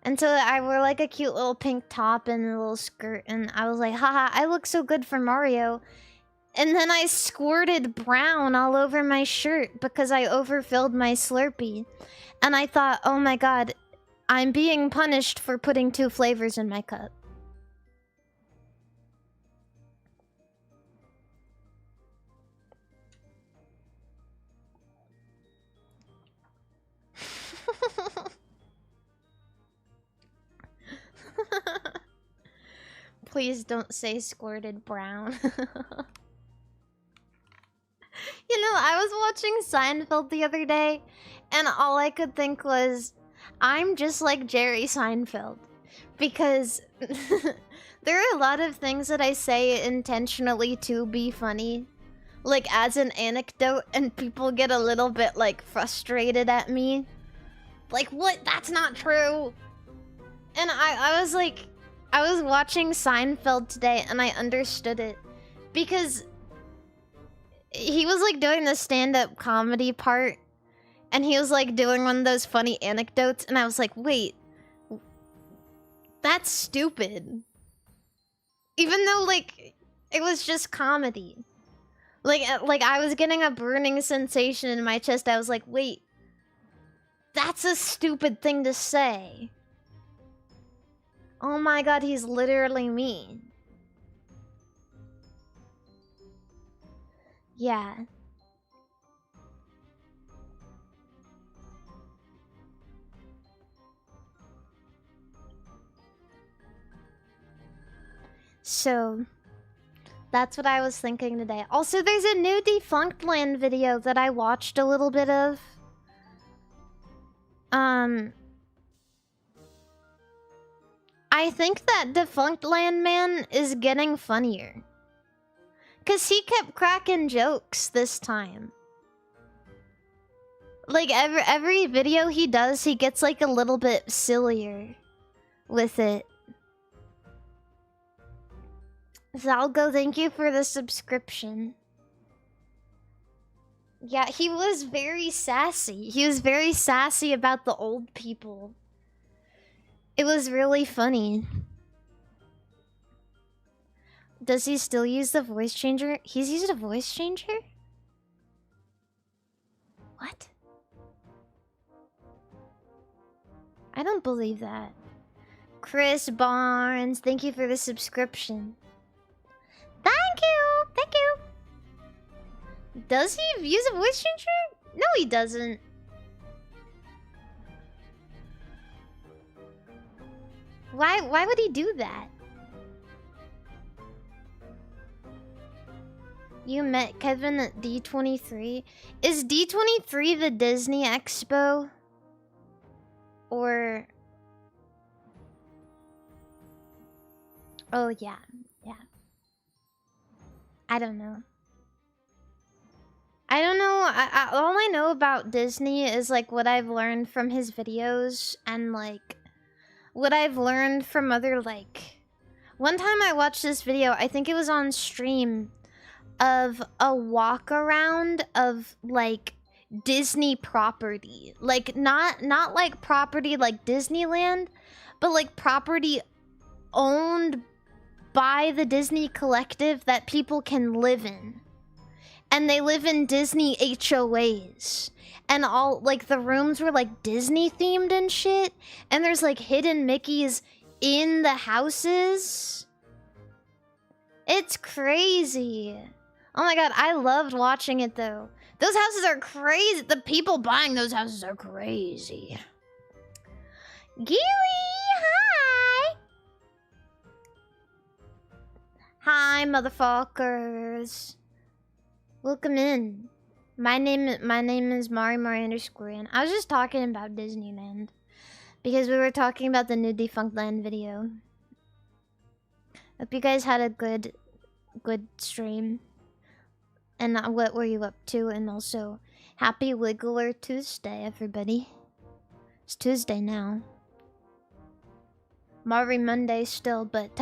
And so I wore like a cute little pink top and a little skirt, and I was like, haha, I look so good for Mario. And then I squirted brown all over my shirt because I overfilled my Slurpee. And I thought, oh my god, I'm being punished for putting 2 flavors in my cup. Please don't say squirted brown. You know, I was watching Seinfeld the other day, and all I could think was, I'm just like Jerry Seinfeld. Because there are a lot of things that I say intentionally to be funny, like as an anecdote, and people get a little bit like frustrated at me. Like, what? That's not true. And I was like, I was watching Seinfeld today and I understood it. Because he was like doing the stand-up comedy part. And he was like doing one of those funny anecdotes. And I was like, wait, that's stupid. Even though like, it was just comedy. Like I was getting a burning sensation in my chest. I was like, wait, that's a stupid thing to say. Oh my god, he's literally mean. Yeah. So, that's what I was thinking today. Also, there's a new Defunct Land video that I watched a little bit of. I think that Defunct Land Man is getting funnier. 'Cause he kept cracking jokes this time. Like, every video he does, he gets like a little bit sillier with it. Zalgo, thank you for the subscription. Yeah, he was very sassy. He was very sassy about the old people. It was really funny. Does he still use the voice changer? He's used a voice changer? What? I don't believe that. Chris Barnes, thank you for the subscription. Thank you! Thank you! Does he use a voice changer? No, he doesn't. Why would he do that? You met Kevin at D23? Is D23 the Disney Expo? Or... Oh, yeah. Yeah. I don't know. I don't know. All I know about Disney is, like, what I've learned from his videos and, like, what I've learned from other, like... One time I watched this video, I think it was on stream, of a walk around of, like, Disney property. Like, not like property like Disneyland, but, like, property owned by the Disney collective that people can live in. And they live in Disney HOAs. And all, like, the rooms were, like, Disney themed and shit. And there's, like, hidden Mickeys in the houses. It's crazy. Oh my god, I loved watching it, though. Those houses are crazy. The people buying those houses are crazy. Gilly, hi! Hi, motherfuckers. Welcome in. My name is MARIMARI_, and I was just talking about Disneyland. Because we were talking about the new Defunct Land video. Hope you guys had a good stream. And what were you up to? And also, happy Wiggler Tuesday, everybody. It's Tuesday now. Mari Monday still, but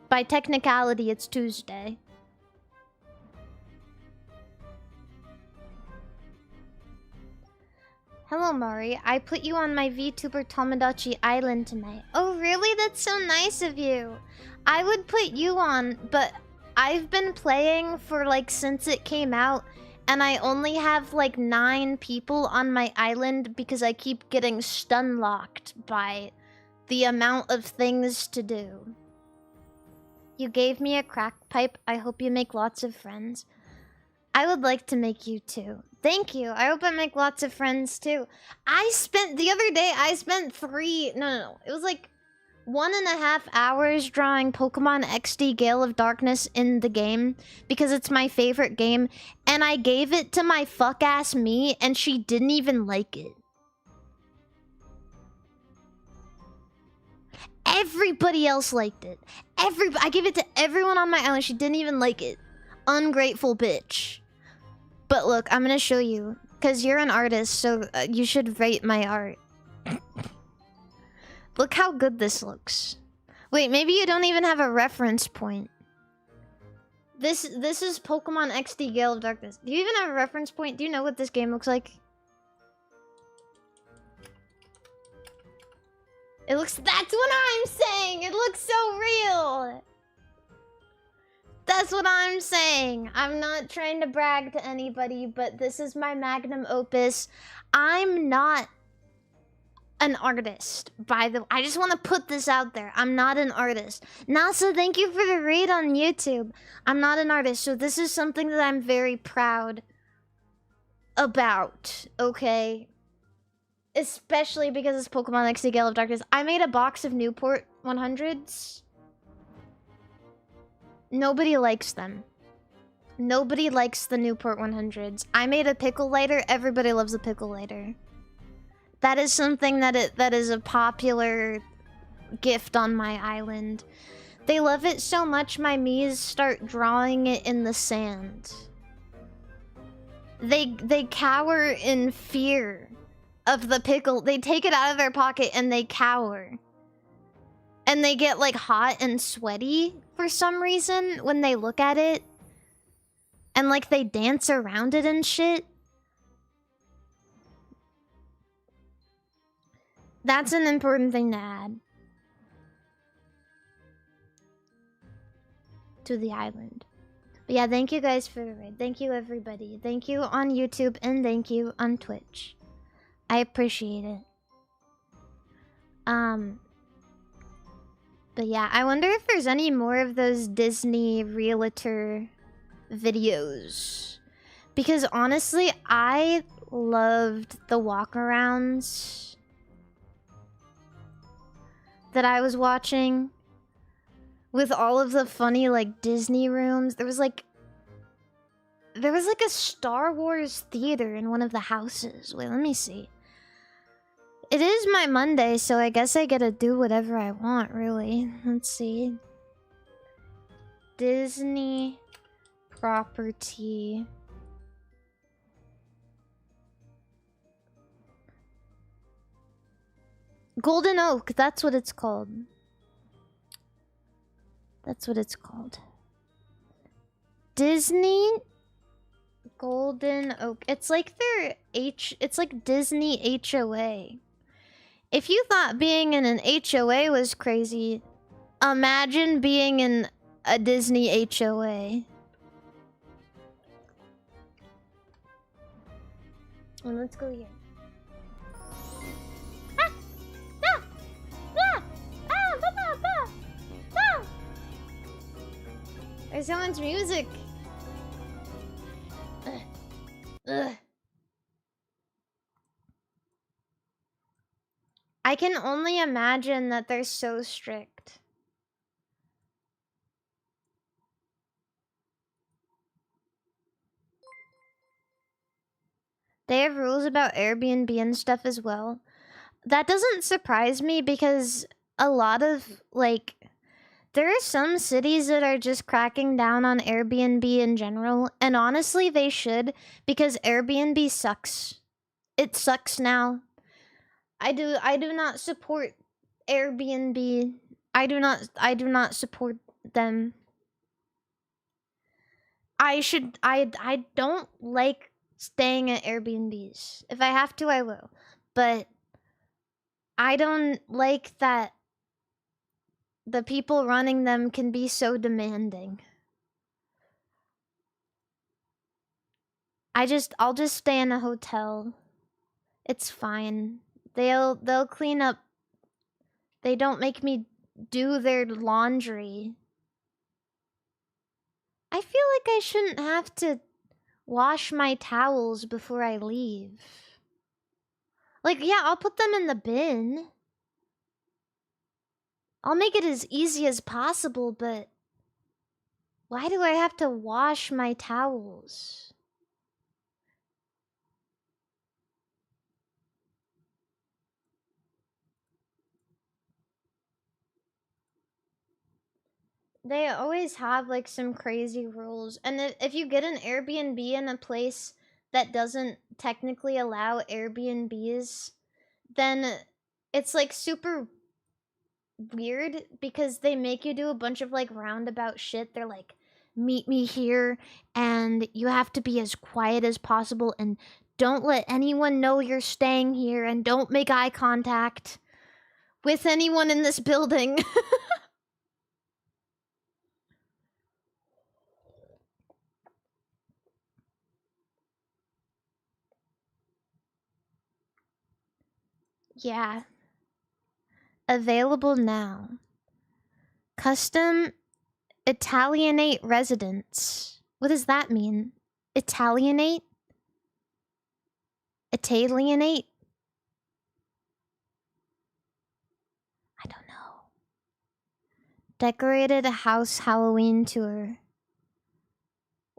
by technicality, it's Tuesday. Hello, Mari. I put you on my VTuber Tomodachi Island tonight. Oh, really? That's so nice of you. I would put you on, but I've been playing for, like, since it came out, and I only have, like, 9 people on my island because I keep getting stun-locked by the amount of things to do. You gave me a crack pipe. I hope you make lots of friends. I would like to make you too. Thank you. I hope I make lots of friends too. The other day, I spent no. It was like 1.5 hours drawing Pokemon XD Gale of Darkness in the game because it's my favorite game. And I gave it to my fuck-ass me and she didn't even like it. Everybody else liked it. I gave it to everyone on my island. She didn't even like it. Ungrateful bitch. But look, I'm gonna show you. Because you're an artist, so you should rate my art. Look how good this looks. Wait, maybe you don't even have a reference point. This is Pokemon XD Gale of Darkness. Do you even have a reference point? Do you know what this game looks like? It looks... That's what I'm saying! It looks so real! That's what I'm saying. I'm not trying to brag to anybody, but this is my magnum opus. I'm not an artist, by the way. I just want to put this out there. I'm not an artist. NASA, thank you for the raid on YouTube. I'm not an artist, so this is something that I'm very proud about, okay? Especially because it's Pokemon XD Gale of Darkness. I made a box of Newport 100s. Nobody likes them. Nobody likes the Newport 100s. I made a pickle lighter. Everybody loves a pickle lighter. That is something that is a popular gift on my island. They love it so much my Miis start drawing it in the sand. They cower in fear of the pickle. They take it out of their pocket and they cower. And they get like hot and sweaty for some reason when they look at it. And like they dance around it and shit. That's an important thing to add to the island. But yeah, thank you guys for the raid. Thank you, everybody. Thank you on YouTube and thank you on Twitch. I appreciate it. But yeah, I wonder if there's any more of those Disney realtor videos. Because honestly, I loved the walkarounds that I was watching with all of the funny like Disney rooms. There was like a Star Wars theater in one of the houses. Wait, let me see. It is my Monday, so I guess I get to do whatever I want, really. Let's see. Disney property. Golden Oak, that's what it's called. That's what it's called. Disney Golden Oak. It's like it's like Disney HOA. If you thought being in an HOA was crazy, imagine being in a Disney HOA. Well, let's go here. There's so much music. Ugh. I can only imagine that they're so strict. They have rules about Airbnb and stuff as well. That doesn't surprise me because a lot of, like, there are some cities that are just cracking down on Airbnb in general. And honestly, they should, because Airbnb sucks. It sucks now. I do not support Airbnb. I do not support them. I don't like staying at Airbnbs. If I have to, I will. But I don't like that the people running them can be so demanding. I'll just stay in a hotel. It's fine. They'll clean up. They don't make me do their laundry. I feel like I shouldn't have to wash my towels before I leave. Like, yeah, I'll put them in the bin. I'll make it as easy as possible, but why do I have to wash my towels? They always have like some crazy rules. And if you get an Airbnb in a place that doesn't technically allow Airbnbs, then it's like super weird because they make you do a bunch of like roundabout shit. They're like, meet me here and you have to be as quiet as possible and don't let anyone know you're staying here and don't make eye contact with anyone in this building. Yeah. Available now. Custom Italianate residence. What does that mean? Italianate? Italianate? I don't know. Decorated a house Halloween tour.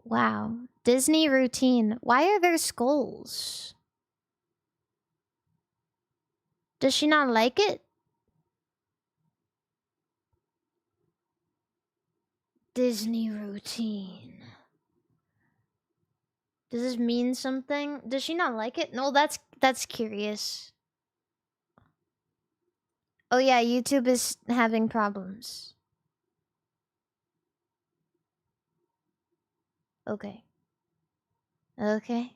Wow. Disney routine. Why are there skulls? Does she not like it? Disney routine. Does this mean something? Does she not like it? No, that's curious. Oh yeah, YouTube is having problems. Okay. Okay.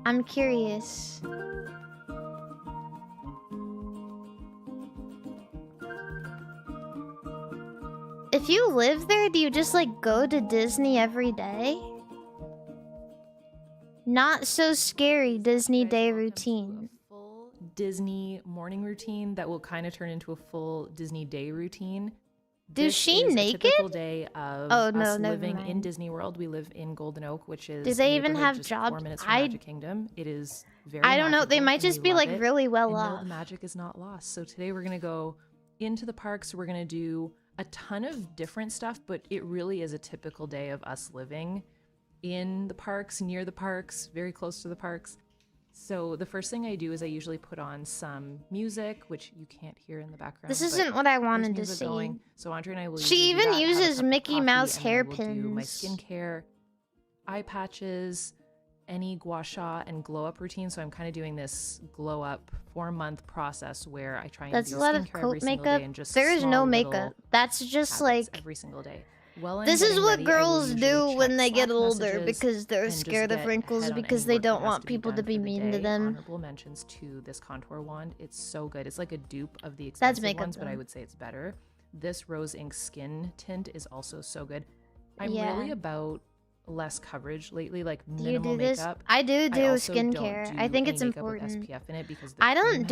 I'm curious. If you live there, do you just like go to Disney every day? Not so scary Disney day routine. Full Disney morning routine that will kind of turn into a full Disney day routine. Is she naked? A typical day of us living in Disney World. We live in Golden Oak, which is do they even have jobs? 4 minutes from Magic Kingdom. It is very I don't know. They might just be like really well off. No, the magic is not lost. So today we're gonna go into the parks. We're gonna do a ton of different stuff, but it really is a typical day of us living in the parks, near the parks, very close to the parks. So the first thing I do is I usually put on some music, which you can't hear in the background. This isn't what I wanted to see. Going. So Andre and I will. She even uses Mickey Mouse hairpins. My skincare, eye patches, any gua sha and glow up routine. So I'm kind of doing this glow up 4-month process where I try and that's do a lot skincare of coat every single makeup. day and just there is no makeup. That's just like every single day. Well, this is what girls do when they get older because they're scared of wrinkles because they don't want people to be mean to them. Honorable mentions to this contour wand. It's so good. It's like a dupe of the expensive ones, but I would say it's better. This Rose Ink Skin Tint is also so good. I'm really about less coverage lately, like minimal makeup. I do skincare. I think it's important. SPF in it because I don't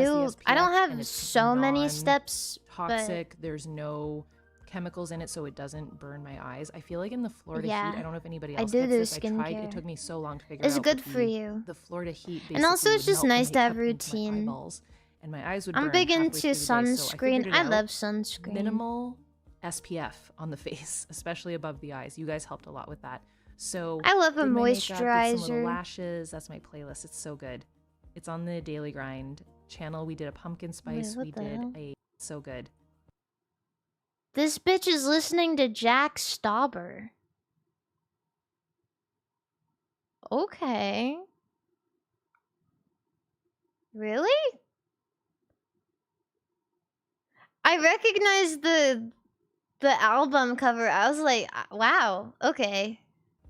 have so many steps. Toxic. There's no chemicals in it, so it doesn't burn my eyes. I feel like in the Florida heat, I don't know if anybody else gets this. I tried. It took me so long to figure out. It's good for you. The Florida heat, and also it's just nice to have routine. And my eyes would. I'm big into sunscreen. I love sunscreen. Minimal SPF on the face, especially above the eyes. You guys helped a lot with that. So I love a moisturizer. Some little lashes. That's my playlist. It's so good. It's on the Daily Grind channel. We did a pumpkin spice. So good. This bitch is listening to Jack Stauber. Okay. Really? I recognized the album cover. I was like, wow, okay.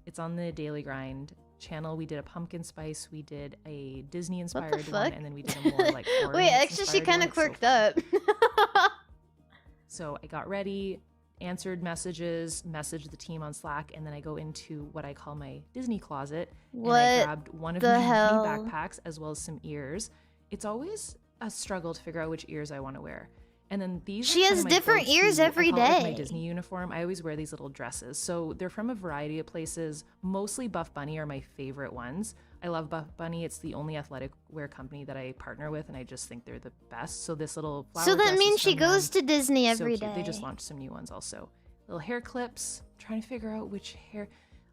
It's on the Daily Grind channel. We did a pumpkin spice. We did a Disney inspired one, and then we did a more like wait, actually she kind of quirked up. So I got ready, answered messages, messaged the team on Slack, and then I go into what I call my Disney closet. And I grabbed one of my mini backpacks as well as some ears. It's always a struggle to figure out which ears I want to wear. And then these she has different ears every day. My Disney uniform. I always wear these little dresses. So they're from a variety of places. Mostly Buff Bunny are my favorite ones. I love Buff Bunny. It's the only athletic wear company that I partner with, and I just think they're the best. So this little flower so that dress means is she goes to Disney every day. They just launched some new ones also. Little hair clips. I'm trying to figure out which hair.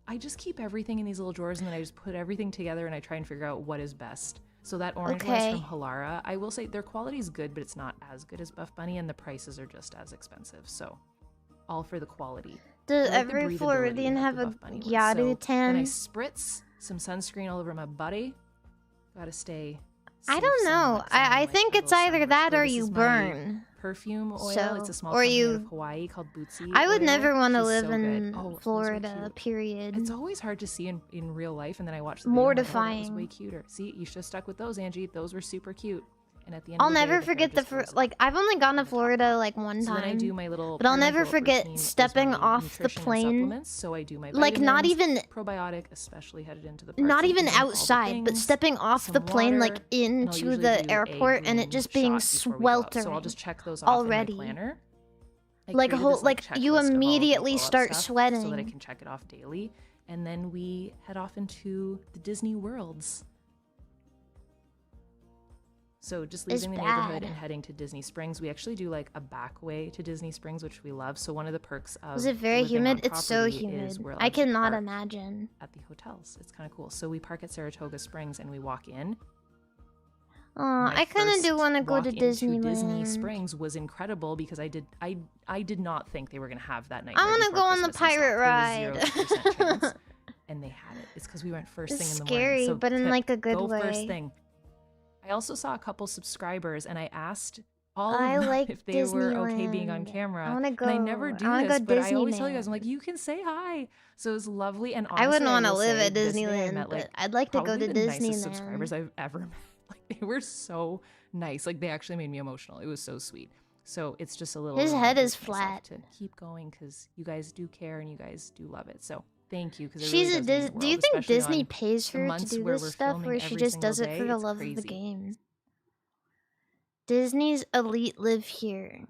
I just keep everything in these little drawers, and then I just put everything together, and I try and figure out what is best. So that orange one is from Halara. I will say their quality is good, but it's not as good as Buff Bunny, and the prices are just as expensive. So all for the quality. Does I like every the Floridian breathability of have the a Buff Bunny one. Yadu So tan? then I spritz some sunscreen all over my body. Gotta stay I safe don't know. somewhat, 'cause I like think a it's little either summer that spray. or This you is my burn. perfume oil. So, It's a small or company out you- of Hawaii called Bootsy I would Oil. never want to She's live so good. in Oh, those are Florida, cute. period. It's always hard to see in real life, and then I watched the video, I'm like, oh, that was Mortifying. way cuter. See, you should have stuck with those, Angie. Those were super cute. And at the end I'll of the day, never the hair forget the just grows like up I've only gone to on the top Florida part. like one So then I time, do my little but I'll part of my never go-up forget routine is stepping my off the nutrition and plane. supplements. So I do my Like not vitamins, even probiotic, especially headed into the parks, not I'm even eating all the outside, but things, stepping off some the plane like water, and I'll into usually the do a airport and it green just being shot before we go up. So I'll sweltering just check those off already. in my planner. I Like a created whole this, like you checklist of all of my immediately glow-up start stuff sweating. so that I can check it off daily, and then we head off into the Disney worlds. So just It's leaving the neighborhood bad. and heading to Disney Springs. We actually do like a back way to Disney Springs, which we love. So one of the perks of Was it very living on humid? It's so property humid. is we're I allowed to cannot park imagine. at the hotels. It's kind of cool. So we park at Saratoga Springs and we walk in. Oh, My I kind of do first want to go walk to into Disneyland. Disney Springs was incredible because I did not think they were gonna have that night. I want to go on the pirate ride. Chance, and they had it. It's because we went first It's thing in the scary, morning. So but in tip, like a good go way. first thing. I also saw a couple subscribers, and I asked all I of them like if they were okay being on Disneyland. camera. I want to go. And I never do I want to this, go but I always tell you Disneyland. guys, I'm like, you can say hi. So it was lovely, and honestly, I wouldn't want to will live say at this day I Disneyland, met, but I'd like to go probably to the nicest subscribers Disneyland. I've ever met. Like they were so nice. Like they actually made me emotional. It was so sweet. So it's just a little. His head reminder is to myself flat. to keep going because you guys do care and you guys do love it. So thank you. Because She's a Dis. Do you think Disney pays the her to months do where this we're stuff, filming or she every just single does it day, for the it's love of the crazy. game? Disney's elite live here.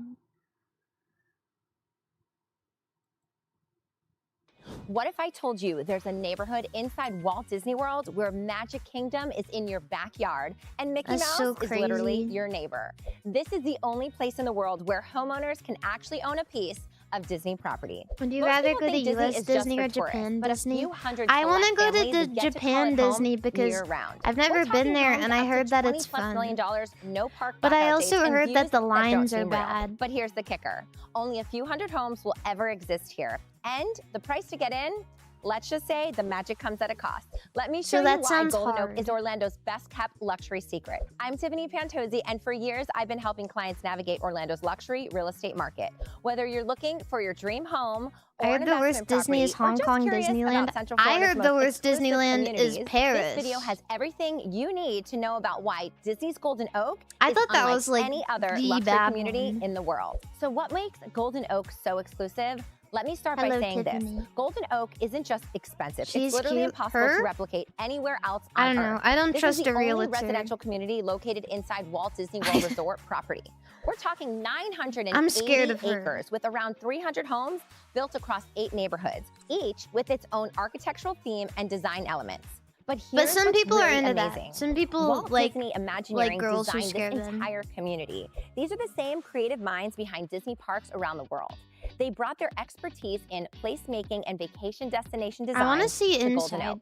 What if I told you there's a neighborhood inside Walt Disney World where Magic Kingdom is in your backyard and Mickey That's Mouse so is literally crazy. your neighbor? This is the only place in the world where homeowners can actually own a piece of Disney property. Would you Most rather people go to think Disney US is just Disney for or tourists, Japan but a Disney? few hundred I want to select go to families the get to call Japan it home Disney because year-round. I've We're never been talking there homes and I up to heard that it's $20+ fun. million, no park But I blackout also days, and heard that views the don't lines are seem real. bad. But here's the kicker. Only a few hundred homes will ever exist here. And the price to get in, let's just say the magic comes at a cost. Let me So show you that why sounds Golden hard. Oak is Orlando's best kept luxury secret. I'm Tiffany Pantozzi, and for years I've been helping clients navigate Orlando's luxury real estate market. Whether you're looking for your dream home I or heard an the worst investment Disney is property, or Hong just Kong curious about Disneyland. Central I Florida's heard the most worst exclusive Disneyland is communities, Paris. This video has everything you need to know about why Disney's Golden Oak I is thought that unlike was like any other the luxury bad community one. in the world. So what makes Golden Oak so exclusive? Let me start Hello, by saying Tiffany. this. Golden Oak isn't just expensive. She's it's literally cute. impossible Her? to replicate anywhere else I on don't know. Earth. I don't This trust is the a realtor. only residential community located inside Walt Disney World Resort property. We're talking 980 I'm scared of her. acres with around 300 homes built across 8 neighborhoods, each with its own architectural theme and design elements. But some what's people are really into amazing. that. Some people Walt like Disney Imagineering girls who designed scare this them. entire community. These are the same creative minds behind Disney parks around the world. They brought their expertise in placemaking and vacation destination design I want to see Golden inside. Oak.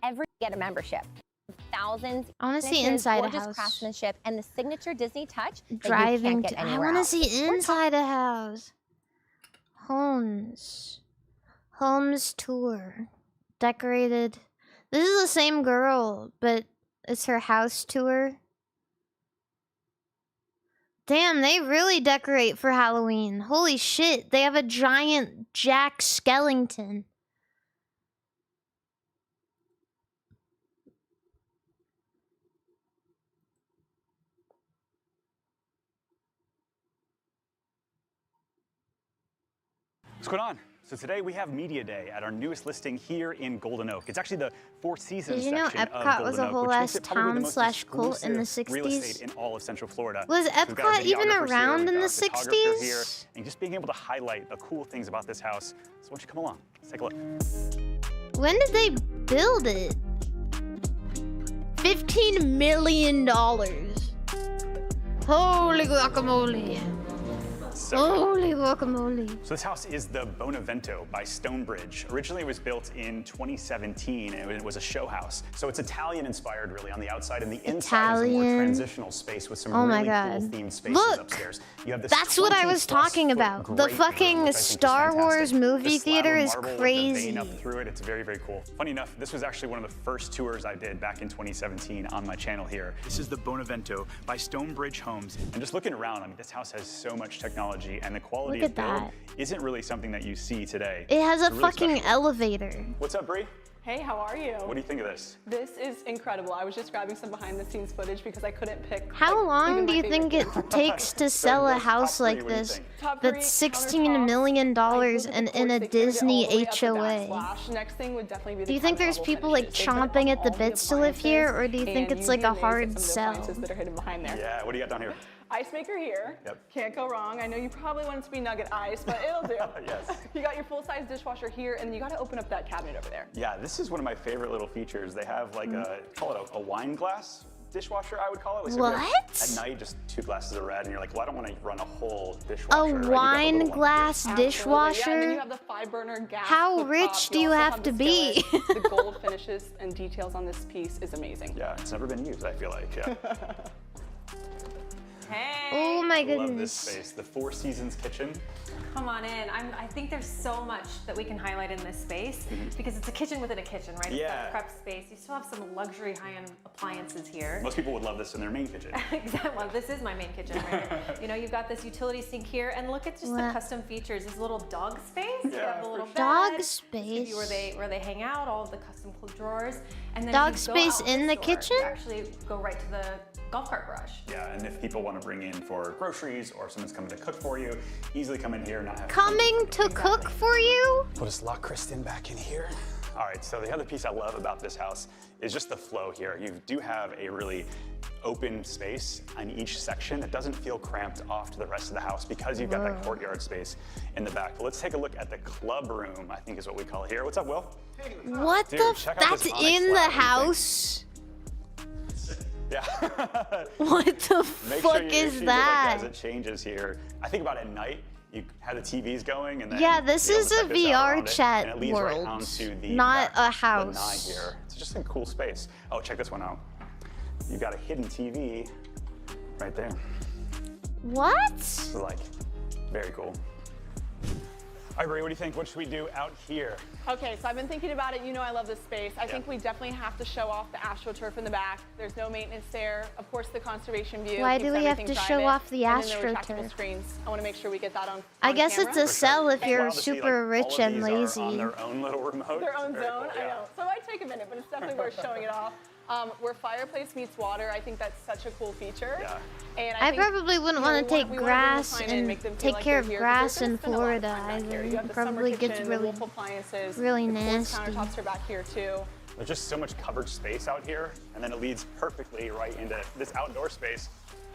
Every get a membership. Thousands. I want to see finishes, inside a gorgeous house. craftsmanship and the signature Disney touch that you Driving. can't get I anywhere want to else. see inside a house. Homes. Homes tour. Decorated. This is the same girl, but it's her house tour. Damn, they really decorate for Halloween. Holy shit, they have a giant Jack Skellington. What's going on? So today we have Media Day at our newest listing here in Golden Oak. It's actually the Four Seasons Did you know section of Epcot Golden was a Oak, whole which makes ass it probably the town most slash cult in the exclusive real 60s? estate in all of Central Florida. Was We've got a Epcot even videographer here, around we've in got the a photographer here, 60s? and just being able to highlight the cool things about this house. So why don't you come along? Let's take a look. When did they build it? $15 million. Holy guacamole. So Holy guacamole. So this house is the Bonavento by Stonebridge. Originally it was built in 2017 and it was a show house. So it's Italian inspired really on the outside, and the inside is a more transitional space with some really cool themed spaces upstairs. You have this That's what I was talking about. The fucking Star Wars movie theater is crazy. The vein up through it. It's very, very cool. Funny enough, this was actually one of the first tours I did back in 2017 on my channel here. This is the Bonavento by Stonebridge Homes. And just looking around, I mean, this house has so much technology, and the quality of build isn't really something that you see today. It has a fucking elevator. What's up, Bree? Hey, how are you? What do you think of this? This is incredible. I was just grabbing some behind the scenes footage because I couldn't pick. How long do you think it takes to sell a house like this that's $16 million and in a Disney HOA? Next thing would definitely be the do you think there's people like chomping at the bits to live here, or do you think it's like a hard sell? That are hidden behind there. Yeah, what do you got down here? Ice maker here. Yep. Can't go wrong. I know you probably want it to be nugget ice, but it'll do. Yes. You got your full-size dishwasher here, and then you got to open up that cabinet over there. Yeah, this is one of my favorite little features. They have like call it a wine glass dishwasher, I would call it. Like, what? At night, just 2 glasses of red, and you're like, well, I don't want to run a whole dishwasher. A wine glass dishwasher? Yeah, and then you have the 5-burner gas. How rich do you have to be? The gold finishes and details on this piece is amazing. Yeah, it's never been used, I feel like. Yeah. Hey. Oh my goodness. I love this space, the Four Seasons kitchen. Come on in. I think there's so much that we can highlight in this space because it's a kitchen within a kitchen, right? Yeah. It's got prep space. You still have some luxury high-end appliances here. Most people would love this in their main kitchen. Exactly. Well, this is my main kitchen, right? You know, you've got this utility sink here, and look at just the custom features. This little dog space. Yeah. You have the little dog bed, space. where they hang out. All of the custom drawers. And then dog if you go space out in the door, kitchen? You actually go right to the golf cart garage. Yeah, and if people want to bring in for groceries or someone's coming to cook for you, easily come in here and not have Coming to cook for you? We'll just lock Kristen back in here. All right, so the other piece I love about this house is just the flow here. You do have a really open space on each section. It doesn't feel cramped off to the rest of the house because you've got that courtyard space in the back. But let's take a look at the club room, I think is what we call it here. What's up, Will? What Dude, the? check out That's this onyx in the slab. house? Yeah. What the Make fuck sure you is do, that? Like, as it changes here. I think about at night, you have the TVs going, and then Yeah, this be able is to a check this out VR around it, chat and it leads world, right onto the not back a house. lanai here. It's just a cool space. Oh, check this one out. You've got a hidden TV right there. What? So, like, very cool. All right, Brie, what do you think? What should we do out here? Okay, so I've been thinking about it. You know I love this space. I think we definitely have to show off the AstroTurf in the back. There's no maintenance there. Of course, the conservation view. Why keeps do we have everything to show private. off the And then the AstroTurf? retractable screens. I want to make sure we get that on I guess camera. it's a sell if you're Wild to see, super like, rich all of and these are lazy. on their own little remote. Their own Very zone, cool, I know. So it might take a minute, but it's definitely worth showing it off. Where fireplace meets water, I think that's such a cool feature. Yeah. And I think, probably wouldn't want to take we wanna bring the grass client in, and make them feel take like care they're of here, 'cause grass they're in gonna spend a lot of Florida time back here. either. You have the summer Probably kitchen, gets the really, wolf appliances, really the quartz nasty. countertops are back here too. There's just so much covered space out here, and then it leads perfectly right into this outdoor space.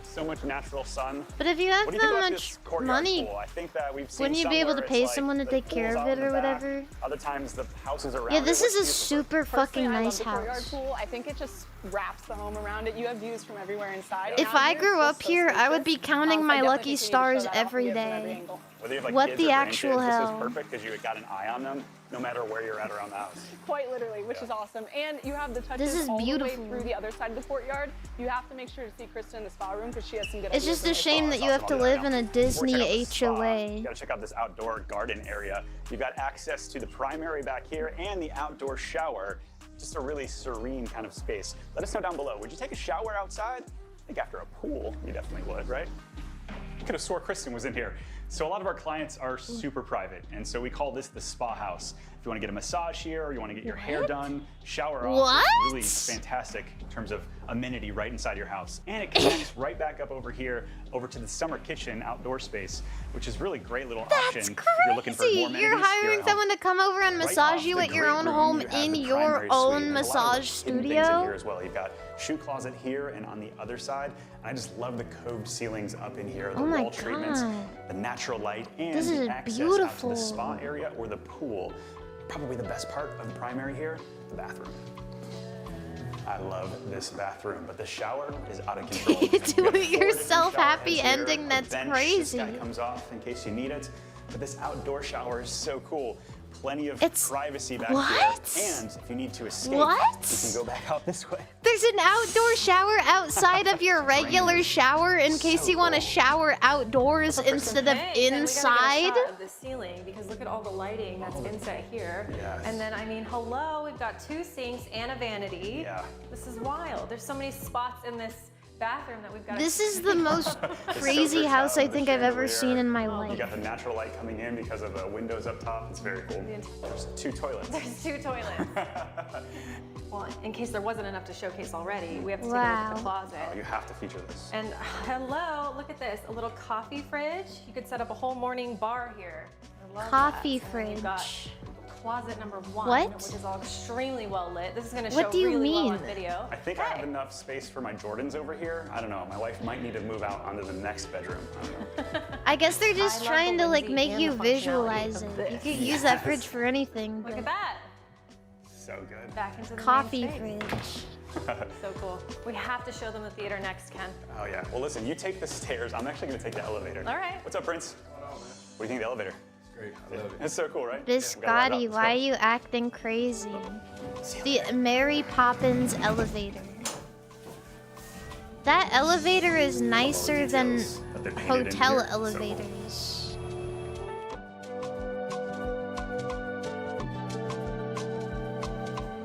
So much natural sun. But if you have What do you think that about much this courtyard money, pool? I think that we've seen wouldn't you be able to somewhere pay it's like someone to the take care pool's of out in it or the back. whatever? Other times the houses around Yeah, it. this What is do a you prefer? super Personally, fucking I love nice the courtyard house. pool. I think it just wraps the home around it. You have views from everywhere inside. If I grew up here, I would be counting my lucky stars every day. Whether you have like What kids the or actual grandkids, hell? This is perfect because you got an eye on them no matter where you're at around the house. Quite literally, which is awesome. And you have the touches This is all the beautiful. way through the other side of the courtyard. You have to make sure to see Kristen in the spa room because she has some good It's ideas just in a the shame spa. that you have to live in a Disney HOA. You gotta check out this outdoor garden area. You've got access to the primary back here and the outdoor shower. Just a really serene kind of space. Let us know down below. Would you take a shower outside? I think after a pool, you definitely would, right? You could have swore Kristen was in here. So a lot of our clients are super private, and so we call this the spa house. If you want to get a massage here, or you want to get your hair done, shower off, What? it's really fantastic in terms of amenity right inside your house. And it connects right back up over here, over to the summer kitchen outdoor space, which is really great little option That's if you're looking for more crazy! amenities. You're here hiring at home. someone to come over and Right massage off you the at your great own room, home you have in the your primary suite, own and a lot of massage hidden things in here studio? as well. You've got shoe closet here and on the other side. And I just love the coved ceilings up in here, the Oh my wall treatments, God. the natural light, and This is the access out to beautiful. the spa area or the pool. Probably the best part of the primary here, the bathroom. I love this bathroom, but the shower is out of control. Do it yourself happy shower heads ending, here. that's A bench, crazy. This guy comes off in case you need it. But this outdoor shower is so cool. Plenty of privacy back what? here. And if you need to escape, What? you can go back out this way. There's an outdoor shower outside of your regular shower in case you want to shower outdoors instead of inside. And we gotta get a shot of the ceiling because look at all the lighting that's inside here. Yes. And then, I mean, hello, we've got 2 sinks and a vanity. Yeah. This is wild. There's so many spots in this bathroom that we've got. This is the most crazy house I think I've ever seen in my You life. got the natural light coming in because of the windows up top. It's very cool. There's 2 toilets. There's 2 toilets. Well, in case there wasn't enough to showcase already, we have to take a look at the closet. Oh, you have to feature this. And hello, look at this, a little coffee fridge. You could set up a whole morning bar here. I love Coffee that. And then you've got fridge. closet number 1, What? which is all extremely well lit. This is going to show What do you really well on mean? video. I think I have enough space for my Jordans over here. I don't know. My wife might need to move out onto the next bedroom. I don't know. I guess they're just I love trying the to like whimsy make and you the functionality visualize of it. You this. could use that fridge for anything. Look But at that. So good. Back into the coffee main space. fridge. So cool. We have to show them the theater next, Ken. Oh yeah. Well, listen. You take the stairs. I'm actually gonna take the elevator. All right. What's up, Prince? What do you think of the elevator? Great, I love it. It's so cool, right? This Yeah, we gotta ride Scotty, up. why are Let's you acting crazy? go. The Mary Poppins elevator. That elevator is nicer than Details that they're painted in hotel here. So cool. elevators.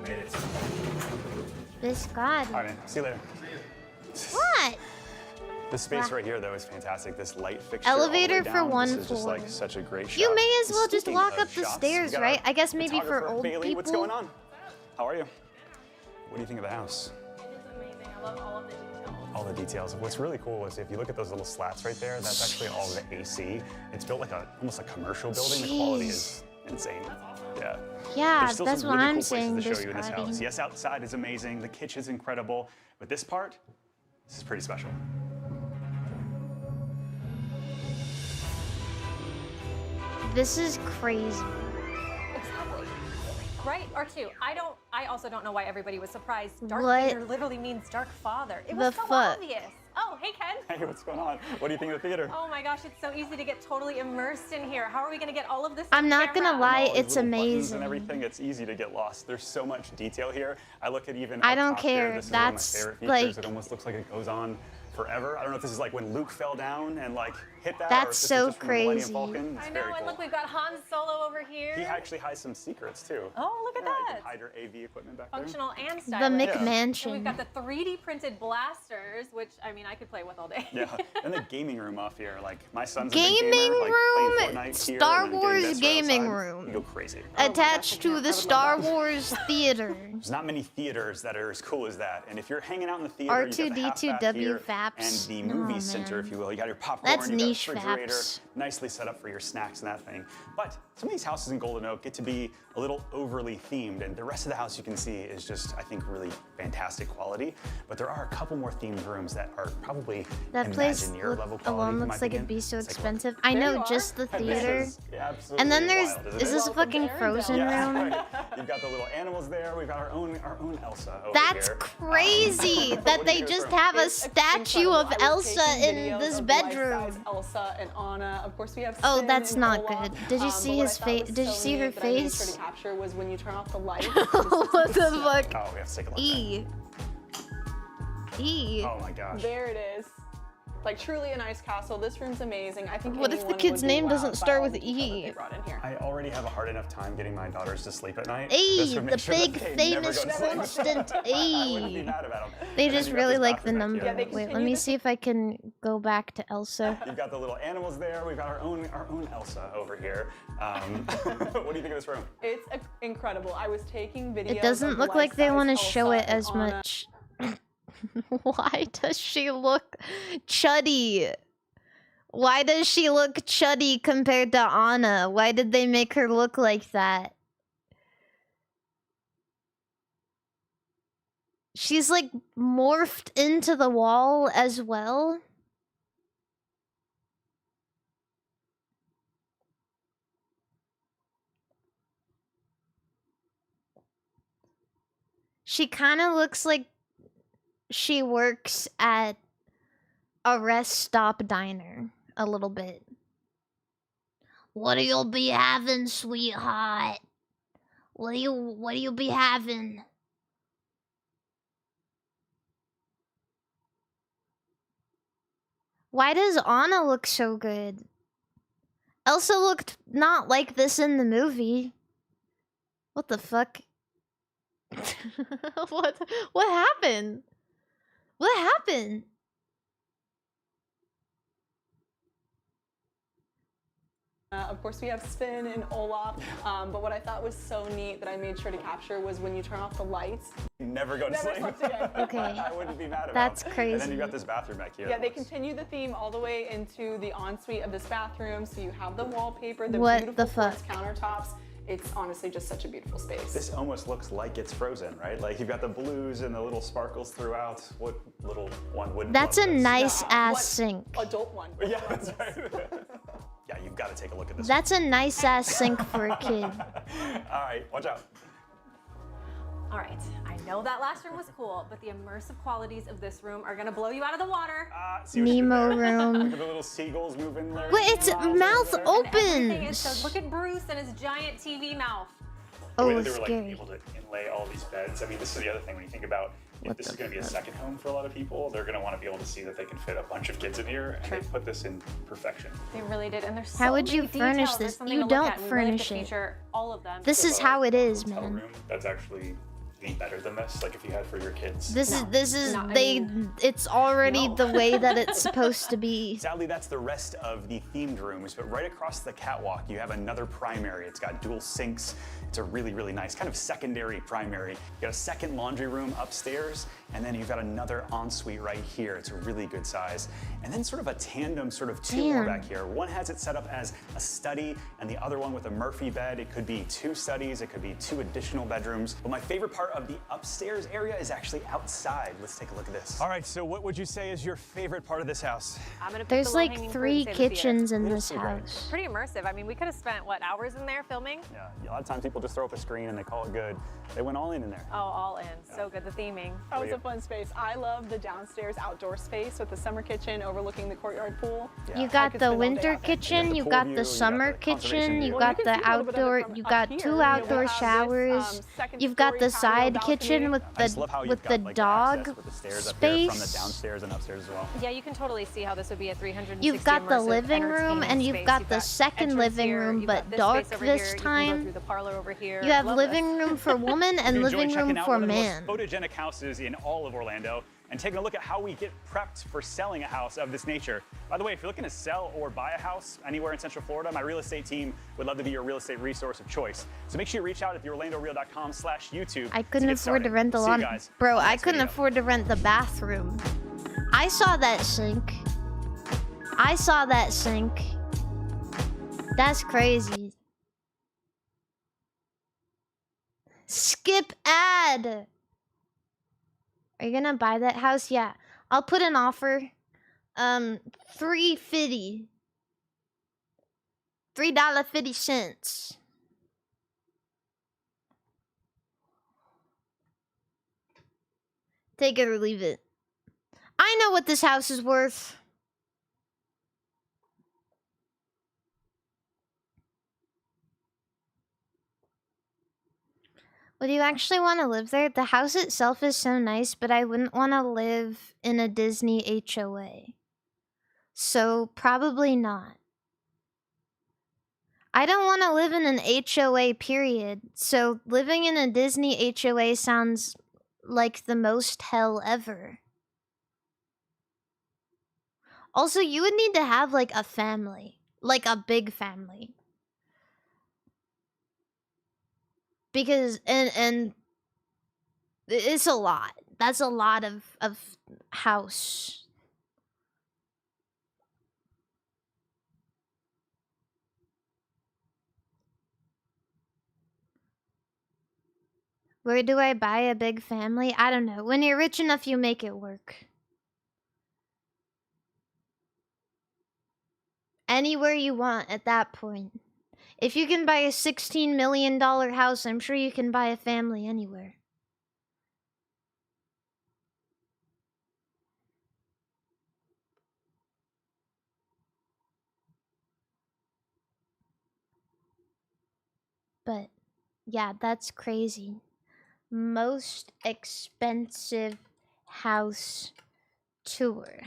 Made it. This Scotty. All right, man. See you later. What? This space Wow. right here, though, is fantastic. This light fixture all the Elevator way for down. one This is just floor. like such a great shot. You may as well just Speaking walk of up the shots, stairs, we got right? our I guess maybe for photographer, old Bailey. people. What's going on? How are you? What do you think of the house? It is amazing. I love all of the details. All the details. What's really cool is if you look at those little slats right there, that's actually all the AC. It's built like almost a commercial building. The quality is insane. Yeah. Yeah, There's still that's some what really I'm cool saying. places to This show you in this Scotty. house. Yes, outside is amazing. The kitchen's incredible, but this part, this is pretty special. This is crazy. Exactly. Right? R2. I also don't know why everybody was surprised. Darth What Vader literally means dark father. It was the so fuck? obvious. Oh, hey, Ken. Hey, what's going on? What do you think of the theater? Oh my gosh, it's so easy to get totally immersed in here. How are we gonna get all of this I'm on not gonna camera? lie, All these it's little buttons amazing. And everything, it's easy to get lost. There's so much detail here. I look at even I up don't top here, care. This is That's, one of my favorite like- features. It almost looks like it goes on forever. I don't know if this is like when Luke fell down and like hit that. or if That's this is so just from the Millennium crazy. Falcon. It's I know, very and cool. look, we've got Han Solo over here. He actually hides some secrets too. Oh, look at Yeah, you that. can hide your AV equipment back there. Functional and The stylish. And we've McMansion. got the 3D printed blasters, which I mean I could play with all day. Yeah, and the gaming room off here. Like my son's a Gaming big gamer, like, room? playing Fortnite here Star and then getting Wars this right gaming outside, room. You go crazy. Attached to the Star Wars theater. There's not many theaters that are as cool as that. And if you're hanging out in the theater, you got the half bath R2D2W here faps. and the movie Oh, center, man. if you will. You got your popcorn, That's you got a niche refrigerator, faps. nicely set up for your snacks and that thing. But some of these houses in Golden Oak get to be a little overly themed, and the rest of the house you can see is just, I think, really fantastic quality. But there are a couple more themed rooms that are probably That place Imagineer level quality. alone in looks my like it'd opinion. be so Let's take a look. expensive. I There you know are. just the This theater. is absolutely And then there's, wild, isn't is it? this a fucking Welcome, Frozen Yeah, room? right. You've got the little animals there. We've got our own Elsa over That's here. crazy What that do they you think of just this room? have a It's statue incredible. of I was Elsa taking in videos this of bedroom. life-size Elsa and Anna. Of course, we have. Oh, Sin that's and not Olaf. good. Did you see but what his I thought face? was Did you so see her neat that I made sure face? to capture was when you turn off the light. What the fuck? Oh, we have to take a look. E. E. Oh my gosh. There it is. Like truly an ice castle. This room's amazing. I think. What if the anyone kid's would be name doesn't wowed by start all with the detail that E? they brought in here. I already have a hard enough time getting my daughters to sleep at night. E, This would make the sure that big they never famous go to sleep. instant I wouldn't be E. mad about them. They And then just you've got really this like the bathroom back number. here. Yeah, they Wait, let continue me to- see if I can go back to Elsa. You've got the little animals there. We've got our own Elsa over here. What do you think of this room? It's incredible. I was taking videos. It doesn't of look like they life-size want to show Elsa it and as Anna. much. Why does she look chuddy? Why does she look chuddy compared to Anna? Why did they make her look like that? She's like morphed into the wall as well. She kind of looks like she works at a rest stop diner a little bit. What do you be having, sweetheart? What do you be having? Why does Anna look so good? Elsa looked not like this in the movie. What the fuck? What happened? What happened? Of course, we have Spin and Olaf, but what I thought was so neat that I made sure to capture was when you turn off the lights. You never go to Never sleep. slept again. Okay. I wouldn't be mad about That's And crazy. then you got this bathroom back here. Yeah, that they looks- continue the theme all the way into the ensuite of this bathroom. So you have the wallpaper, the What beautiful the fuck? quartz countertops. It's honestly just such a beautiful space. This almost looks like it's Frozen, right? Like you've got the blues and the little sparkles throughout. What little one wouldn't That's love a this? nice Yeah, ass what sink. Adult one. Yeah, that's right. Yeah, you've got to take a look at this. That's a nice ass sink for a kid. All right, watch out. All right, I know that last room was cool, but the immersive qualities of this room are gonna blow you out of the water. See what she did Nemo there? room. Look at the little seagulls moving there. Wait, its mouth And everything is opens. so, look at Bruce and his giant TV mouth. The way Oh, that they were like scary. able to inlay all these beds. I mean, this is the other thing when you think about if What this the is going to be a fuck? second home for a lot of people, they're going to want to be able to see that they can fit a bunch of kids in here, and True. they put this in perfection. They really did, and there's so How would you many furnish details. There's this? something You to look don't at, and we really have to furnish it. feature all of them. This is So, how it is, hotel man. room, that's actually any better than this. Like if you had for your kids. This is No, I they. mean, It's already no. the way that it's supposed to be. Sadly, that's the rest of the themed rooms, but right across the catwalk, you have another primary. It's got dual sinks. It's a really, really nice kind of secondary primary. You got a second laundry room upstairs, and then you've got another ensuite right here. It's a really good size. And then sort of a tandem, sort of two more Damn. back here. One has it set up as a study, and the other one with a Murphy bed. It could be 2 studies, it could be 2 additional bedrooms. But my favorite part of the upstairs area is actually outside. Let's take a look at this. All right, so what would you say is your favorite part of this house? I'm gonna pick There's the like low-hanging fruit 3 and say the theater. kitchens in It is this so great. house. Pretty immersive. I mean, we could have spent, what, hours in there filming? Yeah, a lot of times people just throw up a screen and they call it good. They went all in there. Oh, all in. So good, the theming. That was a fun space. I love the downstairs outdoor space with the summer kitchen overlooking the courtyard pool. Yeah. You I got could the spend all day winter out there. kitchen, you pool got view, the you got summer the conservation kitchen, view. you Well, got you the can see a little bit of it outdoor, from you up got here. 2 You know, we outdoor have this, showers. second You've got the story patio side balcony. kitchen with I just love how the you've got, like, dog access with the stairs up here from the space. downstairs and upstairs as well. Yeah, you can totally see how this would be a 360 You've got the immersive living room entertaining and you've space. got the second entrance living here, room, you've but got this dark space over this here, You can time. go through the parlor over here. You have Love living this. room for woman and If you enjoy living room checking out for one of the man. most photogenic houses in all of Orlando and taking a look at how we get prepped for selling a house of this nature. By the way, if you're looking to sell or buy a house anywhere in Central Florida, my real estate team would love to be your real estate resource of choice. So make sure you reach out at theorlandoreal.com/YouTube. I couldn't afford to rent the See you lawn. guys Bro, on the I next couldn't video. afford to rent the bathroom. I saw that sink. I saw that sink. That's crazy. Skip ad. Are you gonna buy that house? Yeah. I'll put an offer. $3.50. $3.50. Take it or leave it. I know what this house is worth. Would you actually want to live there? The house itself is so nice, but I wouldn't want to live in a Disney HOA. So, probably not. I don't want to live in an HOA, period. So, living in a Disney HOA sounds like the most hell ever. Also, you would need to have, like, a family. Like, a big family. Because, and it's a lot. That's a lot of house. Where do I buy a big family? I don't know. When you're rich enough, you make it work. Anywhere you want at that point. If you can buy a $16 million house, I'm sure you can buy a family anywhere. But yeah, that's crazy. Most expensive house tour.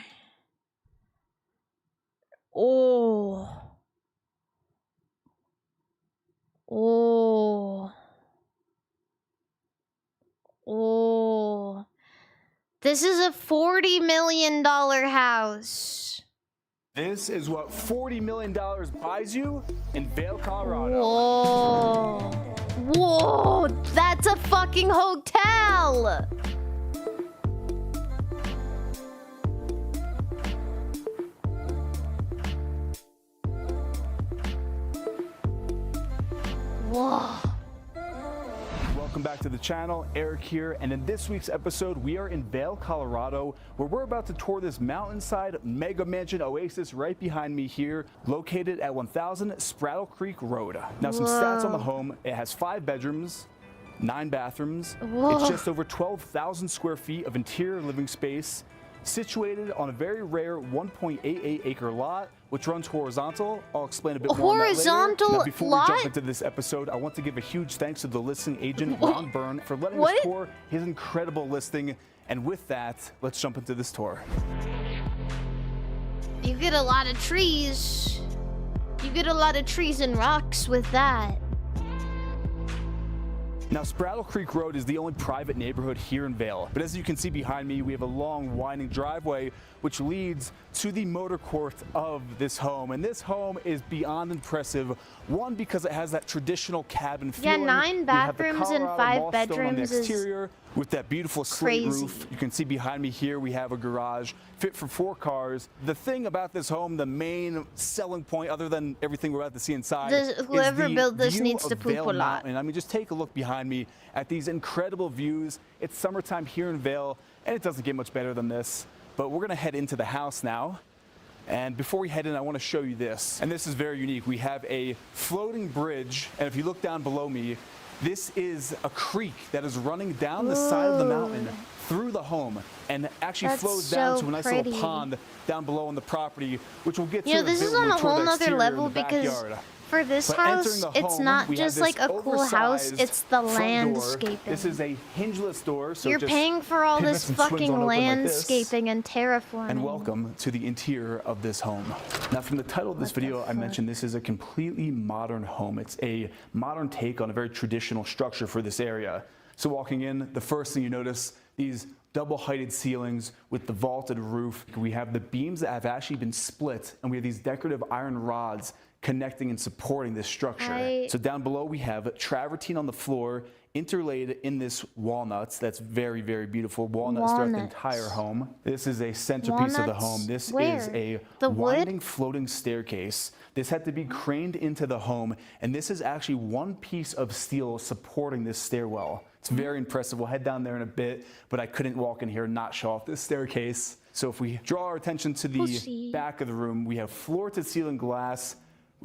Oh. Oh. Oh. This is a $40 million house. This is what $40 million buys you in Vail, Colorado. Whoa. Whoa, that's a fucking hotel. Whoa. Welcome back to the channel, Eric here, and in this week's episode, we are in Vail, Colorado, where we're about to tour this mountainside mega mansion oasis right behind me here, located at 1000 Spraddle Creek Road. Now, some stats on the home: it has 5 bedrooms, 9 bathrooms. Whoa. It's just over 12,000 square feet of interior living space, situated on a very rare 1.88 acre lot, which runs horizontal. I'll explain a bit more on that later. Horizontal Now, before lot? we jump into this episode, I want to give a huge thanks to the listing agent, Ron Byrne, for letting us tour his incredible listing. And with that, let's jump into this tour. You get a lot of trees. You get a lot of trees and rocks with that. Now, Spraddle Creek Road is the only private neighborhood here in Vail, but as you can see behind me, we have a long winding driveway which leads to the motor court of this home. And this home is beyond impressive. One, because it has that traditional cabin feeling. Yeah, 9 bathrooms and 5 bedrooms on the exterior, with that beautiful slate crazy. roof. You can see behind me here we have a garage fit for 4 cars. The thing about this home, the main selling point, other than everything we're about to see inside, whoever is the built this view needs of to poop Vail a lot. Mountain. I mean, just take a look behind me at these incredible views. It's summertime here in Vail, and it doesn't get much better than this. But we're gonna head into the house now. And before we head in, I wanna show you this. And this is very unique. We have a floating bridge, and if you look down below me, this is a creek that is running down the side of the mountain through the home, and actually flows down to a nice little pond down below on the property, which we'll get to. You know, this is on a whole nother level because for this house, it's not just like a cool house, it's the landscaping. This is a hingeless door, so you're paying for all this fucking landscaping and terraforming. And welcome to the interior of this home. Now, from the title of this video, I mentioned this is a completely modern home. It's a modern take on a very traditional structure for this area. So walking in, the first thing you notice, these double-heighted ceilings with the vaulted roof. We have the beams that have actually been split, and we have these decorative iron rods connecting and supporting this structure. So down below we have travertine on the floor, interlaid in this walnuts. That's very, very beautiful. Walnuts throughout the entire home. This is a centerpiece of the home. This is a winding floating staircase. This had to be craned into the home, and this is actually one piece of steel supporting this stairwell. It's very impressive. We'll head down there in a bit, but I couldn't walk in here and not show off this staircase. So if we draw our attention to the back of the room, we have floor-to-ceiling glass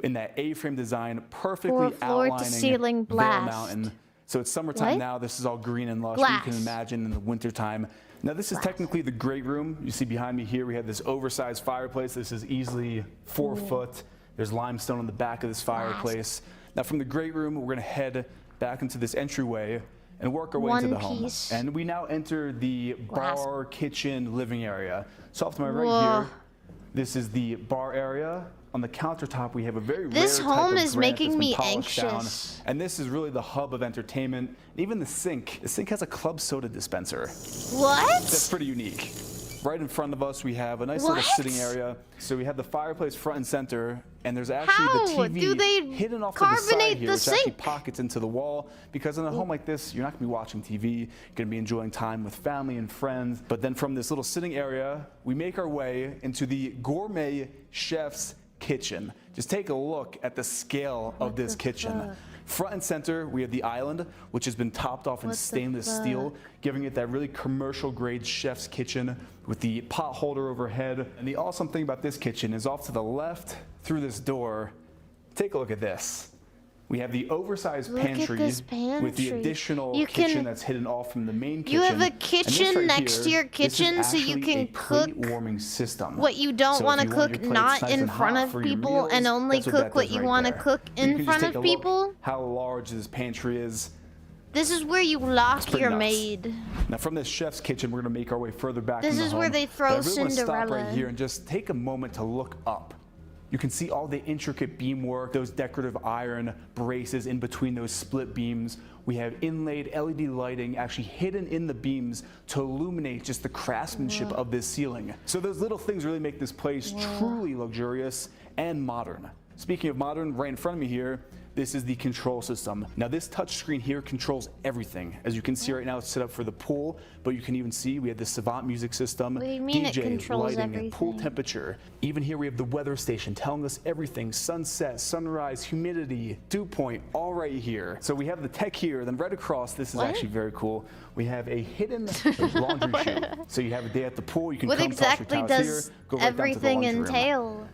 in that A-frame design, perfectly outlining Vail Mountain. So it's summertime now. This is all green and lush. You can imagine in the wintertime. Now, this is technically the great room. You see behind me here, we have this oversized fireplace. This is easily 4 foot. There's limestone on the back of this fireplace. Now, from the great room, we're going to head back into this entryway and work our way into the home. And we now enter the bar, kitchen, living area. So off to my right here, this is the bar area. On the countertop, we have a very This rare type home of is granite making that's been me polished anxious. down. And this is really the hub of entertainment. Even the sink has a club soda dispenser. What? That's pretty unique. Right in front of us, we have a nice little sitting area. So we have the fireplace front and center, and there's actually the TV hidden off to the side here, which actually pockets into the wall. Because in a home like this, you're not gonna be watching TV, you're gonna be enjoying time with family and friends. But then from this little sitting area, we make our way into the gourmet chef's kitchen. Just take a look at the scale of this kitchen. Front and center, we have the island, which has been topped off in stainless steel, giving it that really commercial grade chef's kitchen with the pot holder overhead. And the awesome thing about this kitchen is off to the left through this door, take a look at this. We have the oversized Look at pantry, this with the pantry. additional You kitchen can- that's hidden off from the main kitchen. You have a And this kitchen right next here, to your this is kitchen so you actually can a cook plate warming system. what you don't So want if to you want cook your plates not nice in and front hot of for your people meals, and only that's what cook that what does you right want to there. cook You in can just front take of a look people. how large this pantry is. This is where you lock pretty your nuts. maid. Now from this chef's kitchen, we're gonna make our way further back This in the is home. where they But throw I really wanna stop Cinderella. right here and just take a moment to look up. You can see all the intricate beamwork, those decorative iron braces in between those split beams. We have inlaid LED lighting actually hidden in the beams to illuminate just the craftsmanship of this ceiling. So those little things really make this place truly luxurious and modern. Speaking of modern, right in front of me here, this is the control system. Now this touch screen here controls everything. As you can see right now, it's set up for the pool, but you can even see we have the Savant music system, What do you mean it DJ, controls lighting, pool everything? temperature. Even here we have the weather station telling us everything, sunset, sunrise, humidity, dew point, all right here. So we have the tech here, then right across, this is What? actually very cool. We have a hidden laundry chute. So you have a day at the pool, you can What come toss your exactly towels does here, go right down to the everything laundry room. entail?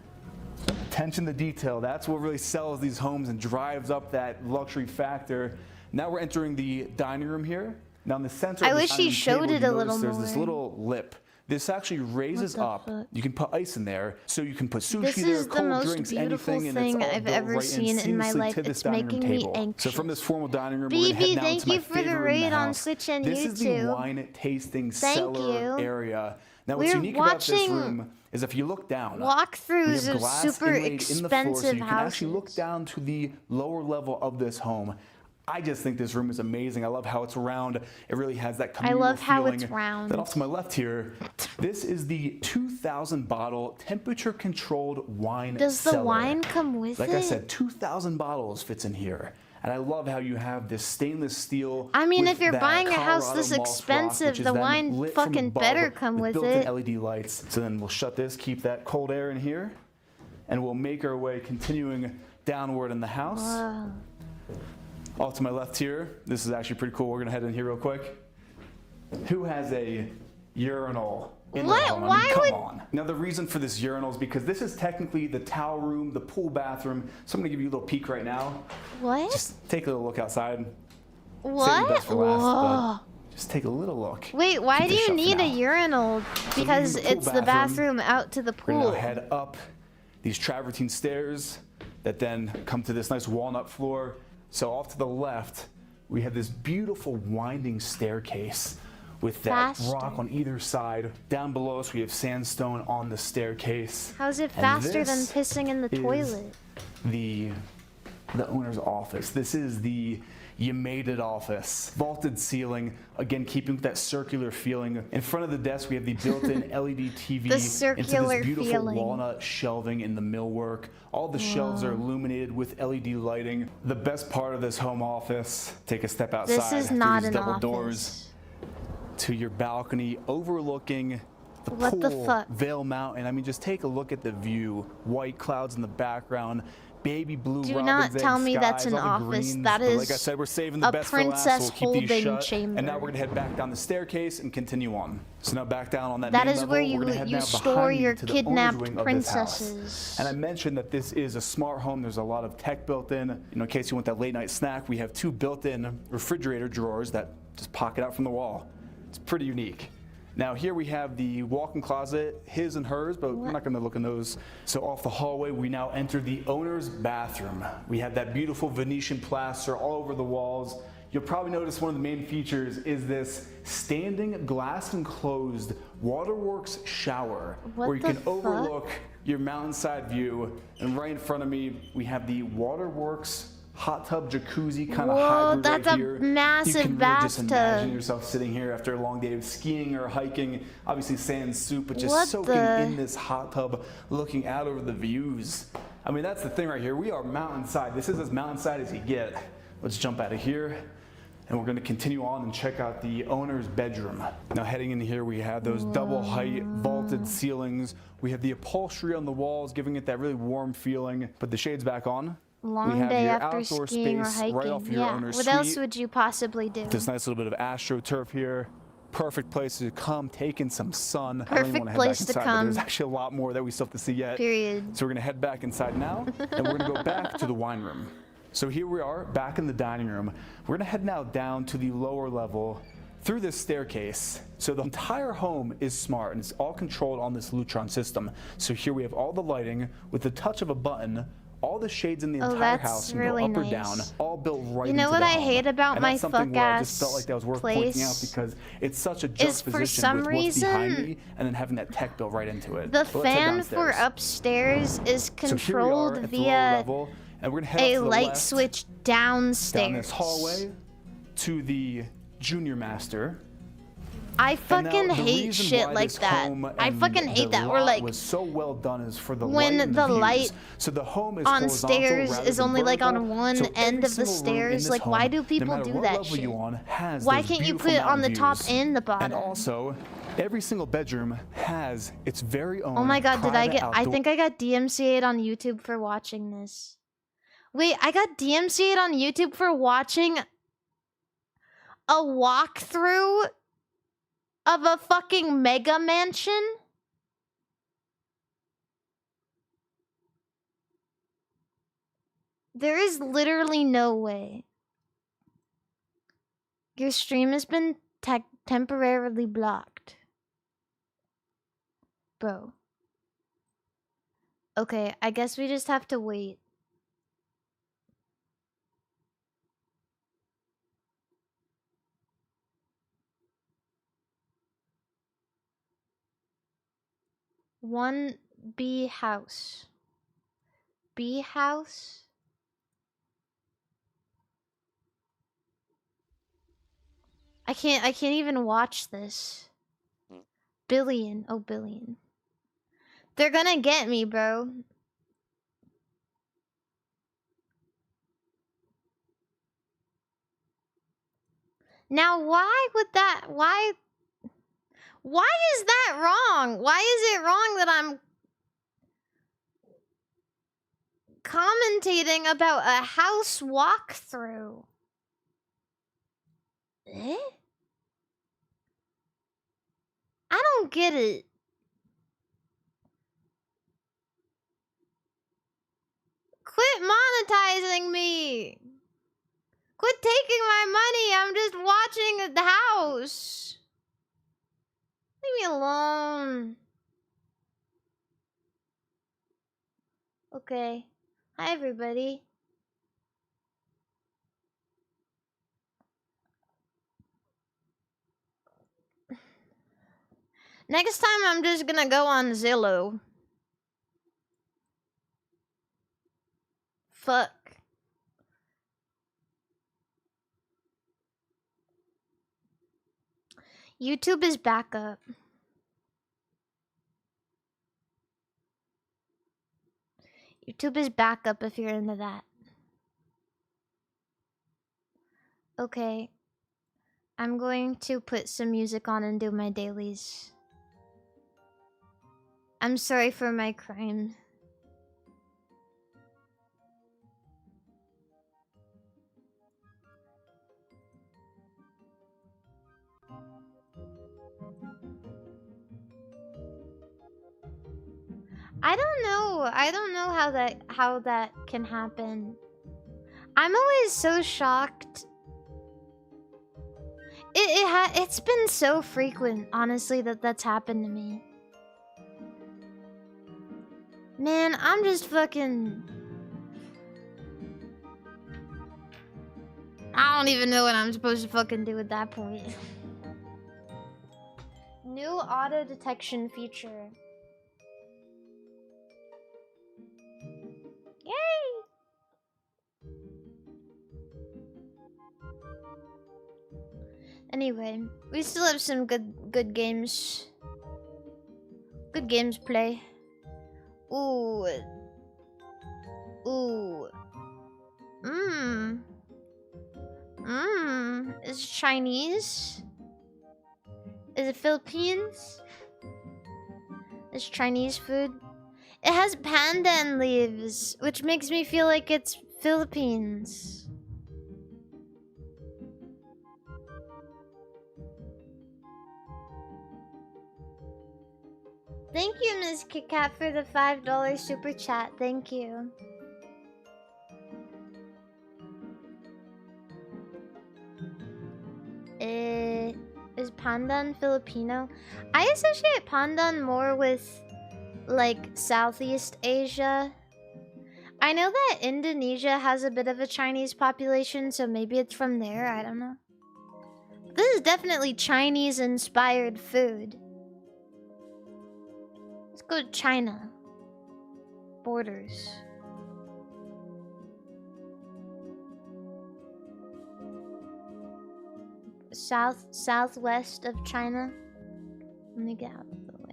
Attention to detail, that's what really sells these homes and drives up that luxury factor. Now we're entering the dining room here. Now in the center I of the wish dining he room showed table, it you a notice little there's this more. little lip. This actually raises the up. fuck? You can put ice in there, so you can put sushi This there, is the cold most drinks, beautiful anything, and it's thing all I've built ever right seen in my seamlessly life. to this It's dining room making me table. anxious. So from this formal dining room, we're gonna BB, head down thank to my you for the favorite room in raid the on house. Twitch and This is the YouTube. wine tasting Thank cellar you. area. Now what's We're unique about this watching room is if you look down, we Walkthroughs have of glass super inlaid in the floor, so expensive you can actually look houses. down to the lower level of this home. I just think this room is amazing. I love how it's round. It really has that communal love how feeling. it's round. Then off to my left here, this is the 2,000 bottle temperature controlled wine Does the cellar. wine come with Like it? I said, 2,000 bottles fits in here. And I love how you have this stainless steel. I mean, with if you're that buying a house Colorado this moss rock, expensive, which is the then wine lit from fucking above better come with built-in it. LED lights. So then we'll shut this, keep that cold air in here, and we'll make our way continuing downward in the house. Whoa. Off to my left here, this is actually pretty cool. We're gonna head in here real quick. Who has a urinal in their What? home? I mean, Why come would- on. Now the reason for this urinal is because this is technically the towel room, the pool bathroom. So I'm gonna give you a little peek right now. What? Just take a little look outside. Save the What? best for last, Whoa. but just take a little look. Wait, why Keep do this you shut for need a now. urinal? Because leaving the pool it's the bathroom out to the We're gonna pool. now head up these travertine stairs that then come to this nice walnut floor. So off to the left, we have this beautiful winding staircase with that Faster. rock on either side. Down below us, we have sandstone on the staircase. How's it And faster than this pissing in the is toilet? The owner's office. This is the you made it office. Vaulted ceiling, again keeping with that circular feeling. In front of the desk, we have the built-in LED TV The circular into this beautiful feeling. walnut shelving in the millwork. All the shelves are illuminated with LED lighting. The best part of this home office, take a step outside This is through not these an double office. doors to your balcony overlooking the What pool, the fuck? Vail Mountain. I mean, just take a look at the view. White clouds in the background, baby blue Do robin's not egg tell me that's skies, an all the office. greens. That But like I is said, we're saving the a best for last, so princess we'll keep these holding shut. chamber. And now we're gonna head back down the staircase and continue on. So now back down on that That main is level, where we're gonna head you now store behind me your to the owner's kidnapped wing of this house. princesses. And I mentioned that this is a smart home. There's a lot of tech built in. You know, in case you want that late night snack, we have 2 built-in refrigerator drawers that just pocket out from the wall. It's pretty unique. Now here we have the walk-in closet, his and hers, but we're not gonna look in those. So off the hallway, we now enter the owner's bathroom. We have that beautiful Venetian plaster all over the walls. You'll probably notice one of the main features is this standing glass enclosed waterworks shower What where you the can fuck? overlook your mountainside view. And right in front of me, we have the waterworks hot tub jacuzzi kind of Whoa, hybrid that's right a here. massive You can really just bathtub. imagine yourself sitting here after a long day of skiing or hiking, obviously sand soup, but just What soaking the- in this hot tub, looking out over the views. I mean, that's the thing right here. We are mountainside. This is as mountainside as you get. Let's jump out of here. And we're going to continue on and check out the owner's bedroom. Now heading in here, we have those double height vaulted ceilings. We have the upholstery on the walls, giving it that really warm feeling. Put the shades back on. Long we have day your after outdoor skiing or space hiking. right off your Yeah. owner's What suite. else would you possibly do? This nice little bit of astroturf here. Perfect place to come, take in some sun. I don't even Perfect want to head place back to inside, but come. there's actually a lot more that we still have to see yet. Period. So we're gonna head back inside now, and we're gonna go back to the wine room. So here we are back in the dining room. We're gonna head now down to the lower level through this staircase. So the entire home is smart and it's all controlled on this Lutron system. So here we have all the lighting with the touch of a button. All the shades in the entire house can really go up nice. or down, all built right You know into what the I home. hate about And my that's something where I just felt like that was worth pointing out place because it's such a is for juxtaposition some with what's behind reason, me and then having that tech built right into it. The But let's head fan for downstairs. upstairs is So here we are controlled at the lower via level, and we're gonna head a up to the light left, switch downstairs. down this hallway to the junior master. I And fucking now, the hate reason shit why like this that. home I and fucking the hate that. Or lot like was so well done is for the when light and the views. light So the home is on horizontal stairs rather is than only like on vertical. one So end every of the single room in stairs. this Like, why home, do no people matter do what that level shit? you on, has Why those can't you beautiful put it on the mountain top views. and the bottom? And also, every single bedroom has its very own Oh my god, did I private get I outdoor- think I got DMCA'd on YouTube for watching this. Wait, I got DMCA'd on YouTube for watching a walkthrough of a fucking mega mansion? There is literally no way. Your stream has been temporarily blocked. Bro. Okay, I guess we just have to wait. One B house. B house? I can't even watch this. Billion. Oh, billion. They're gonna get me, bro. Now, why would that... Why is that wrong? Why is it wrong that I'm commentating about a house walkthrough? Eh? I don't get it. Quit monetizing me. Quit taking my money. I'm just watching the house. Leave me alone. Okay. Hi, everybody. Next time, I'm just gonna go on Zillow. Fuck. YouTube is back up. YouTube is back up if you're into that. Okay. I'm going to put some music on and do my dailies. I'm sorry for my crime. I don't know how that can happen. I'm always so shocked. It's been so frequent, honestly, that's happened to me. Man, I'm just fucking... I don't even know what I'm supposed to fucking do at that point. New auto detection feature. Yay! Anyway, we still have some good games. Good games play. Ooh. Ooh. Mmm. Mmm. Is it Chinese? Is it Philippines? Is Chinese food? It has pandan leaves, which makes me feel like it's Philippines. Thank you, Ms. Kit Kat, for the $5 super chat. Thank you. pandan Filipino? I associate pandan more with like Southeast Asia. I know that Indonesia has a bit of a Chinese population, so maybe it's from there, I don't know. This is definitely Chinese-inspired food. Let's go to China. Borders. Southwest of China. Let me get out of the way.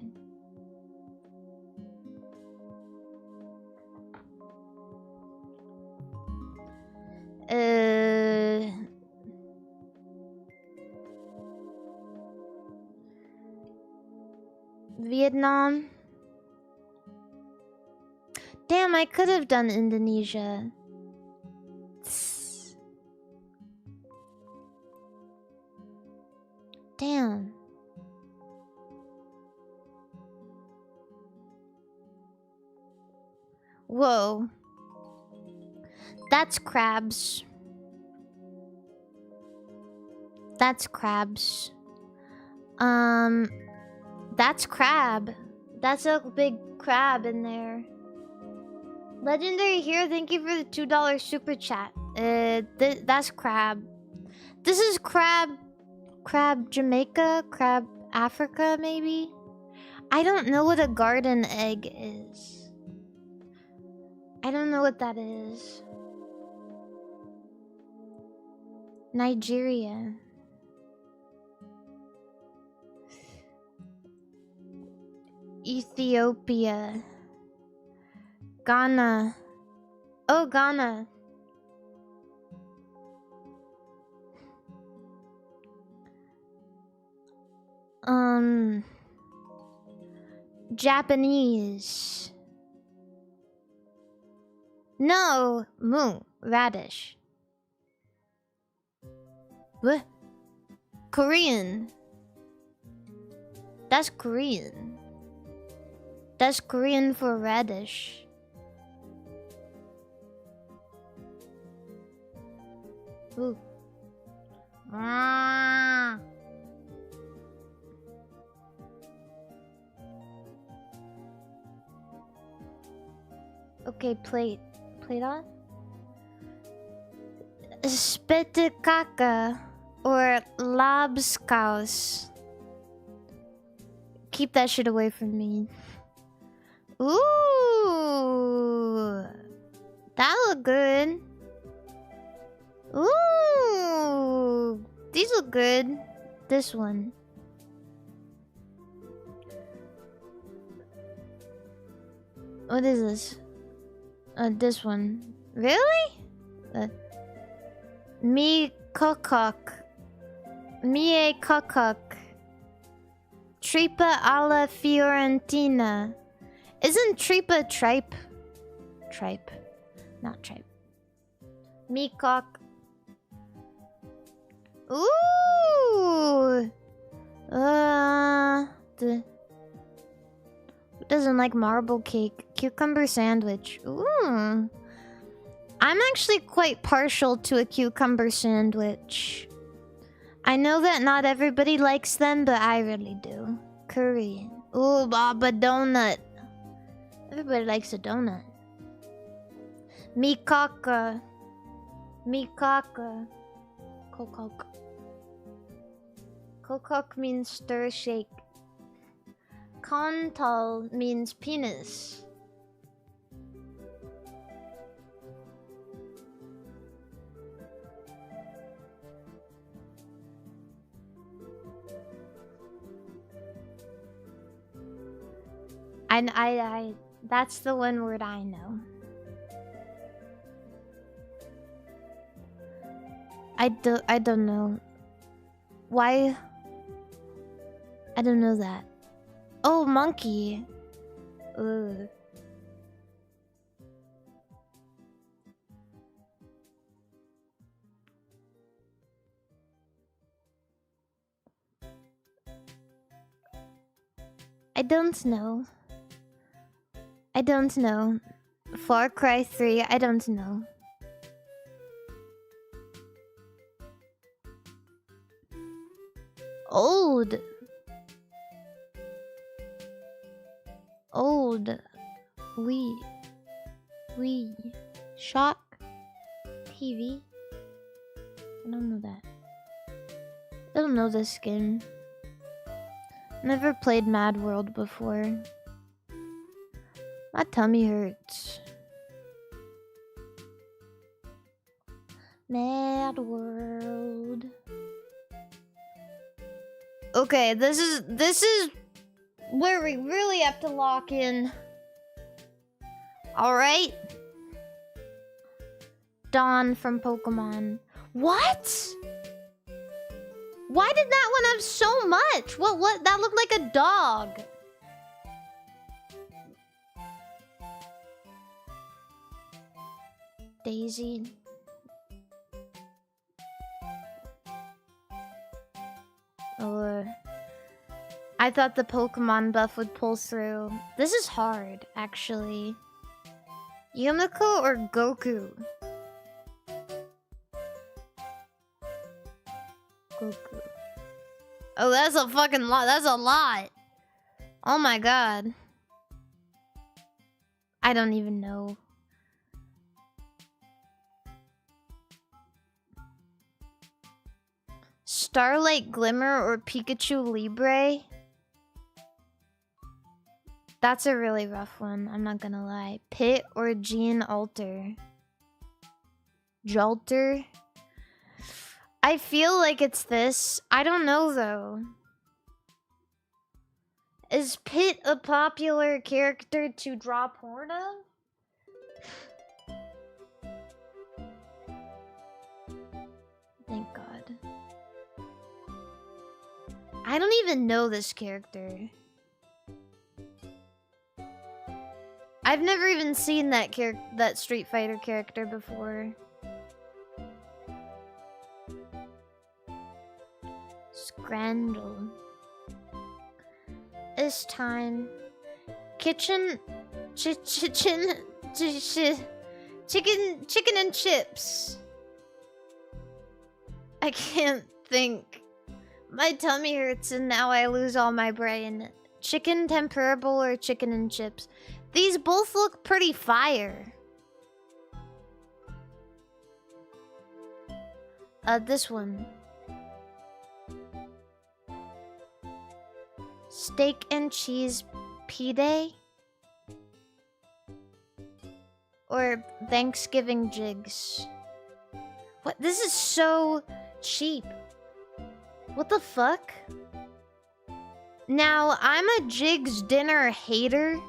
Vietnam. Damn, I could have done Indonesia. Damn. Whoa. That's crabs. That's crabs. That's crab. That's a big crab in there. Legendary here, thank you for the $2 super chat. That's crab. This is crab Jamaica, crab Africa maybe? I don't know what a garden egg is. I don't know what that is. Nigeria. Ethiopia. Ghana. Oh, Ghana. Japanese. No, radish. What? Korean. That's Korean. That's Korean for radish. Ooh. Ah. Okay, plate on. Spittekaka or lobscouse. Keep that shit away from me. Ooh, that look good. Ooh, these look good. This one. What is this? This one. Really? Me kokok. Mie kokok. Tripa alla Fiorentina. Isn't tripa tripe? Tripe. Not tripe. Meacock. Ooh! Who doesn't like marble cake? Cucumber sandwich. Ooh. I'm actually quite partial to a cucumber sandwich. I know that not everybody likes them, but I really do. Korean. Ooh, Baba donut. Everybody likes a donut. Mikaka. Mikaka. Kokok. Kokok means stir shake. Kontal means penis. I that's the one word I know. I don't know. Why? I don't know that. Oh, monkey. Ugh. I don't know. I don't know. Far Cry 3, I don't know. Old. We. Shock. TV. I don't know that. I don't know this game. Never played Mad World before. My tummy hurts. Mad World. Okay, this is where we really have to lock in. All right. Dawn from Pokemon. What? Why did that one have so much? What? That looked like a dog. Daisy. I thought the Pokemon buff would pull through. This is hard, actually. Yumiko or Goku? Goku. Oh, that's a fucking lot. That's a lot. Oh my god. I don't even know. Starlight Glimmer or Pikachu Libre? That's a really rough one, I'm not gonna lie. Pit or Gene Alter? Jolter? I feel like it's this. I don't know though. Is Pit a popular character to draw porn of? Thank God. I don't even know this character. I've never even seen that Street Fighter character before. Scrandle. This time. Chicken and chips. I can't think. My tummy hurts and now I lose all my brain. Chicken tempura bowl or chicken and chips? These both look pretty fire. This one. Steak and cheese pide? Or Thanksgiving jigs? What? This is so cheap. What the fuck? Now, I'm a Jigs dinner hater.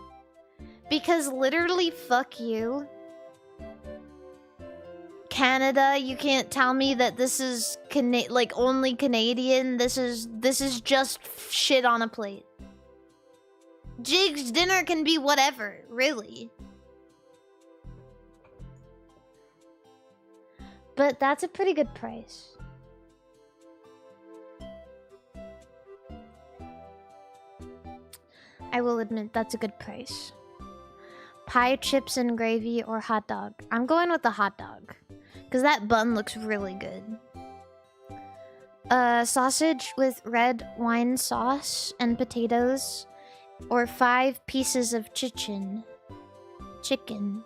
Because literally, fuck you. Canada, you can't tell me that this is like only Canadian. This is just shit on a plate. Jigs dinner can be whatever, really. But that's a pretty good price. I will admit that's a good price. Pie, chips, and gravy, or hot dog? I'm going with the hot dog. Because that bun looks really good. Sausage with red wine sauce and potatoes. Or 5 pieces of chicken. Chicken.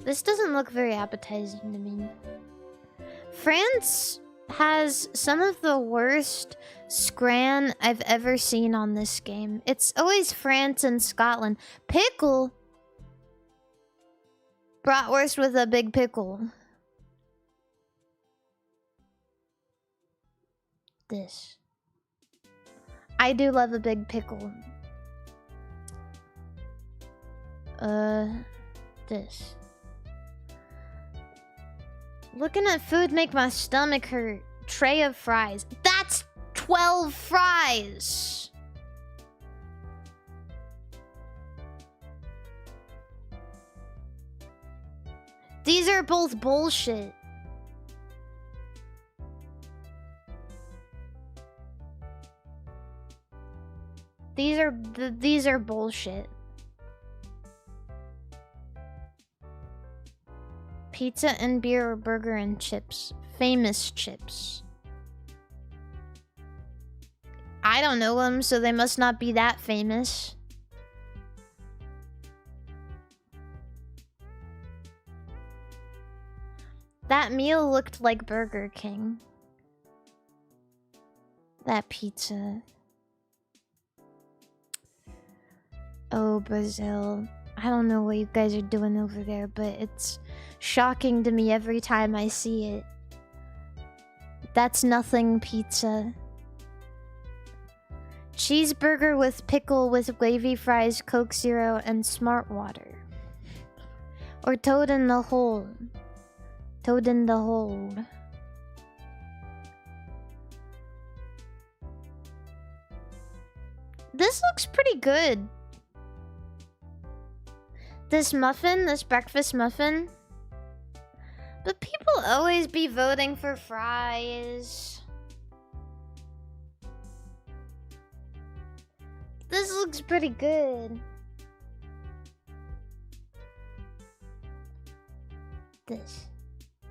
This doesn't look very appetizing to me. France has some of the worst scran I've ever seen on this game. It's always France and Scotland. Pickle? Bratwurst with a big pickle. This. I do love a big pickle. This. Looking at food make my stomach hurt. Tray of fries. That's 12 fries! These are both bullshit. These are bullshit. Pizza and beer or burger and chips. Famous chips. I don't know them, so they must not be that famous. That meal looked like Burger King. That pizza. Oh, Brazil. I don't know what you guys are doing over there, but it's shocking to me every time I see it. That's nothing pizza. Cheeseburger with pickle with wavy fries, Coke Zero, and Smart Water. Or Toad in the Hole. Toad in the Hole. This looks pretty good. This muffin, this breakfast muffin. But people always be voting for fries. This looks pretty good. This.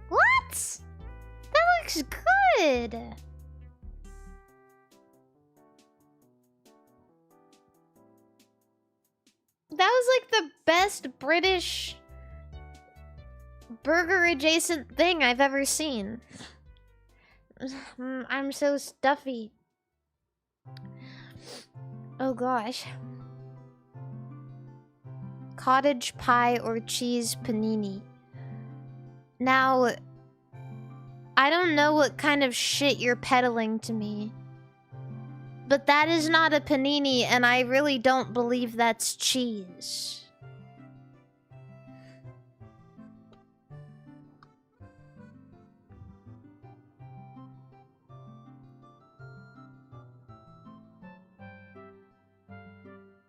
What? That looks good. That was like the best British burger adjacent thing I've ever seen. I'm so stuffy. Oh gosh. Cottage pie or cheese panini. Now, I don't know what kind of shit you're peddling to me, but that is not a panini, and I really don't believe that's cheese.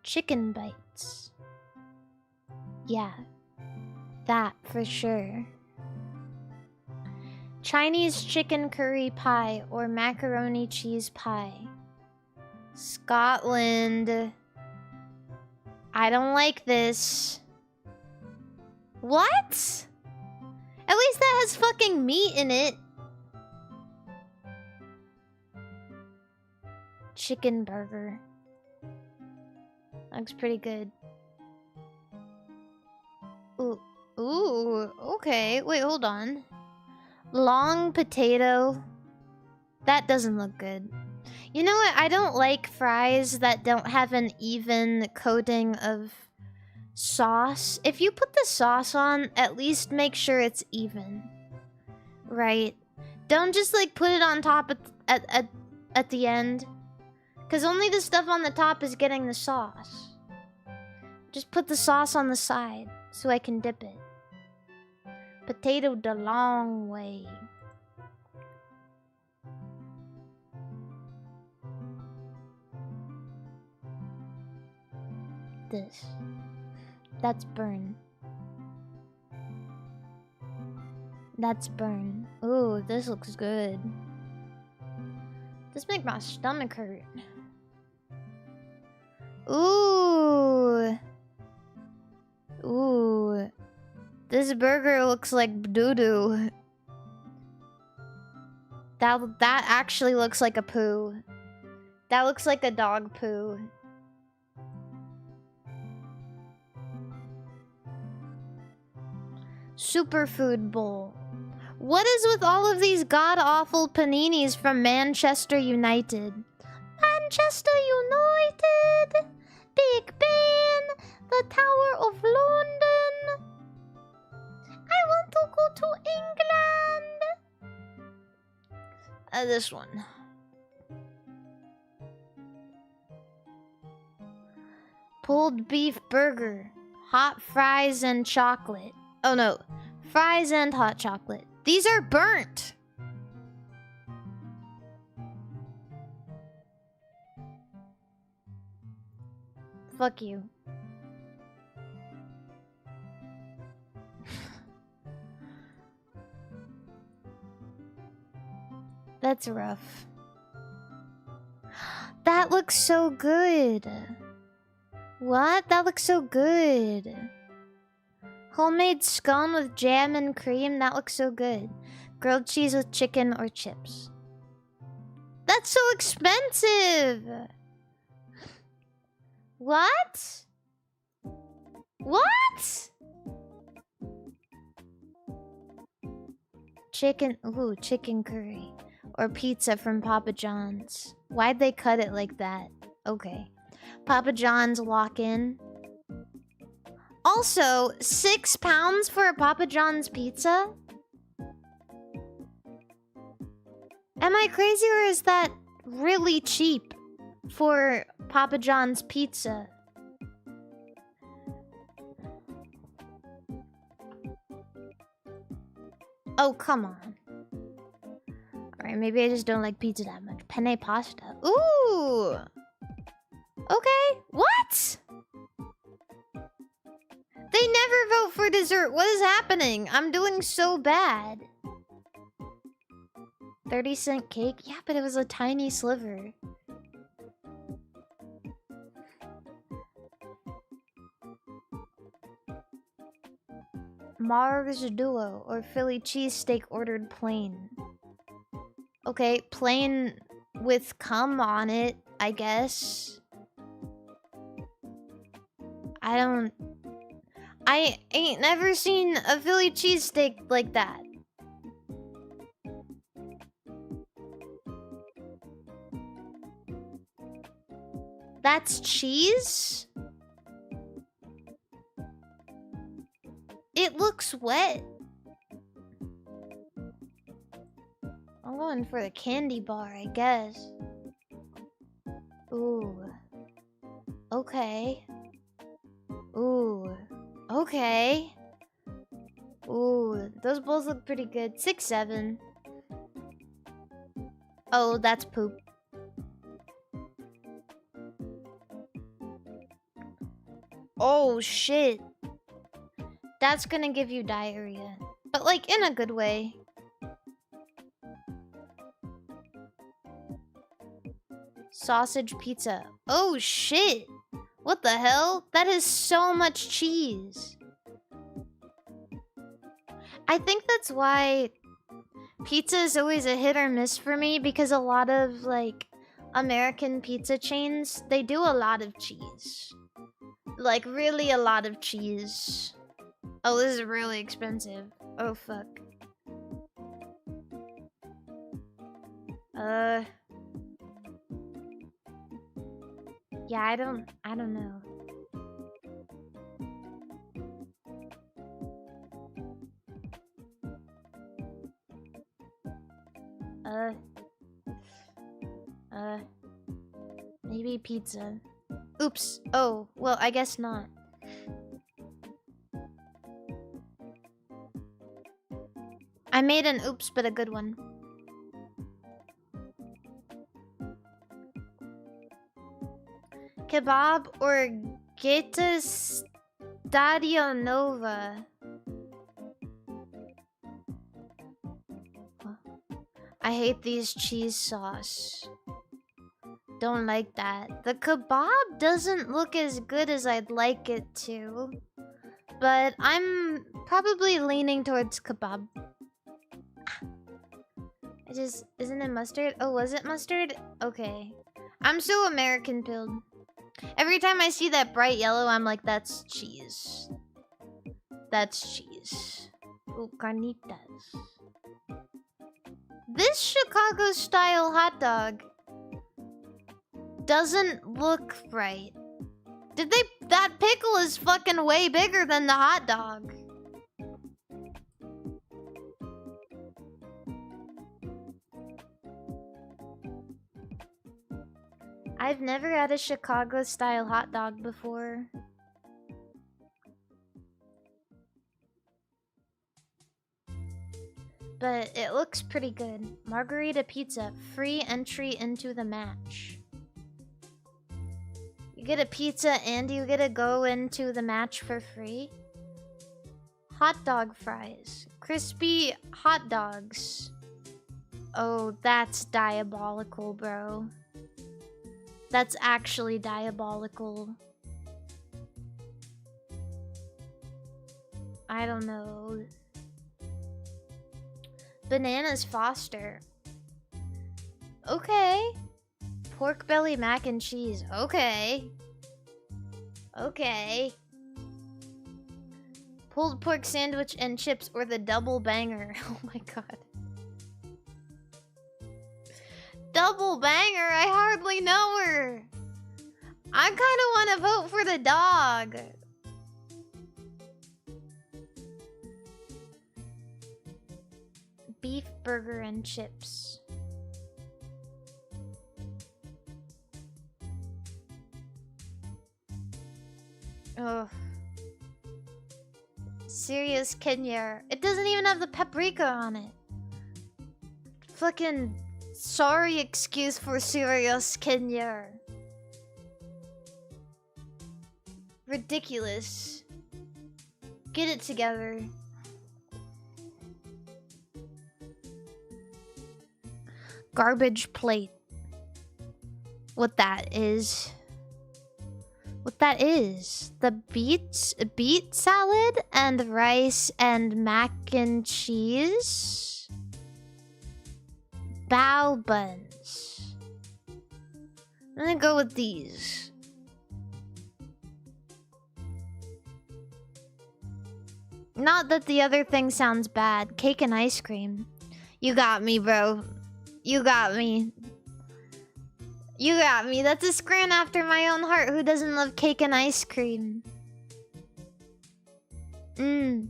Chicken bites. Yeah, that for sure. Chinese chicken curry pie or macaroni cheese pie. Scotland. I don't like this. What? At least that has fucking meat in it. Chicken burger. Looks pretty good. Ooh, ooh, okay. Wait, hold on. Long potato. That doesn't look good. You know what? I don't like fries that don't have an even coating of sauce. If you put the sauce on, at least make sure it's even. Right? Don't just like put it on top at the end. Because only the stuff on the top is getting the sauce. Just put the sauce on the side so I can dip it. Potato the long way. This. That's burn. That's burn. Ooh, this looks good. This makes my stomach hurt. Ooh. Ooh. This burger looks like doo-doo. That actually looks like a poo. That looks like a dog poo. Superfood bowl. What is with all of these god-awful paninis from Manchester United? Manchester United! Big Ben! The Tower of London! I want to go to England! This one. Pulled beef burger. Hot fries and chocolate. Oh no. Fries and hot chocolate. These are burnt! Fuck you. That's rough. That looks so good. What? That looks so good. Homemade scone with jam and cream. That looks so good. Grilled cheese with chicken or chips. That's so expensive. What? What? Chicken, ooh, chicken curry. Or pizza from Papa John's. Why'd they cut it like that? Okay. Papa John's lock-in. Also, £6 for a Papa John's pizza? Am I crazy or is that really cheap for Papa John's pizza? Oh, come on. Alright, maybe I just don't like pizza that much. Penne pasta. Ooh! Okay, what? They never vote for dessert. What is happening? I'm doing so bad. 30-cent cake? Yeah, but it was a tiny sliver. Mars Duo or Philly cheesesteak ordered plain. Okay, plain with cum on it, I guess. I ain't never seen a Philly cheesesteak like that. That's cheese? It looks wet. I'm going for the candy bar, I guess. Ooh. Okay. Ooh. Okay. Ooh, those bowls look pretty good. 6, 7. Oh, that's poop. Oh, shit. That's gonna give you diarrhea. But, like, in a good way. Sausage pizza. Oh, shit. What the hell? That is so much cheese. I think that's why pizza is always a hit or miss for me, because a lot of, like, American pizza chains, they do a lot of cheese. Like, really a lot of cheese. Oh, this is really expensive. Oh, fuck. Yeah, I don't know. Maybe pizza. Oops. Oh, well, I guess not. I made an oops, but a good one. Kebab or Geta Stadio Nova? I hate these cheese sauce. Don't like that. The kebab doesn't look as good as I'd like it to. But I'm probably leaning towards kebab. Isn't it mustard? Oh, was it mustard? Okay. I'm so American pilled. Every time I see that bright yellow, I'm like, that's cheese. That's cheese. Oh, carnitas. This Chicago-style hot dog doesn't look right. That pickle is fucking way bigger than the hot dog. I've never had a Chicago-style hot dog before. But it looks pretty good. Margarita pizza, free entry into the match. You get a pizza and you get to go into the match for free. Hot dog fries. Crispy hot dogs. Oh, that's diabolical, bro. That's actually diabolical. I don't know. Bananas Foster. Okay. Pork belly mac and cheese. Okay. Okay. Pulled pork sandwich and chips or the double banger. Oh my god. Double banger? I hardly know her. I kind of want to vote for the dog. Beef burger and chips. Oh. Serious Kenya. It doesn't even have the paprika on it. Fucking sorry excuse for serious Kenya. Ridiculous. Get it together. Garbage plate. What that is. What that is. The beet salad and rice and mac and cheese. Bao buns. I'm gonna go with these. Not that the other thing sounds bad. Cake and ice cream. You got me, bro. You got me. You got me. That's a scran after my own heart. Who doesn't love cake and ice cream? Mmm.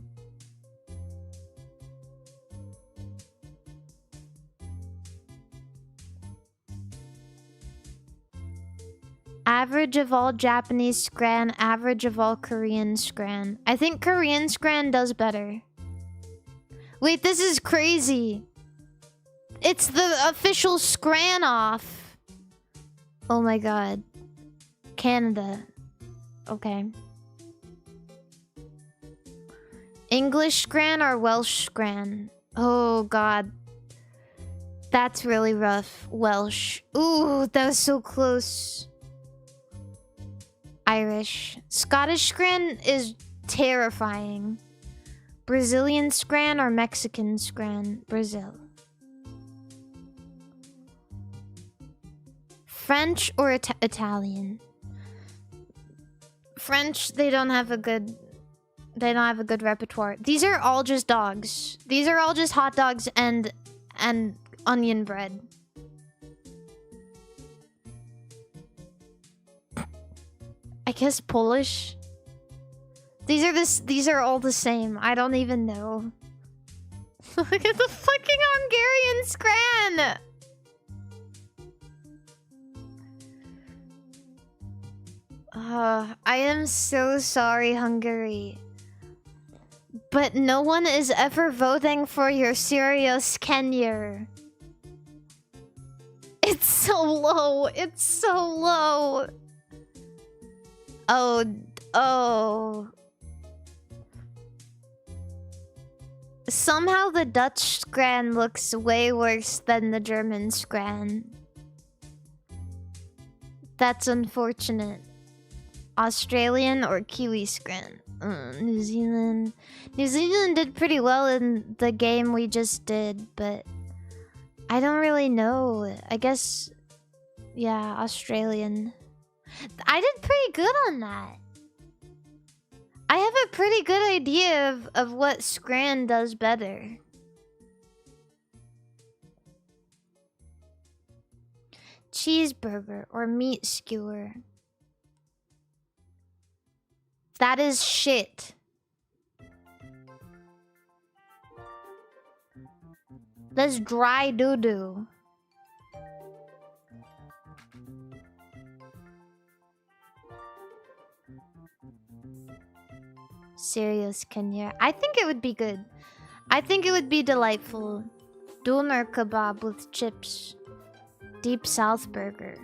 Average of all Japanese scran, average of all Korean scran. I think Korean scran does better. Wait, this is crazy. It's the official scran off. Oh my god. Canada. Okay. English scran or Welsh scran? Oh god. That's really rough. Welsh. Ooh, that was so close. Irish. Scottish scran is terrifying. Brazilian scran or Mexican scran? Brazil. French or Italian? French, they don't have a good repertoire. These are all just dogs. These are all just hot dogs and onion bread. I guess Polish. These are all the same. I don't even know. Look at the fucking Hungarian scran. I am so sorry, Hungary. But no one is ever voting for your serious Kenya. It's so low. It's so low. Oh. Somehow the Dutch scran looks way worse than the German scran. That's unfortunate. Australian or Kiwi scran? New Zealand. New Zealand did pretty well in the game we just did, but I don't really know. I guess, yeah, Australian. I did pretty good on that. I have a pretty good idea of what scran does better. Cheeseburger or meat skewer? That is shit. That's dry doo-doo. Serious Kenya. I think it would be good. I think it would be delightful. Doner kebab with chips. Deep South burger.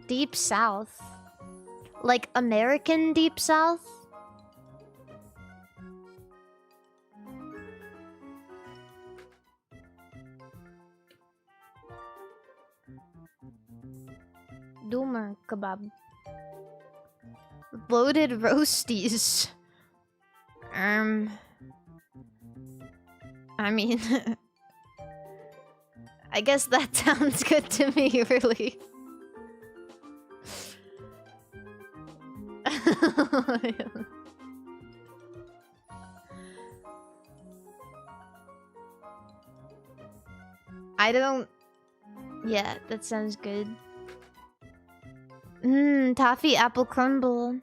Deep South? Like American Deep South? Doner kebab. Loaded roasties. I mean... I guess that sounds good to me, really. I don't... Yeah, that sounds good. Toffee apple crumble.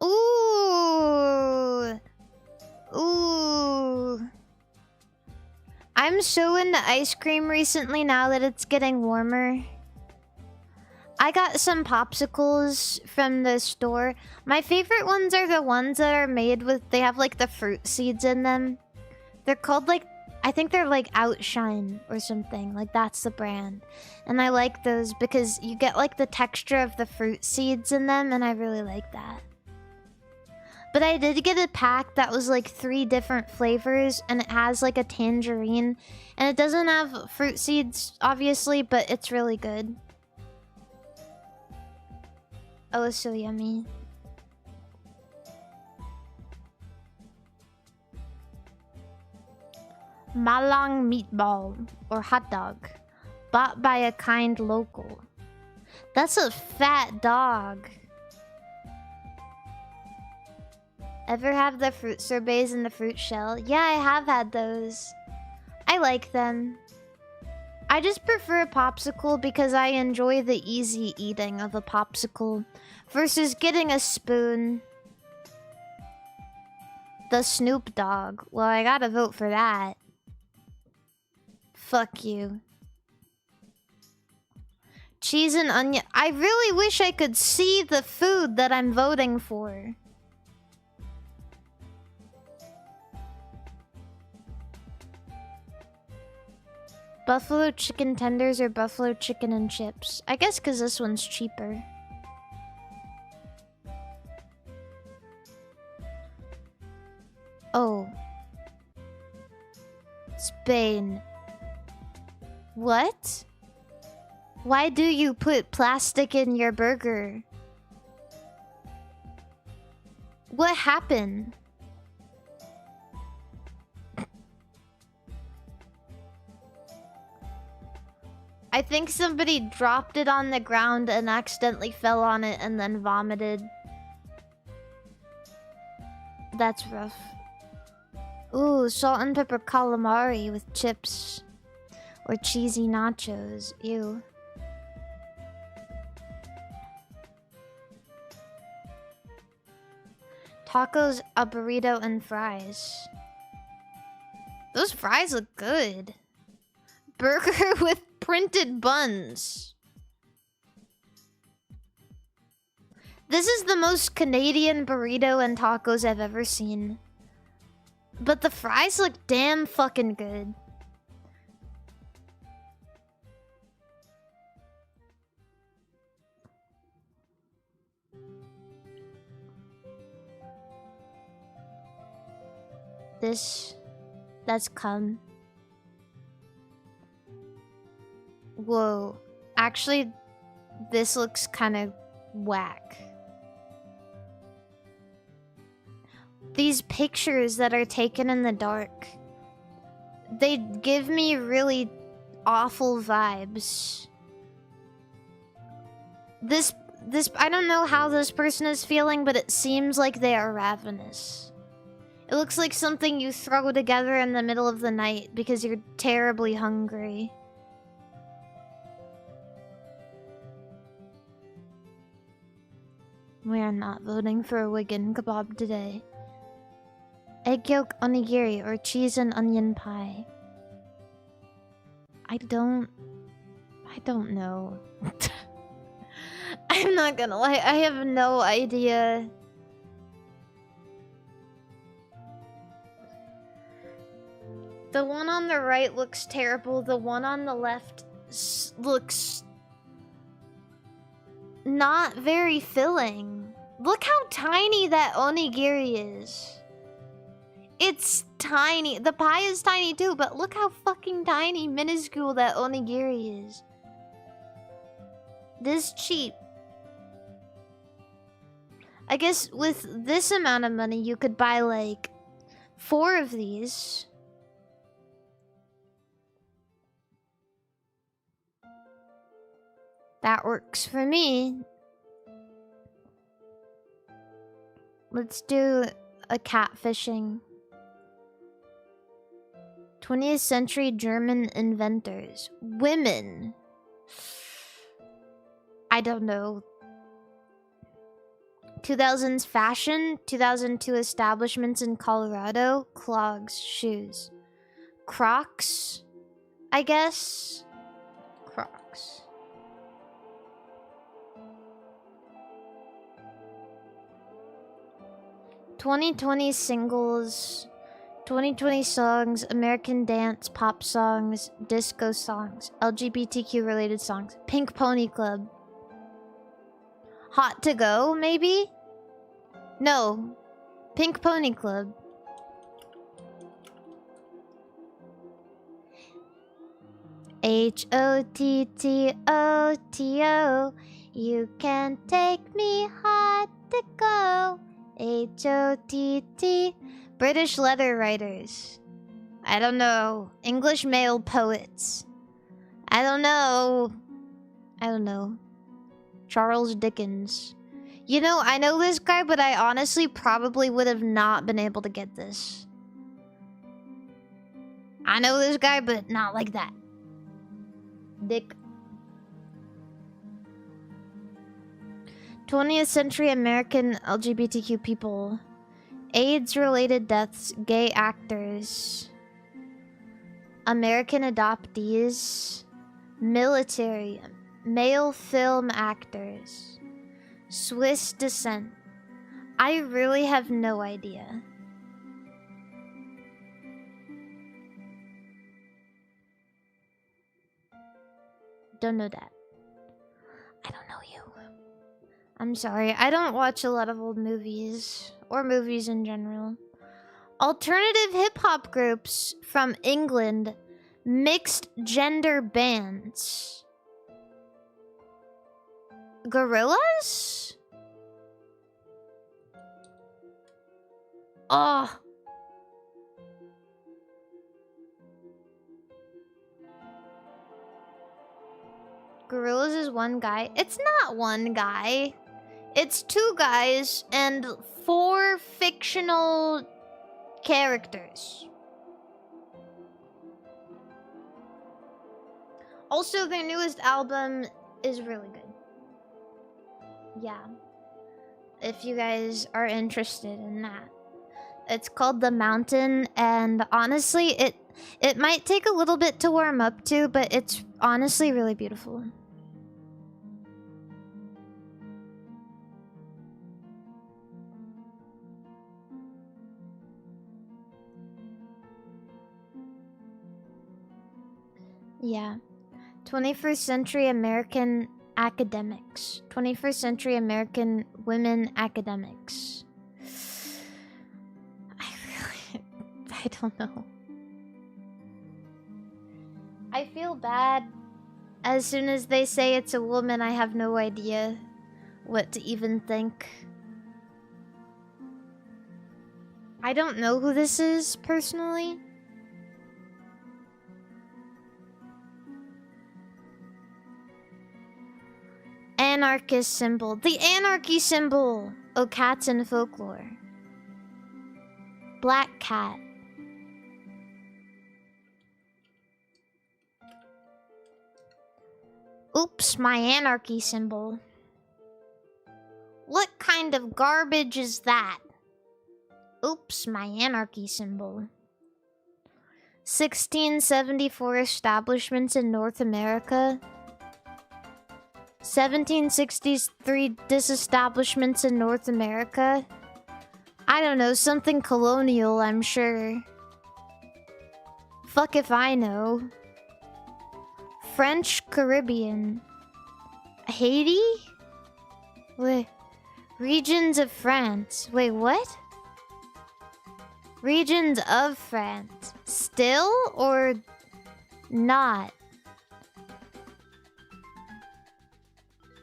Ooh! Ooh! I'm so into ice cream recently now that it's getting warmer. I got some popsicles from the store. My favorite ones are the ones that are made with... They have like the fruit seeds in them. They're called like... I think they're like Outshine or something. Like that's the brand. And I like those because you get like the texture of the fruit seeds in them and I really like that. But I did get a pack that was like 3 different flavors and it has like a tangerine. And it doesn't have fruit seeds obviously, but it's really good. Oh, it's so yummy. Malang meatball or hot dog bought by a kind local. That's a fat dog. Ever have the fruit sorbets in the fruit shell? Yeah, I have had those. I like them. I just prefer a popsicle because I enjoy the easy eating of a popsicle versus getting a spoon. The Snoop Dogg. Well, I gotta vote for that. Fuck you. Cheese and onion. I really wish I could see the food that I'm voting for. Buffalo chicken tenders or buffalo chicken and chips? I guess because this one's cheaper. Oh. Spain. What? Why do you put plastic in your burger? What happened? I think somebody dropped it on the ground and accidentally fell on it and then vomited. That's rough. Ooh, salt and pepper calamari with chips. Or cheesy nachos. Ew. Tacos, a burrito, and fries. Those fries look good. Burger with printed buns. This is the most Canadian burrito and tacos I've ever seen. But the fries look damn fucking good. That's cum. Whoa. Actually, this looks kind of whack. These pictures that are taken in the dark, they give me really awful vibes. This I don't know how this person is feeling, but it seems like they are ravenous. It looks like something you throw together in the middle of the night because you're terribly hungry. We are not voting for a Wigan kebab today. Egg yolk onigiri or cheese and onion pie. I don't know. I'm not gonna lie, I have no idea. The one on the right looks terrible. The one on the left looks not very filling. Look how tiny that onigiri is. It's tiny. The pie is tiny too, but look how fucking tiny, minuscule that onigiri is. This cheap. I guess with this amount of money, you could buy like 4 of these. That works for me. Let's do a catfishing. 20th century German inventors. Women. I don't know. 2000s fashion. 2002 establishments in Colorado. Clogs. Shoes. Crocs. I guess. Crocs. '20 singles, 2020 songs, American dance, pop songs, disco songs, LGBTQ related songs, Pink Pony Club. Hot to Go, maybe? No. Pink Pony Club. HOTTOTO. You can take me hot to go. HOTT. British letter writers. I don't know. English male poets. I don't know. Charles Dickens. You know, I know this guy, but I honestly probably would have not been able to get this. I know this guy, but not like that. Dick. 20th century American LGBTQ people. AIDS-related deaths, gay actors. American adoptees. Military. Male film actors. Swiss descent. I really have no idea. Don't know that. I don't know you. I'm sorry, I don't watch a lot of old movies, or movies in general. Alternative hip-hop groups from England. Mixed gender bands. Gorillas? Oh. Gorillas is one guy. It's not one guy. It's two guys and 4 fictional characters. Also, their newest album is really good. Yeah. If you guys are interested in that. It's called The Mountain, and honestly, it might take a little bit to warm up to, but it's honestly really beautiful. Yeah. 21st century American academics. 21st century American women academics. I don't know. I feel bad. As soon as they say it's a woman, I have no idea what to even think. I don't know who this is, personally. Anarchist symbol. The anarchy symbol! Oh, cats in folklore. Black cat. Oops, my anarchy symbol. What kind of garbage is that? Oops, my anarchy symbol. 1674 establishments in North America. 1763 disestablishments in North America. I don't know, something colonial, I'm sure. Fuck if I know. French Caribbean. Haiti? Wait. Regions of France. Wait, what? Regions of France. Still or not?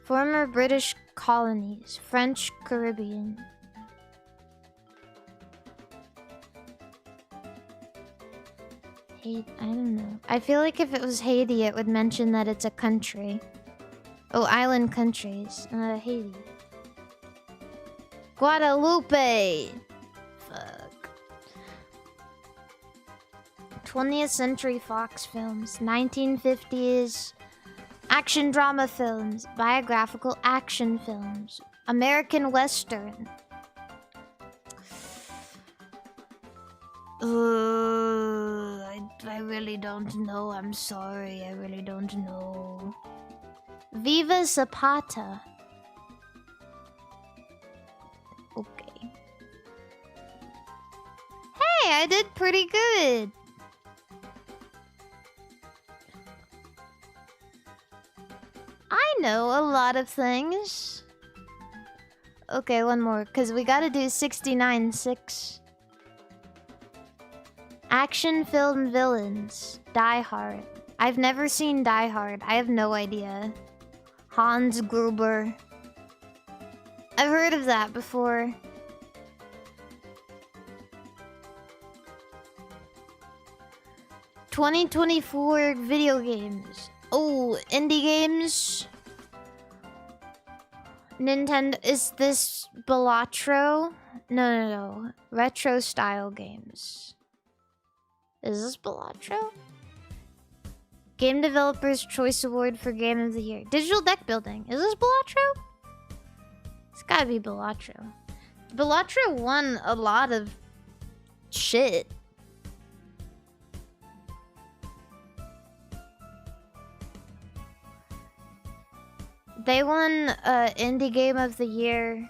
Former British colonies. French Caribbean. I don't know. I feel like if it was Haiti, it would mention that it's a country. Oh, island countries. Haiti. Guadalupe! Fuck. 20th Century Fox films. 1950s action drama films. Biographical action films. American Western. I really don't know. I'm sorry. I really don't know. Viva Zapata. Okay. Hey, I did pretty good. I know a lot of things. Okay, one more, because we gotta do 69-6. Action film villains. Die Hard. I've never seen Die Hard. I have no idea. Hans Gruber. I've heard of that before. ...2024 video games. Oh, indie games. Nintendo... Is this Balatro? No. Retro style games. Is this Balatro? Game Developer's Choice Award for Game of the Year. Digital deck building. Is this Balatro? It's gotta be Balatro. Balatro won a lot of shit. They won Indie Game of the Year.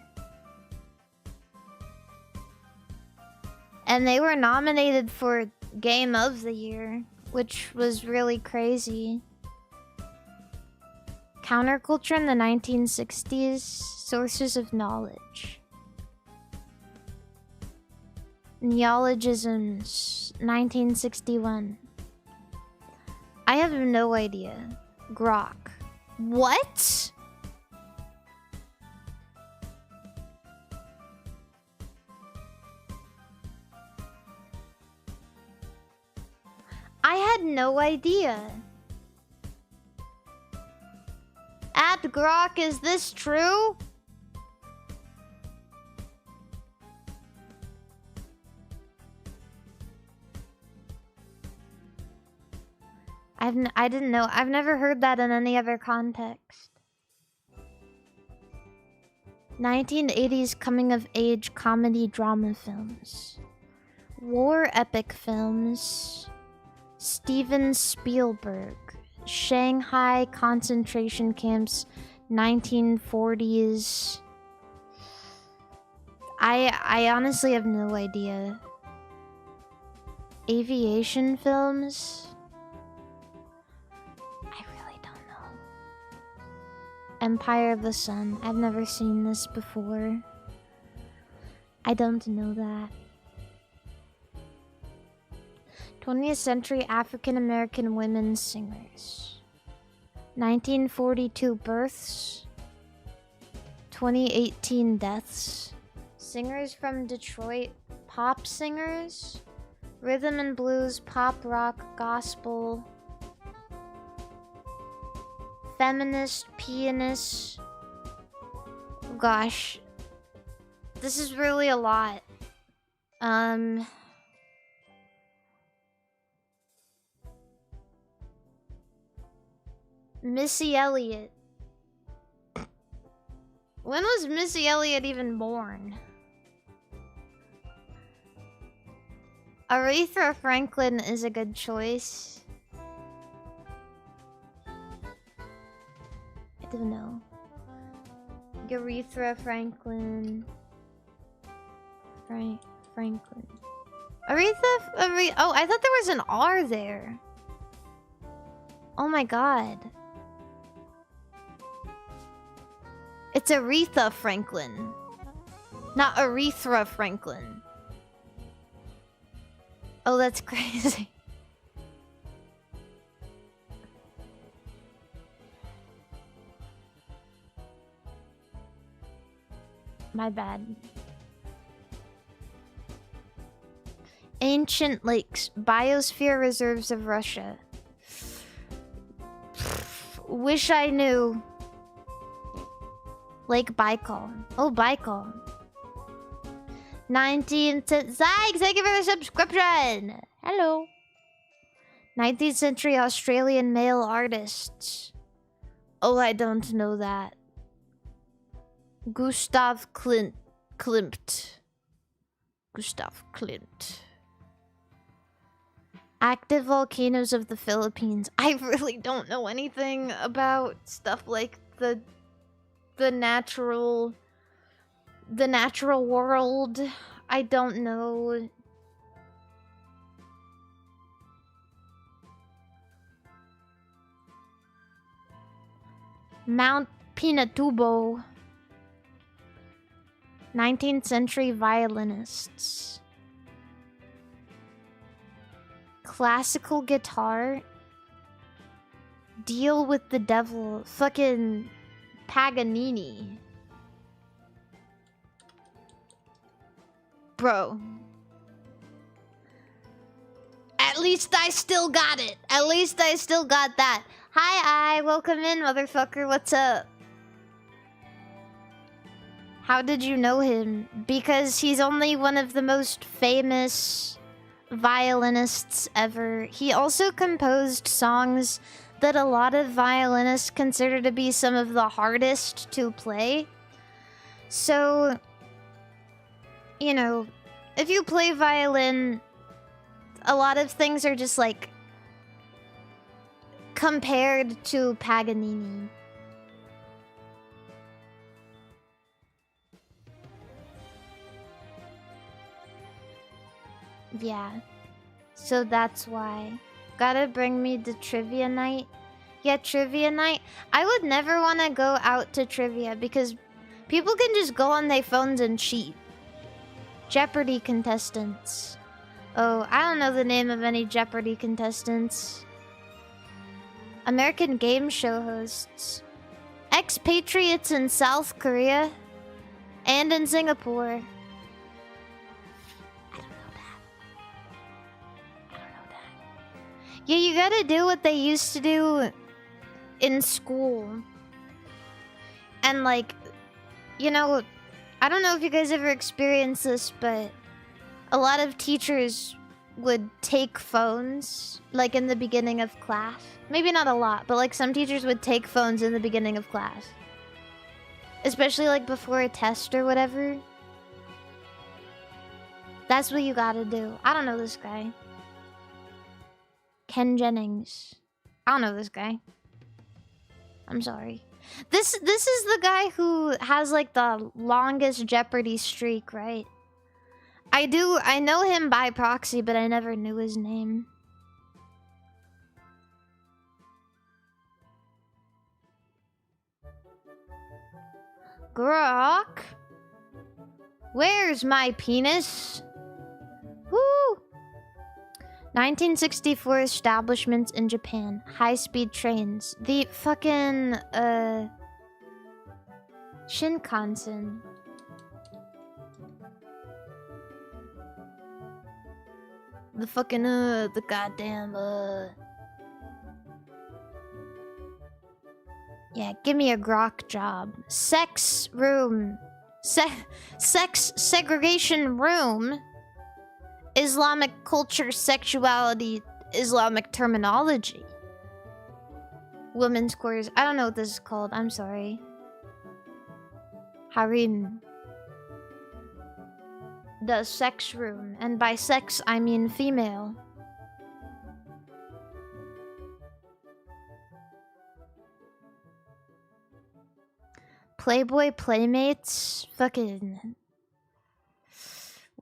And they were nominated for Game of the Year, which was really crazy. Counterculture in the 1960s. Sources of knowledge. Neologisms, 1961. I have no idea. Grok. What? I had no idea. At Grok, is this true? I didn't know. I've never heard that in any other context. 1980s coming-of-age comedy drama films. War epic films. Steven Spielberg. Shanghai concentration camps, 1940s. I honestly have no idea. Aviation films? I really don't know. Empire of the Sun. I've never seen this before. I don't know that. 20th century African American women singers. 1942 births. 2018 deaths. Singers from Detroit. Pop singers. Rhythm and blues, pop rock, gospel. Feminist, pianist. Gosh. This is really a lot. Missy Elliott. When was Missy Elliott even born? Aretha Franklin is a good choice. I don't know. Aretha Franklin. Franklin. Aretha. Oh, I thought there was an R there. Oh my god. It's Aretha Franklin. Not Aretha Franklin. Oh, that's crazy. My bad. Ancient lakes. Biosphere reserves of Russia. Wish I knew. Lake Baikal. Oh, Baikal. 19th century. Zag, thank you for the subscription. Hello. 19th century Australian male artists. Oh, I don't know that. Gustav Klimt. Gustav Klimt. Active volcanoes of the Philippines. I really don't know anything about stuff like the natural world. I don't know. Mount Pinatubo. 19th century violinists. Classical guitar. Deal with the devil. Fucking Paganini. Bro. At least I still got it. At least I still got that. Hi, welcome in, motherfucker. What's up? How did you know him? Because he's only one of the most famous violinists ever. He also composed songs that a lot of violinists consider to be some of the hardest to play. So, you know, if you play violin, a lot of things are just like compared to Paganini. Yeah. So that's why. Gotta bring me to trivia night. Yeah, trivia night. I would never want to go out to trivia because people can just go on their phones and cheat. Jeopardy contestants. Oh, I don't know the name of any Jeopardy contestants. American game show hosts. Expatriates in South Korea and in Singapore. Yeah, you gotta do what they used to do in school. And like, you know, I don't know if you guys ever experienced this, but a lot of teachers would take phones, like in the beginning of class. Maybe not a lot, but like some teachers would take phones in the beginning of class. Especially like before a test or whatever. That's what you gotta do. I don't know this guy. Ken Jennings. I don't know this guy. I'm sorry. This is the guy who has like the longest Jeopardy streak, right? I know him by proxy, but I never knew his name. Grok? Where's my penis? Woo! 1964 establishments in Japan. High-speed trains. The fucking, Shinkansen. The fucking, the goddamn, Yeah, give me a grok job. Sex room. Sex segregation room. Islamic culture, sexuality, Islamic terminology. Women's quarters. I don't know what this is called. I'm sorry. Harem. The sex room. And by sex, I mean female. Playboy Playmates. Fucking...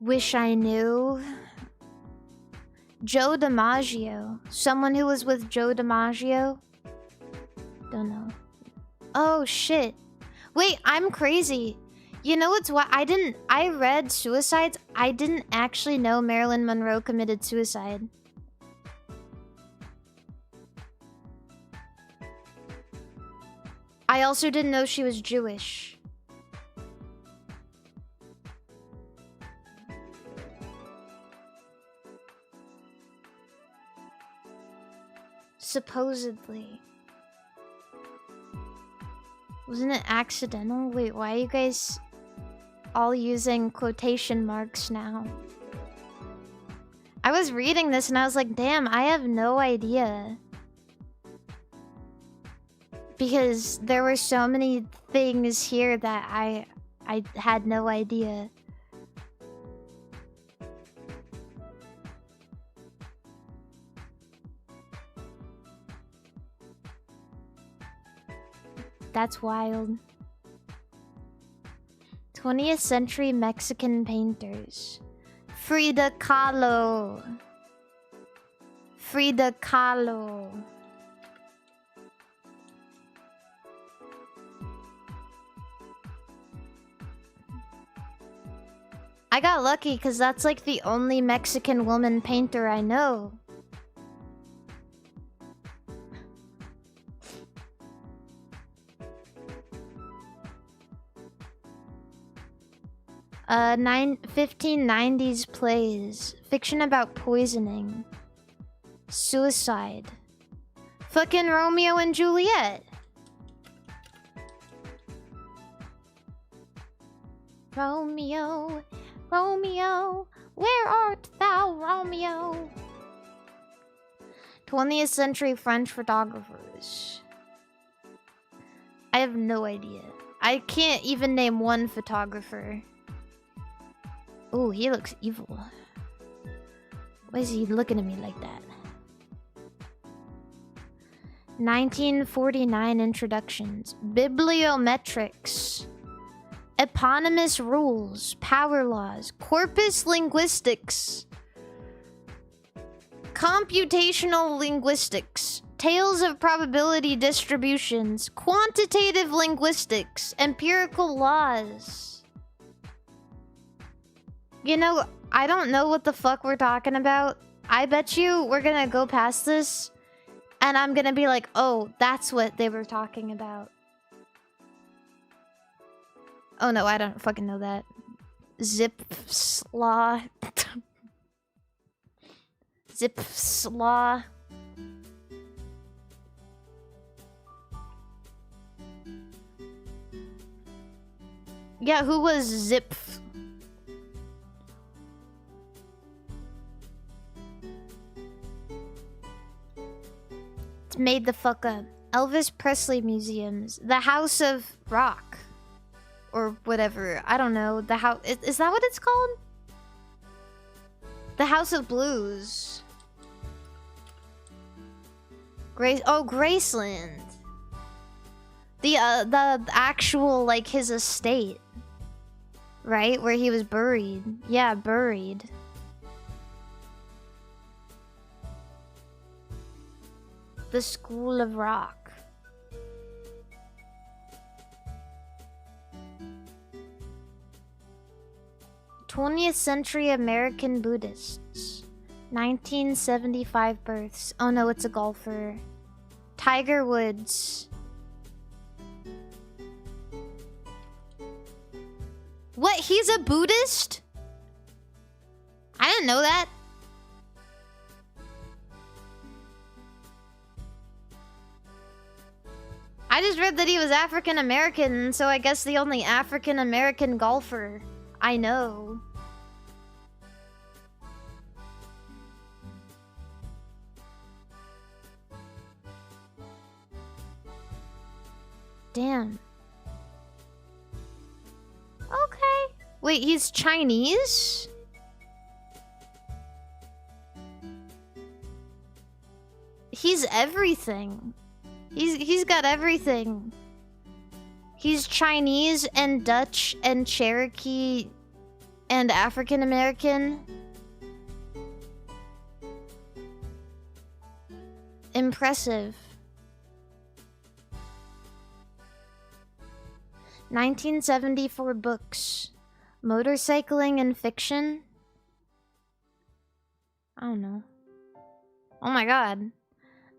Wish I knew. Joe DiMaggio. Someone who was with Joe DiMaggio? Don't know. Oh, shit. Wait, I'm crazy. You know what's what? I read Suicides. I didn't actually know Marilyn Monroe committed suicide. I also didn't know she was Jewish. Supposedly. Wasn't it accidental? Wait, why are you guys all using quotation marks now? I was reading this and I was like, damn, I have no idea. Because there were so many things here that I had no idea. That's wild. 20th century Mexican painters. Frida Kahlo. Frida Kahlo. I got lucky because that's like the only Mexican woman painter I know. Uh, 1590s plays. Fiction about poisoning. Suicide. Fucking Romeo and Juliet. Romeo, Romeo, where art thou, Romeo? 20th century French photographers. I have no idea. I can't even name one photographer. Oh, he looks evil. Why is he looking at me like that? 1949 introductions. Bibliometrics. Eponymous rules. Power laws. Corpus linguistics. Computational linguistics. Tales of probability distributions. Quantitative linguistics. Empirical laws. You know, I don't know what the fuck we're talking about. I bet you we're gonna go past this and I'm gonna be like, oh, that's what they were talking about. Oh no, I don't fucking know that. Zip slaw. Zip slaw. Yeah, who was Zip? It's made the fuck up. Elvis Presley museums. The House of Rock. Or whatever. I don't know. The house... Is that what it's called? The House of Blues. Graceland. The actual, like, his estate. Right? Where he was buried. Yeah, buried. The School of Rock. 20th century American Buddhists. 1975 births. Oh no, it's a golfer. Tiger Woods. What? He's a Buddhist? I didn't know that. I just read that he was African American, so I guess the only African American golfer I know. Damn. Okay. Wait, he's Chinese? He's everything. He's got everything. He's Chinese and Dutch and Cherokee and African American. Impressive. 1974 books. Motorcycling and fiction. I don't know. Oh my god.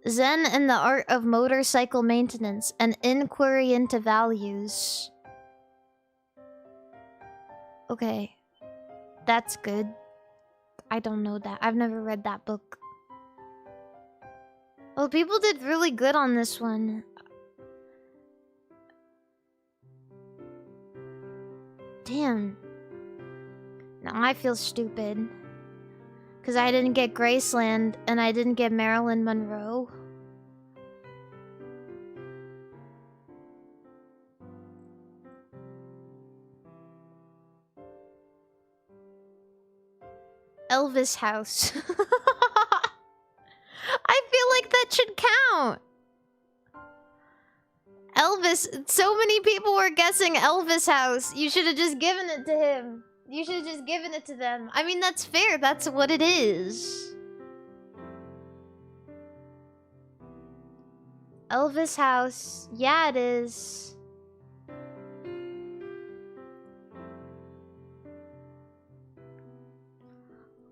Zen and the Art of Motorcycle Maintenance, an Inquiry into Values. Okay. That's good. I don't know that. I've never read that book. Well, people did really good on this one. Damn. Now I feel stupid. Because I didn't get Graceland and I didn't get Marilyn Monroe. Elvis House. I feel like that should count. Elvis, so many people were guessing Elvis House. You should have just given it to him. You should have just given it to them. I mean, that's fair. That's what it is. Elvis House. Yeah, it is.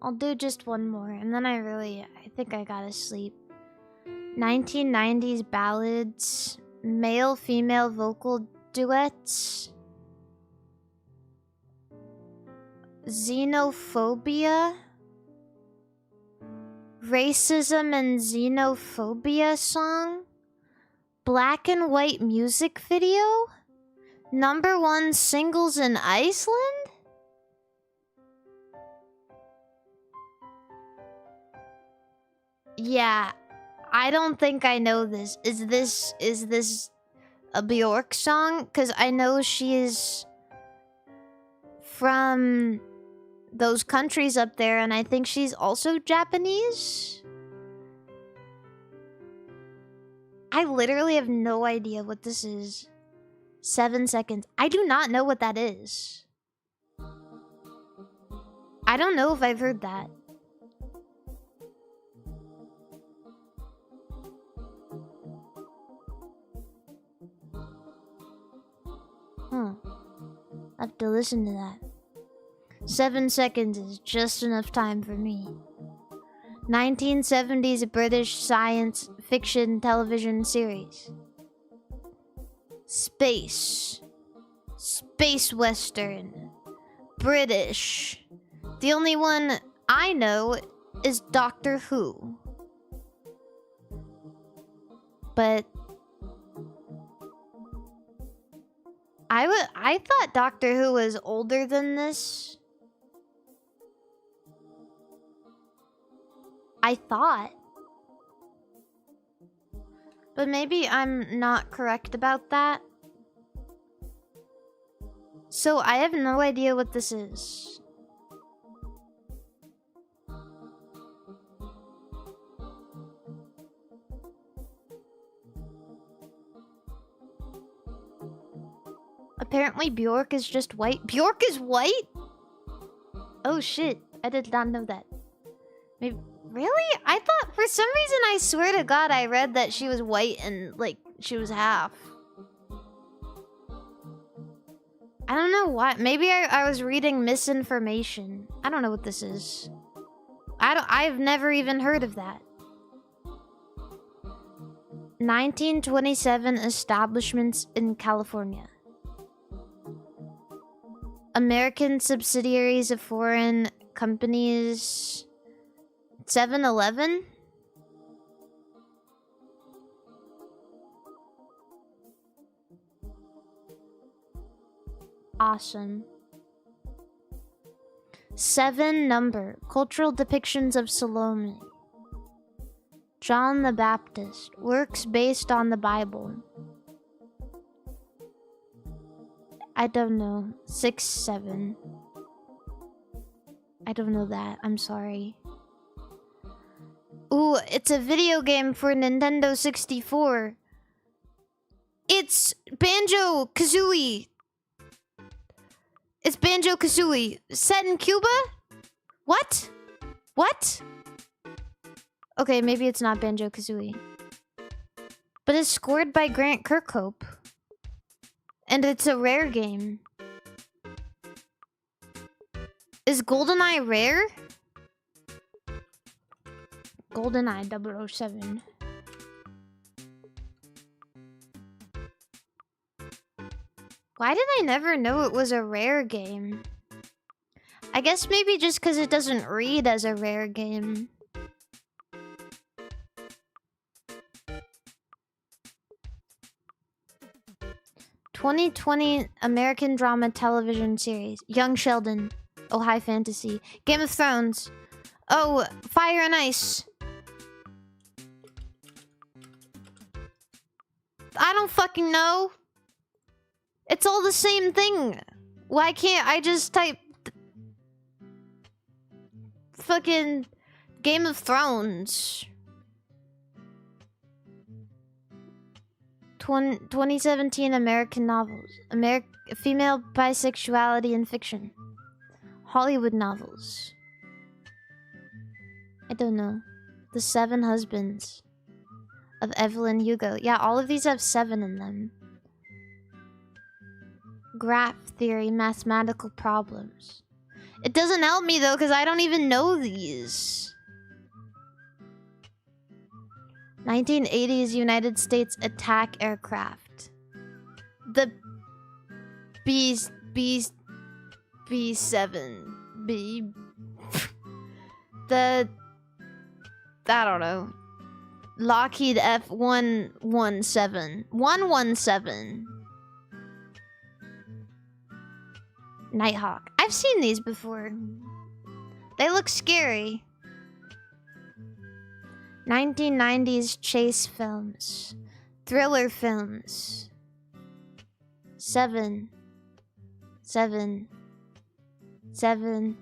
I'll do just one more, and then I think I gotta sleep. 1990s ballads, male-female vocal duets, xenophobia, racism and xenophobia song, black and white music video, #1 singles in Iceland? Yeah, I don't think I know this. Is this a Bjork song? Because I know she is from those countries up there, and I think she's also Japanese. I literally have no idea what this is. 7 seconds. I do not know what that is. I don't know if I've heard that. I have to listen to that. 7 seconds is just enough time for me. 1970s British science fiction television series. Space. Space Western. British. The only one I know is Doctor Who. But I thought Doctor Who was older than this. I thought. But maybe I'm not correct about that. So I have no idea what this is. Apparently Bjork is just white. Bjork is white? Oh shit, I did not know that. Maybe, really? I thought, for some reason, I swear to God, I read that she was white and, like, she was half. I don't know why. Maybe I was reading misinformation. I don't know what this is. I've never even heard of that. 1927 establishments in California. American subsidiaries of foreign companies. 7-Eleven? Awesome. 7 number. Cultural depictions of Salome. John the Baptist. Works based on the Bible. I don't know. 6, 7. I don't know that. I'm sorry. Ooh, it's a video game for Nintendo 64. It's Banjo-Kazooie. It's Banjo-Kazooie. Set in Cuba? What? What? Okay, maybe it's not Banjo-Kazooie. But it's scored by Grant Kirkhope. And it's a rare game. Is GoldenEye rare? GoldenEye 007. Why did I never know it was a rare game? I guess maybe just because it doesn't read as a rare game. 2020 American drama television series. Young Sheldon. Oh, high fantasy. Game of Thrones. Oh, Fire and Ice. I don't fucking know. It's all the same thing. Why can't I just type fucking Game of Thrones? 2017 American novels. Female bisexuality in fiction. Hollywood novels. I don't know. The Seven Husbands of Evelyn Hugo. Yeah, all of these have 7 in them. Graph theory, mathematical problems. It doesn't help me though, because I don't even know these. 1980s United States attack aircraft. The B7 B the I don't know. Lockheed F117 117 Nighthawk. I've seen these before. They look scary. 1990s chase films. Thriller films. 7 7 7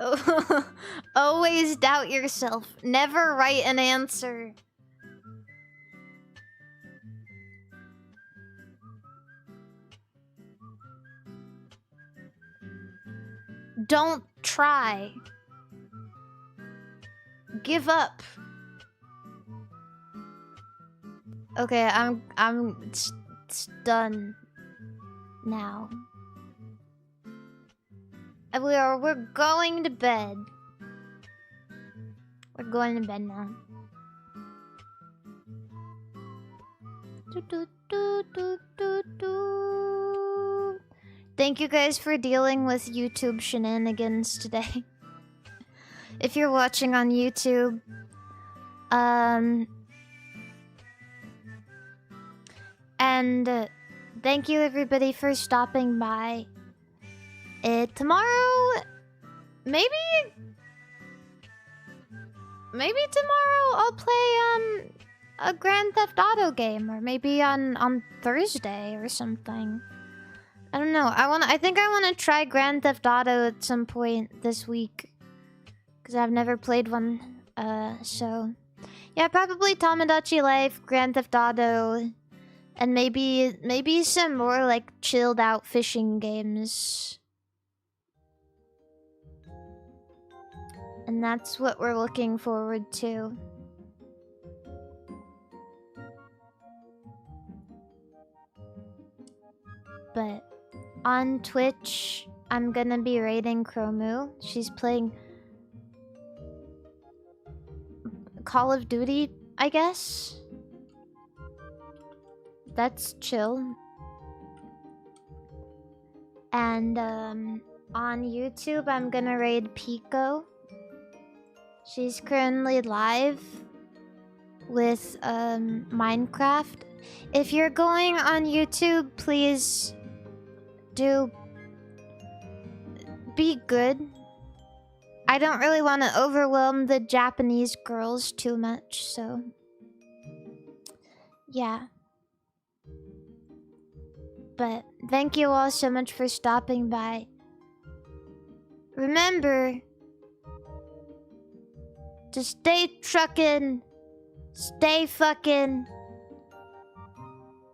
Oh, always doubt yourself. Never write an answer. Don't try. Give up. Okay, it's done now. We're going to bed. We're going to bed now. Thank you guys for dealing with YouTube shenanigans today. If you're watching on YouTube, and thank you everybody for stopping by. Tomorrow, maybe tomorrow I'll play a Grand Theft Auto game, or maybe on Thursday or something. I don't know. I think I want to try Grand Theft Auto at some point this week, because I've never played one. So yeah, probably Tamagotchi Life, Grand Theft Auto, and maybe some more like chilled out fishing games. And that's what we're looking forward to. But on Twitch, I'm gonna be raiding Chromu. She's playing Call of Duty, I guess. That's chill. And on YouTube, I'm gonna raid Pico. She's currently live with Minecraft. If you're going on YouTube, please do be good. I don't really want to overwhelm the Japanese girls too much, so yeah. But thank you all so much for stopping by. Remember to stay truckin', stay fucking,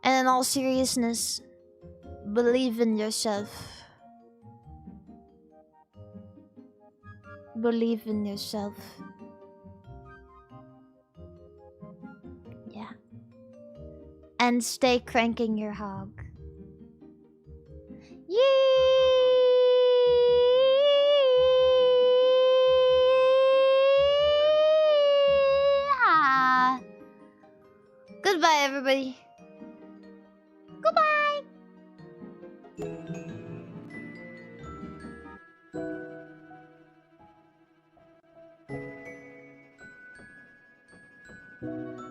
and in all seriousness, believe in yourself. Believe in yourself. Yeah. And stay cranking your hog. Yeah. Goodbye, everybody. Bye.